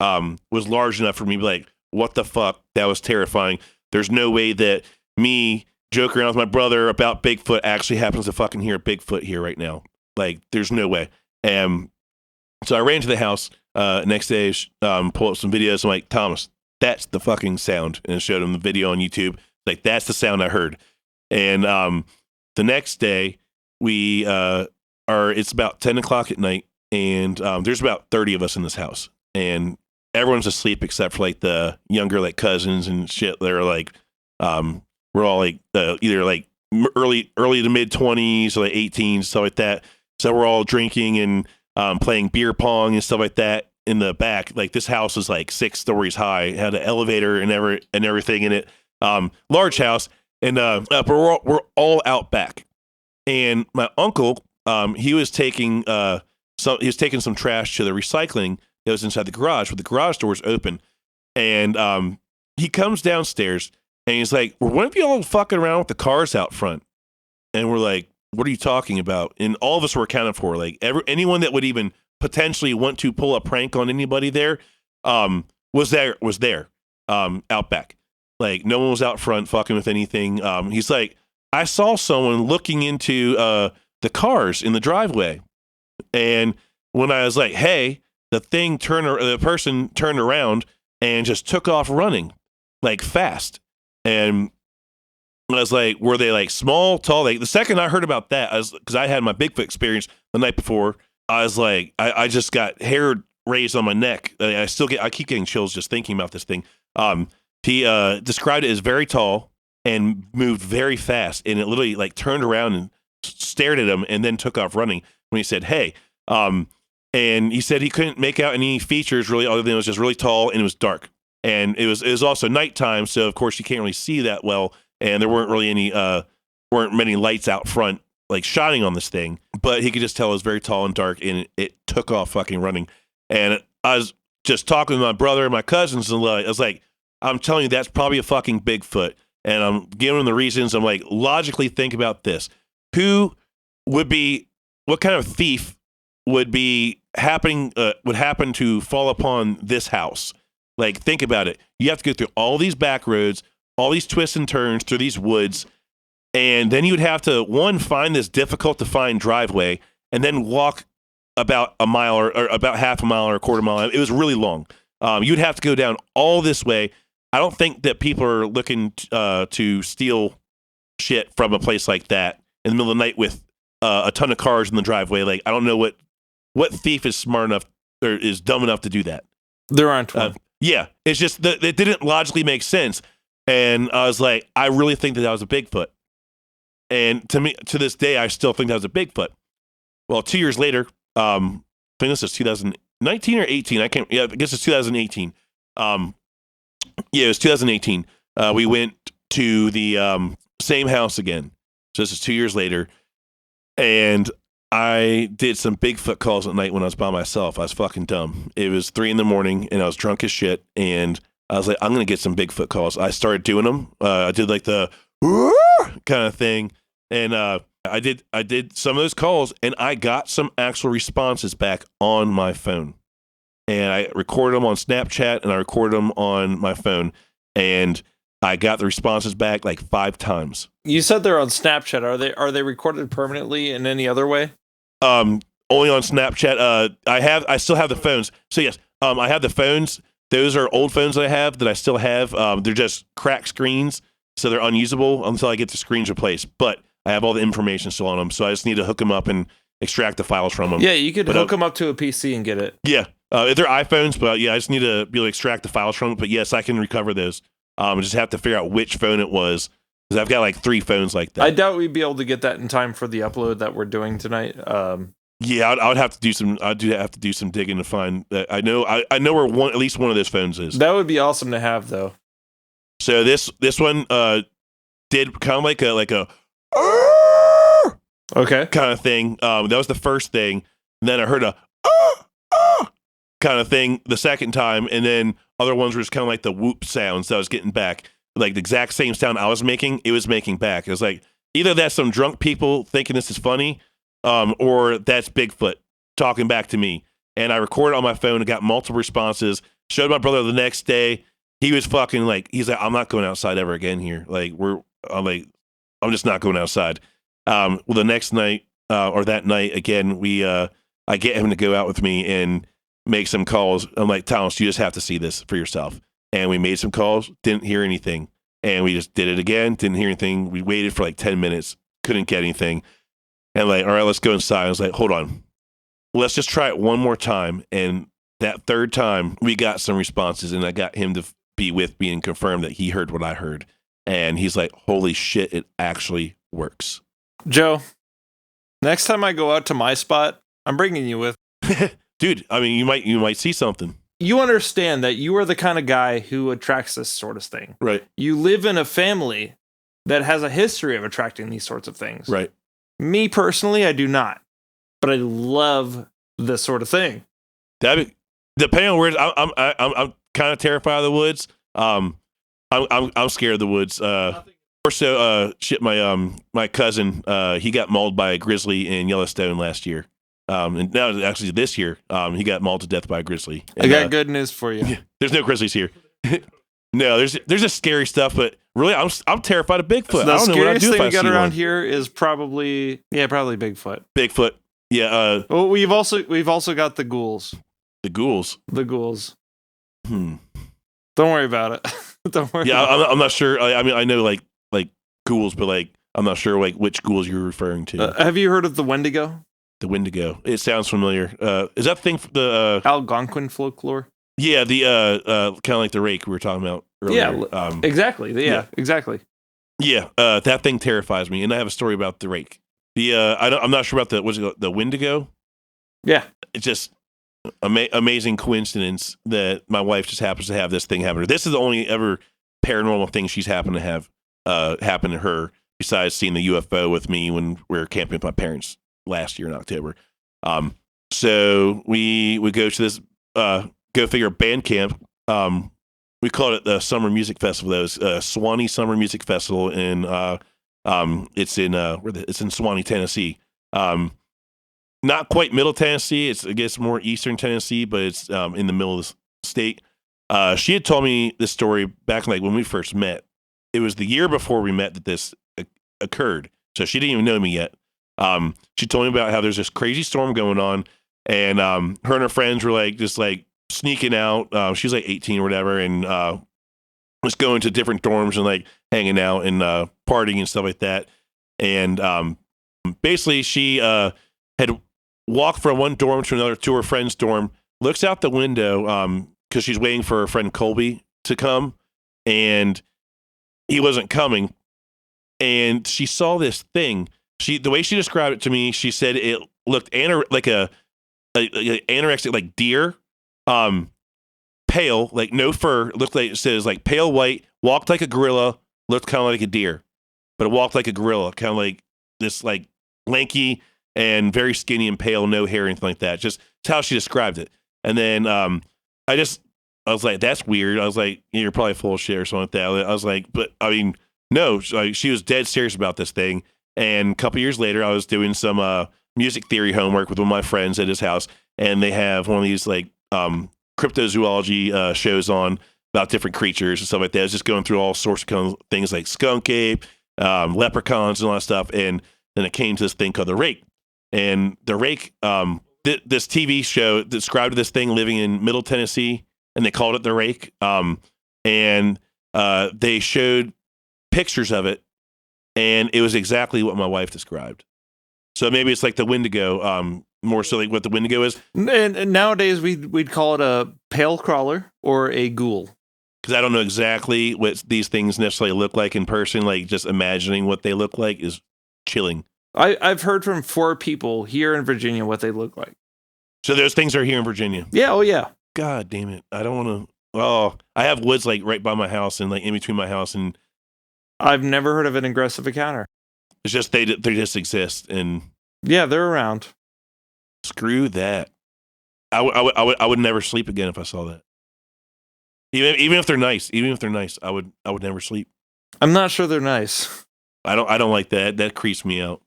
was large enough for me to be like, what the fuck? That was terrifying. There's no way that me joking around with my brother about Bigfoot actually happens to fucking hear Bigfoot here right now. Like, there's no way. And so I ran to the house next day, pull up some videos. I'm like, Thomas, that's the fucking sound. And I showed him the video on YouTube. Like, that's the sound I heard. And the next day, it's about 10 o'clock at night, and there's about 30 of us in this house. And everyone's asleep except for like the younger like cousins and shit. They're like, we're all like either like early to mid 20s or like 18, stuff like that. So we're all drinking and playing beer pong and stuff like that in the back. Like this house is like 6 stories high, it had an elevator and everything in it. Large house, and but we're all out back. And my uncle, he was taking some trash to the recycling that was inside the garage, but the garage door was open. And he comes downstairs and he's like, "Were one of y'all fucking around with the cars out front?" And we're like, "What are you talking about?" And all of us were accounted for. Like anyone that would even potentially want to pull a prank on anybody there was there out back. Like no one was out front fucking with anything. He's like, "I saw someone looking into the cars in the driveway." And when I was like, "Hey," the person turned around and just took off running like fast. And I was like, were they like small, tall? Like the second I heard about that, because I had my Bigfoot experience the night before, I was like, I just got hair raised on my neck. I keep getting chills just thinking about this thing. He described it as very tall and moved very fast, and it literally like turned around and stared at him and then took off running when he said, "Hey." And he said he couldn't make out any features really, other than it was just really tall and it was dark. And it was also nighttime, so of course you can't really see that well. And there weren't really weren't many lights out front like shining on this thing. But he could just tell it was very tall and dark, and it took off fucking running. And I was just talking to my brother and my cousins, and I was like, "I'm telling you, that's probably a fucking Bigfoot." And I'm giving them the reasons. I'm like, logically think about this. What kind of thief would happen to fall upon this house? Like, think about it. You have to go through all these back roads, all these twists and turns through these woods, and then you would have to, find this difficult to find driveway, and then walk about a mile or about half a mile or a quarter mile. It was really long. You'd have to go down all this way. I don't think that people are looking to steal shit from a place like that in the middle of the night with a ton of cars in the driveway. Like, I don't know what thief is smart enough or is dumb enough to do that. There aren't one. Yeah, it's just that it didn't logically make sense. And I was like, I really think that was a Bigfoot. And to me, to this day, I still think that was a Bigfoot. Well, 2 years later, I think this is 2019 or 18. I guess it's 2018. It was 2018. We went to the same house again. So this is 2 years later. And I did some Bigfoot calls at night when I was by myself. I was fucking dumb. It was 3 a.m, and I was drunk as shit. And I was like, I'm going to get some Bigfoot calls. I started doing them. I did like the kind of thing. And I did some of those calls, and I got some actual responses back on my phone. And I recorded them on Snapchat, and I recorded them on my phone. And I got the responses back like 5 times. You said they're on Snapchat. Are they recorded permanently in any other way? Only on Snapchat. I still have the phones. So yes, I have the phones. Those are old phones that I have that I still have. They're just cracked screens, so they're unusable until I get the screens replaced. But I have all the information still on them, so I just need to hook them up and extract the files from them. Yeah, you could hook them up to a PC and get it. Yeah, they're iPhones, but yeah, I just need to be able to extract the files from them. But yes, I can recover those. I just have to figure out which phone it was, because I've got like 3 phones like that. I doubt we'd be able to get that in time for the upload that we're doing tonight. Yeah, I would have to do some. I do have to do some digging to find. I know where at least one of those phones is. That would be awesome to have, though. So this one did kind of like a Okay. kind of thing. That was the first thing. And then I heard a kind of thing the second time, and then other ones were just kind of like the whoop sounds that I was getting back, like the exact same sound I was making. It was making back. It was like either that's some drunk people thinking this is funny, or that's Bigfoot talking back to me. And I recorded on my phone and got multiple responses. Showed my brother the next day. He was fucking like, he's like, I'm not going outside ever again here. Like I'm just not going outside. Well, the next night or that night again, I get him to go out with me and make some calls. I'm like, Thomas, you just have to see this for yourself. And we made some calls, didn't hear anything. And we just did it again, didn't hear anything. We waited for like 10 minutes, couldn't get anything. And like, all right, let's go inside. I was like, hold on. Let's just try it one more time. And that third time, we got some responses, and I got him to be with me and confirm that he heard what I heard. And he's like, holy shit, it actually works. Joe, next time I go out to my spot, I'm bringing you with. Dude, I mean, you might see something. You understand that you are the kind of guy who attracts this sort of thing. Right. You live in a family that has a history of attracting these sorts of things. Right. Me personally, I do not. But I love this sort of thing. Depending on where I'm kind of terrified of the woods. I'm scared of the woods. Shit, my cousin, he got mauled by a grizzly in Yellowstone last year. And now actually this year, he got mauled to death by a grizzly. And, I got good news for you. There's no grizzlies here. No, there's just scary stuff, but really, I'm terrified of Bigfoot. The I don't know what I'd do scariest if thing I we got see around one. here is probably Bigfoot. Bigfoot. Yeah. Well, we've also got the ghouls. The ghouls. The ghouls. Hmm. Don't worry about it. Don't worry. Yeah, about I'm not sure. I mean, I know like ghouls, but like I'm not sure like which ghouls you're referring to. Have you heard of the Wendigo? The Wendigo. It sounds familiar. Is that thing the Algonquin folklore? Yeah, the kind of like the rake we were talking about earlier. Yeah, exactly. Yeah, exactly. Yeah, that thing terrifies me, and I have a story about the rake. I'm not sure about the Wendigo. Yeah, it's just amazing coincidence that my wife just happens to have this thing happen. This is the only ever paranormal thing she's happened to have happen to her, besides seeing the UFO with me when we were camping with my parents last year in October. So we go to this Go Figure band camp. We called it the Summer Music Festival. That was Swanee Summer Music Festival in it's in Swanee, Tennessee. Not quite Middle Tennessee. I guess more Eastern Tennessee, but it's in the middle of the state. She had told me this story back like when we first met. It was the year before we met that this occurred. So she didn't even know me yet. She told me about how there's this crazy storm going on, and her and her friends were like just like sneaking out. She was like 18 or whatever, and was going to different dorms and like hanging out and partying and stuff like that. And basically, she had walked from one dorm to another to her friend's dorm. Looks out the window because she's waiting for her friend Colby to come, and he wasn't coming. And she saw this thing. The way she described it to me, she said it looked like a anorexic, like deer, pale, like no fur. Looked like it says like pale white. Walked like a gorilla. Looked kind of like a deer, but it walked like a gorilla, kind of like this, like lanky and very skinny and pale, no hair, anything like that. Just it's how she described it. And then I was like, that's weird. I was like, you're probably full of shit or something like that. I was like, but I mean, no, she was dead serious about this thing. And a couple years later, I was doing some music theory homework with one of my friends at his house, and they have one of these like cryptozoology shows on about different creatures and stuff like that. I was just going through all sorts of things like skunk ape, leprechauns, and all that stuff. And then it came to this thing called the rake. And the rake, this TV show described this thing living in Middle Tennessee, and they called it the rake. And they showed pictures of it, and it was exactly what my wife described. So maybe it's like the Wendigo, more so like what the Wendigo is. And nowadays we'd call it a pale crawler or a ghoul. Because I don't know exactly what these things necessarily look like in person. Like just imagining what they look like is chilling. I've heard from 4 people here in Virginia what they look like. So those things are here in Virginia. Yeah, oh yeah. God damn it! I don't want to. Oh, I have woods like right by my house and like in between my house, and I've never heard of an aggressive encounter. it's just they just exist, and Yeah, they're around. screw that. I would never sleep again if I saw that. Even if they're nice, I would never sleep. I'm not sure they're nice. I don't like that. That creeps me out.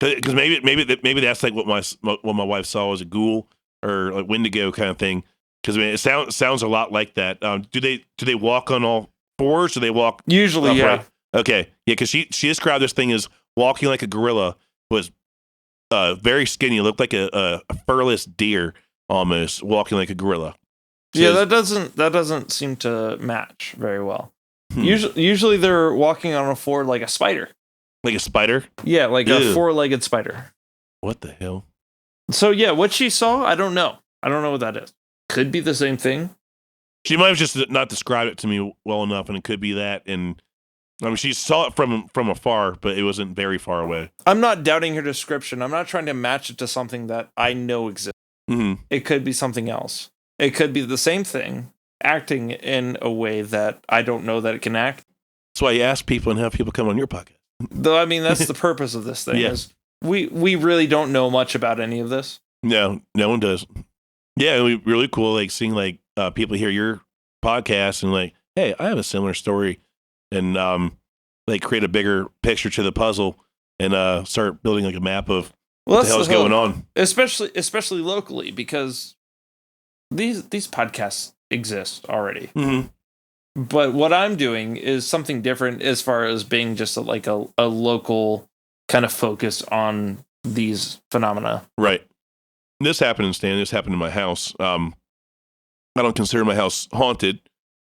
Because maybe that's like what my wife saw as a ghoul or like Wendigo kind of thing. Because I mean, it sounds a lot like that. Do they walk on all fours? Do they walk Usually, upright? yeah. Okay, yeah. Because she described this thing as walking like a gorilla. Was very skinny. Looked like a furless deer almost walking like a gorilla. So Yeah, that doesn't seem to match very well. Hmm. Usually they're walking on a 4 like a spider. Like a spider. Yeah, like Ew. a 4-legged spider. What the hell? So yeah, what she saw, I don't know. I don't know what that is. Could be the same thing. She might have just not described it to me well enough, and it could be that. And I mean, she saw it from afar, but it wasn't very far away. I'm not doubting her description. I'm not trying to match it to something that I know exists. Mm-hmm. It could be something else. It could be the same thing, acting in a way that I don't know that it can act. That's why you ask people and have people come on your podcast. Though, I mean, that's the purpose of this thing. Yeah. Is we really don't know much about any of this. No one does. Yeah, it would be really cool, like seeing like people hear your podcast and like, hey, I have a similar story, and like create a bigger picture to the puzzle and start building like a map of what the hell's going on. Especially locally, because these podcasts exist already. Mm-hmm. But what I'm doing is something different as far as being just a local kind of focus on these phenomena. Right. This happened in Stanton. This happened in my house. I don't consider my house haunted,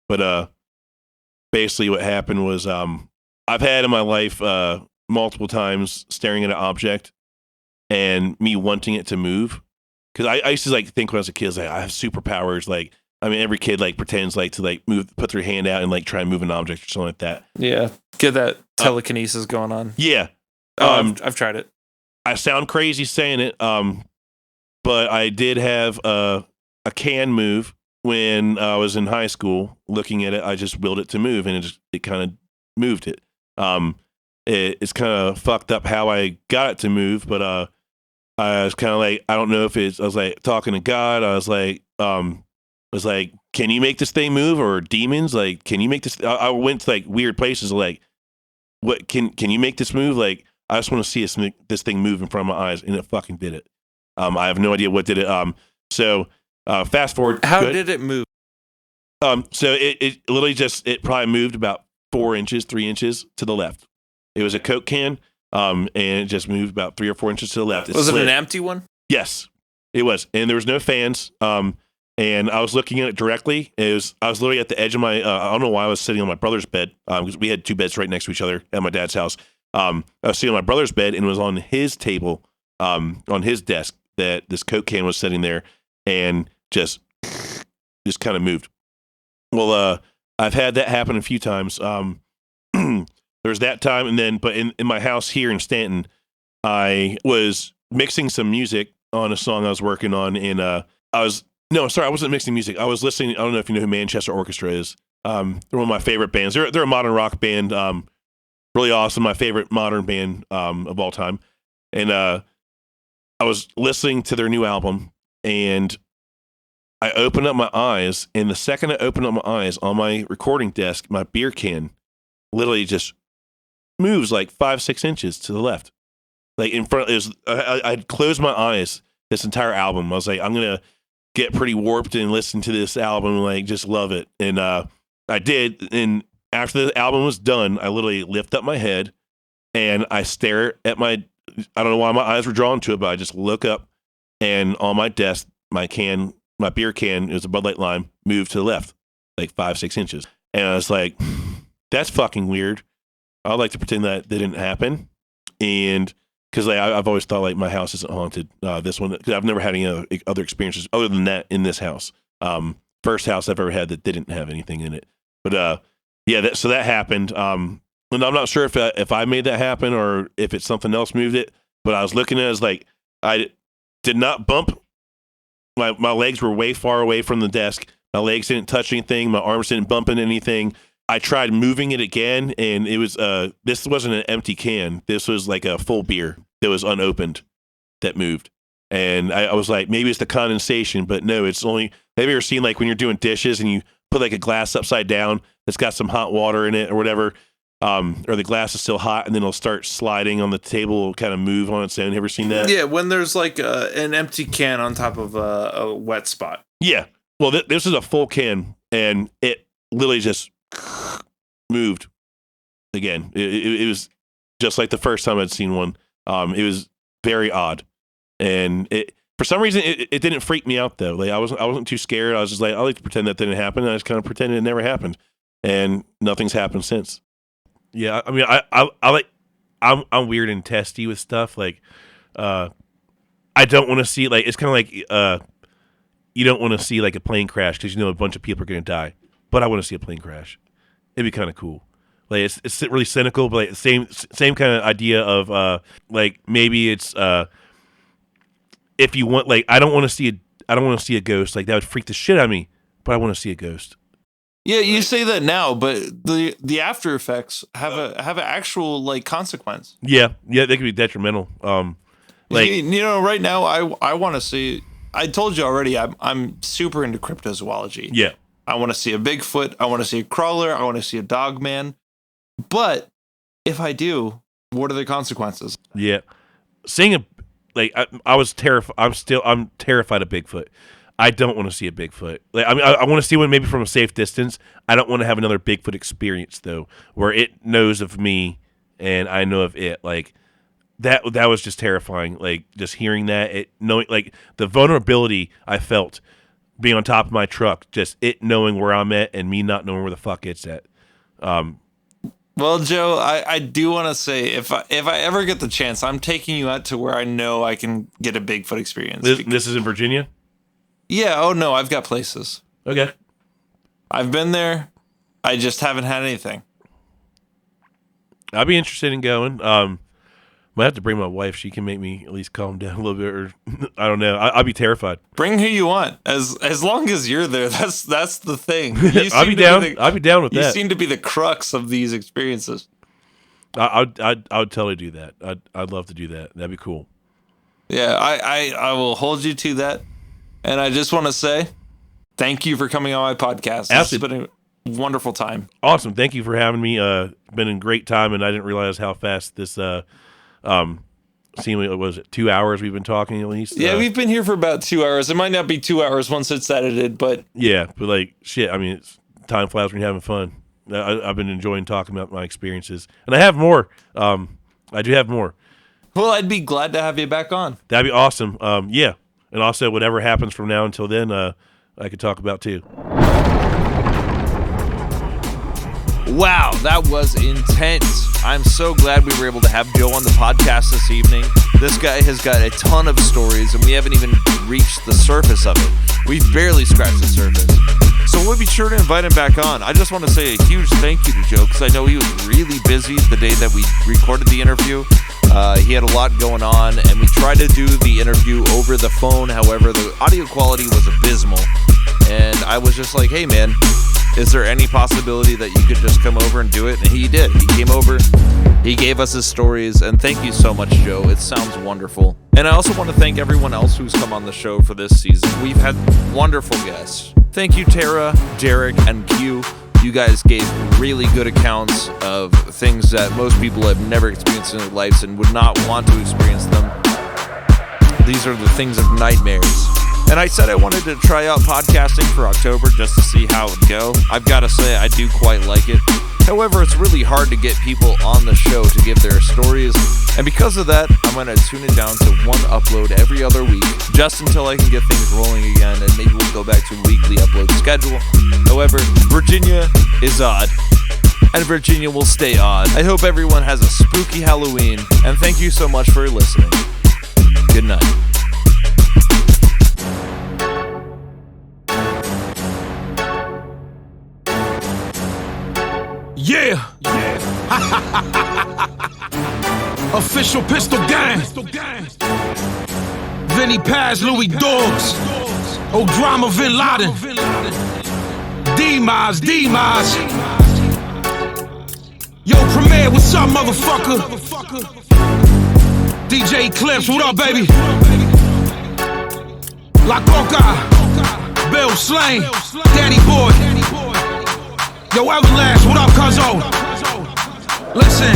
but basically what happened was I've had in my life multiple times staring at an object and me wanting it to move. Because I used to like think when I was a kid, like I have superpowers. Like, I mean, every kid like pretends like to like move, put their hand out and like try and move an object or something like that. Yeah, get that telekinesis going on. Yeah. I've tried it. I sound crazy saying it, but I did have a can move when I was in high school. Looking at it, I just willed it to move, and it kind of moved it. It's kind of fucked up how I got it to move, but I was kind of like, I don't know if it's. I was like talking to God. I was like, can you make this thing move, or demons? Like, can you make this? I went to like weird places. Like, what can you make this move? Like, I just want to see this thing move in front of my eyes, and it fucking did it. I have no idea what did it. So fast forward. How did it move? So it literally just, it probably moved about 3 inches to the left. It was a Coke can, and it just moved about 3 or 4 inches to the left. Was it an empty one? Yes, it was, and there was no fans. And I was looking at it directly. I was literally at the edge of my. I don't know why I was sitting on my brother's bed, because we had 2 beds right next to each other at my dad's house. I was sitting on my brother's bed, and it was on his table, on his desk, that this Coke can was sitting there, and just kind of moved. Well, I've had that happen a few times. There was that time, and then, but in my house here in Stanton, I was mixing some music on a song I was working on, and I wasn't mixing music. I was listening. I don't know if you know who Manchester Orchestra is. They're one of my favorite bands. They're a modern rock band. Really awesome. My favorite modern band of all time. And I was listening to their new album, and I opened up my eyes, and the second I opened up my eyes on my recording desk, my beer can literally just moves like 5-6 inches to the left. Like in front, I'd closed my eyes this entire album. I was like, I'm going to get pretty warped and listen to this album and like just love it. And I did. And after the album was done, I literally lift up my head and I stare at I don't know why my eyes were drawn to it, but I just look up, and on my desk, my beer can, it was a Bud Light Lime, moved to the left like 5-6 inches. And I was like, that's fucking weird. I'd like to pretend that didn't happen. And because like, I've always thought like my house isn't haunted. This one, because I've never had any other experiences other than that in this house. First house I've ever had that didn't have anything in it. But yeah, so that happened. And I'm not sure if I made that happen or if it's something else moved it. But I was looking at it as like, I did not bump. My legs were way far away from the desk. My legs didn't touch anything. My arms didn't bump into anything. I tried moving it again, and it was this wasn't an empty can. This was like a full beer that was unopened that moved. And I was like, maybe it's the condensation, but no, it's only. Have you ever seen like when you're doing dishes and you put like a glass upside down that's got some hot water in it or whatever, or the glass is still hot and then it'll start sliding on the table, it'll kind of move on its own. Ever seen that? Yeah, when there's like an empty can on top of a wet spot. Yeah. Well, this is a full can, and it literally just moved again. It was just like the first time I'd seen one. It was very odd, and for some reason it didn't freak me out though. Like I wasn't too scared. I was just like, I like to pretend that didn't happen. And I just kind of pretended it never happened, and nothing's happened since. Yeah, I mean, I like I'm weird and testy with stuff. Like, I don't want to see like it's kind of like you don't want to see like a plane crash because you know a bunch of people are going to die. But I want to see a plane crash. It'd be kind of cool. Like it's really cynical, but like same kind of idea of like maybe it's if you want like I don't want to see a ghost. Like that would freak the shit out of me. But I want to see a ghost. Yeah, you say that now, but the after effects have an actual like consequence. Yeah, they could be detrimental. Like you know, right now I want to see. I told you already. I'm super into cryptozoology. Yeah, I want to see a Bigfoot. I want to see a crawler. I want to see a dog man. But if I do, what are the consequences? Yeah, seeing I was terrified. I'm terrified of Bigfoot. I don't want to see a Bigfoot. Like, I mean, I want to see one maybe from a safe distance. I don't want to have another Bigfoot experience though, where it knows of me and I know of it. Like that was just terrifying. Like just hearing that, knowing like the vulnerability I felt being on top of my truck, just it knowing where I'm at and me not knowing where the fuck it's at. Well, Joe, I do want to say if I ever get the chance, I'm taking you out to where I know I can get a Bigfoot experience. This is in Virginia? Yeah. Oh no, I've got places. Okay. I've been there. I just haven't had anything. I'd be interested in going. Might have to bring my wife. She can make me at least calm down a little bit, or I don't know. I'd be terrified. Bring who you want, as long as you're there. That's the thing. I'd be down. I'd be down with that. You seem to be the crux of these experiences. I would totally do that. I'd love to do that. That'd be cool. Yeah, I will hold you to that. And I just want to say, thank you for coming on my podcast. Absolutely. It's been a wonderful time. Awesome. Thank you for having me. Been a great time, and I didn't realize how fast this seemingly, was it 2 hours we've been talking at least? Yeah, we've been here for about 2 hours. It might not be 2 hours once it's edited, but... Yeah, but like, shit, I mean, time flies when you're having fun. I've been enjoying talking about my experiences. And I have more. I do have more. Well, I'd be glad to have you back on. That'd be awesome. Yeah. And also, whatever happens from now until then, I could talk about too. Wow, that was intense. I'm so glad we were able to have Joe on the podcast this evening. This guy has got a ton of stories, and we haven't even reached the surface of it. We've barely scratched the surface. So we'll be sure to invite him back on. I just want to say a huge thank you to Joe, because I know he was really busy the day that we recorded the interview. He had a lot going on, and we tried to do the interview over the phone. However, the audio quality was abysmal. And I was just like, hey, man, is there any possibility that you could just come over and do it? And he did. He came over. He gave us his stories. And thank you so much, Joe. It sounds wonderful. And I also want to thank everyone else who's come on the show for this season. We've had wonderful guests. Thank you, Tara, Derek, and Q. You guys gave really good accounts of things that most people have never experienced in their lives and would not want to experience them. These are the things of nightmares. And I said I wanted to try out podcasting for October just to see how it would go. I've got to say I do quite like it. However, it's really hard to get people on the show to give their stories. And because of that, I'm going to tune it down to one upload every other week, just until I can get things rolling again, and maybe we'll go back to a weekly upload schedule. However, Virginia is odd, and Virginia will stay odd. I hope everyone has a spooky Halloween, and thank you so much for listening. Good night. Yeah. Official pistol gang. Vinny Paz, Louis Dogs. Oh, drama, Bin Laden. D-Miles. Yo, Premier, what's up, motherfucker? DJ Clips, what up, baby? La Coca, Bill Slain, Danny Boy. Yo, Everlast, what up, cuzzo? Listen.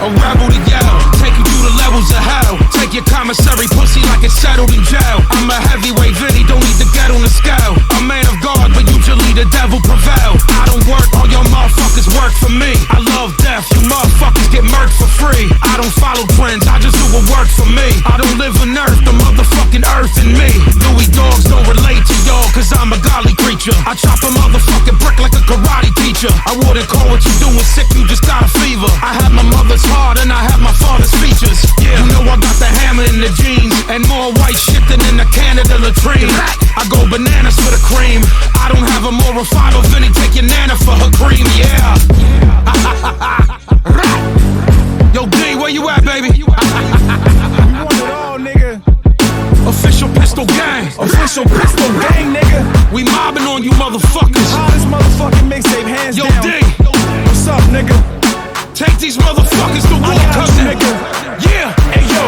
A rebel to yell, take you through the levels of hell. Take your commissary pussy like it's settled in jail. I'm a heavyweight Vinny, don't need to get on the scale. A man of God, but usually the devil prevail. I don't work, all your motherfuckers work for me. I love death, you motherfuckers get murked for free. I don't follow trends, I just do what work for me. I don't live on earth, the motherfucking earth in me. Louis Dogs don't relate to y'all, cause I'm a godly creature. I chop a motherfucking brick like a karate teacher. I wouldn't call what you doing sick, you just got a fever. I have my mother's heart and I have my father's features. Yeah, you know I got the hammer in the jeans and more white shit than in the Canada latrine. I go bananas for the cream. I don't have a more refined Vinny, take your nana for her cream. Yeah. Yo, D, where you at, baby? You want it all, nigga. Official pistol gang. Official pistol gang, nigga. We mobbing on you motherfuckers. Hottest motherfucking mixtape, hands Yo, down. D, What's up, nigga? take these motherfuckers to war, I got cousin. you, nigga. Yeah. Hey, yo.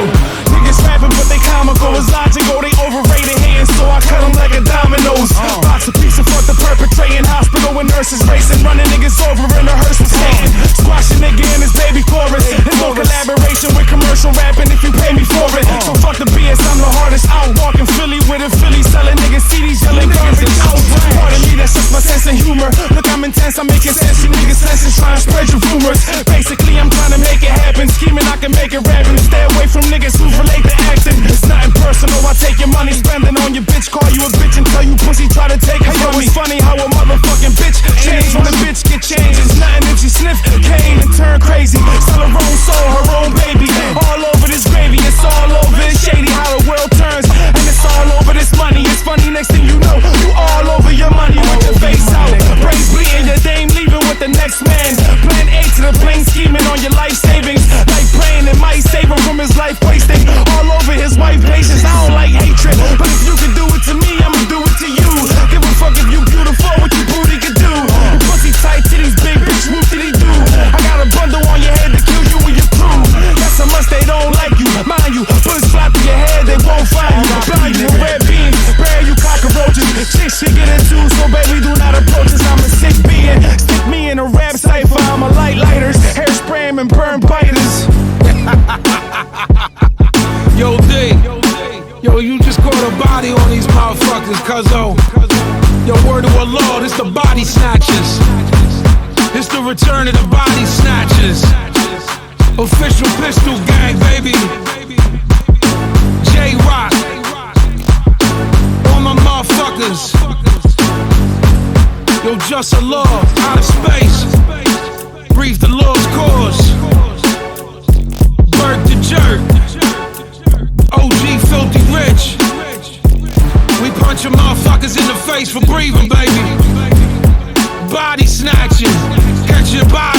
Niggas rapping, but they comical. It's logical, they overrated hands, so I cut them like a dominoes. Box a piece of fuck the perpetrating. Hospital with nurses racing, running niggas over in a hearse and skating. Squash a nigga in his baby chorus. And no collaboration with commercial rapping if you pay me for it. So fuck the BS, I'm the hardest out. Walking Philly with a Philly, selling niggas CDs, yelling garbage out. Pardon me, that's just my sense of humor. Look, I'm intense, I'm making sense. You niggas senses trying to spread your rumors. Basically, I'm trying to make it happen. Scheming, I can make it rapping. Stay away from niggas who relate to acting. It's nothing personal, I take your money, spending on your bitch. Call you a bitch and tell you pussy, try to take it from me. It's funny how a motherfucking bitch change when a bitch get changed. It's nothing if she sniff cane and turn crazy. Sell her own soul, her own baby. All over this gravy, it's all over. It's shady how the world turns. And it's all over this money. It's funny, next thing you know, you all over your money with your face out. Brains bleeding, your dame leaving with the next man. Plan A to the plane, scheming on your life savings. Like praying it might save him from his life wasting. All over his wife patience. I don't like hatred, but if you can do it to me, I'ma do it to you. Give a fuck if you beautiful, what your booty can do. Your pussy tight titties, big bitch, what did he do? I got a bundle on your head to kill you and your crew. That's a must, they don't like you. Mind you, bullets fly through your head, they won't find you. Blind you with red beans, rare you cockroaches. Chicks should get it too, so baby do not approach us. I'm a sick being, stick me in a rap cypher. I'm a lighters, hairspray 'em and burn biters. Yo, D. Yo, you just caught a body on these motherfuckers, cuzzo. Yo, word of Allah, this the body snatchers. It's the return of the body snatchers. Official pistol gang, baby. J-Rock. All my motherfuckers. Yo, just a law, out of space. Breathe the Lord's cause. Bird to jerk. OG filthy rich. We punch motherfuckers in the face for breathing, baby. Body snatching. Catch your body.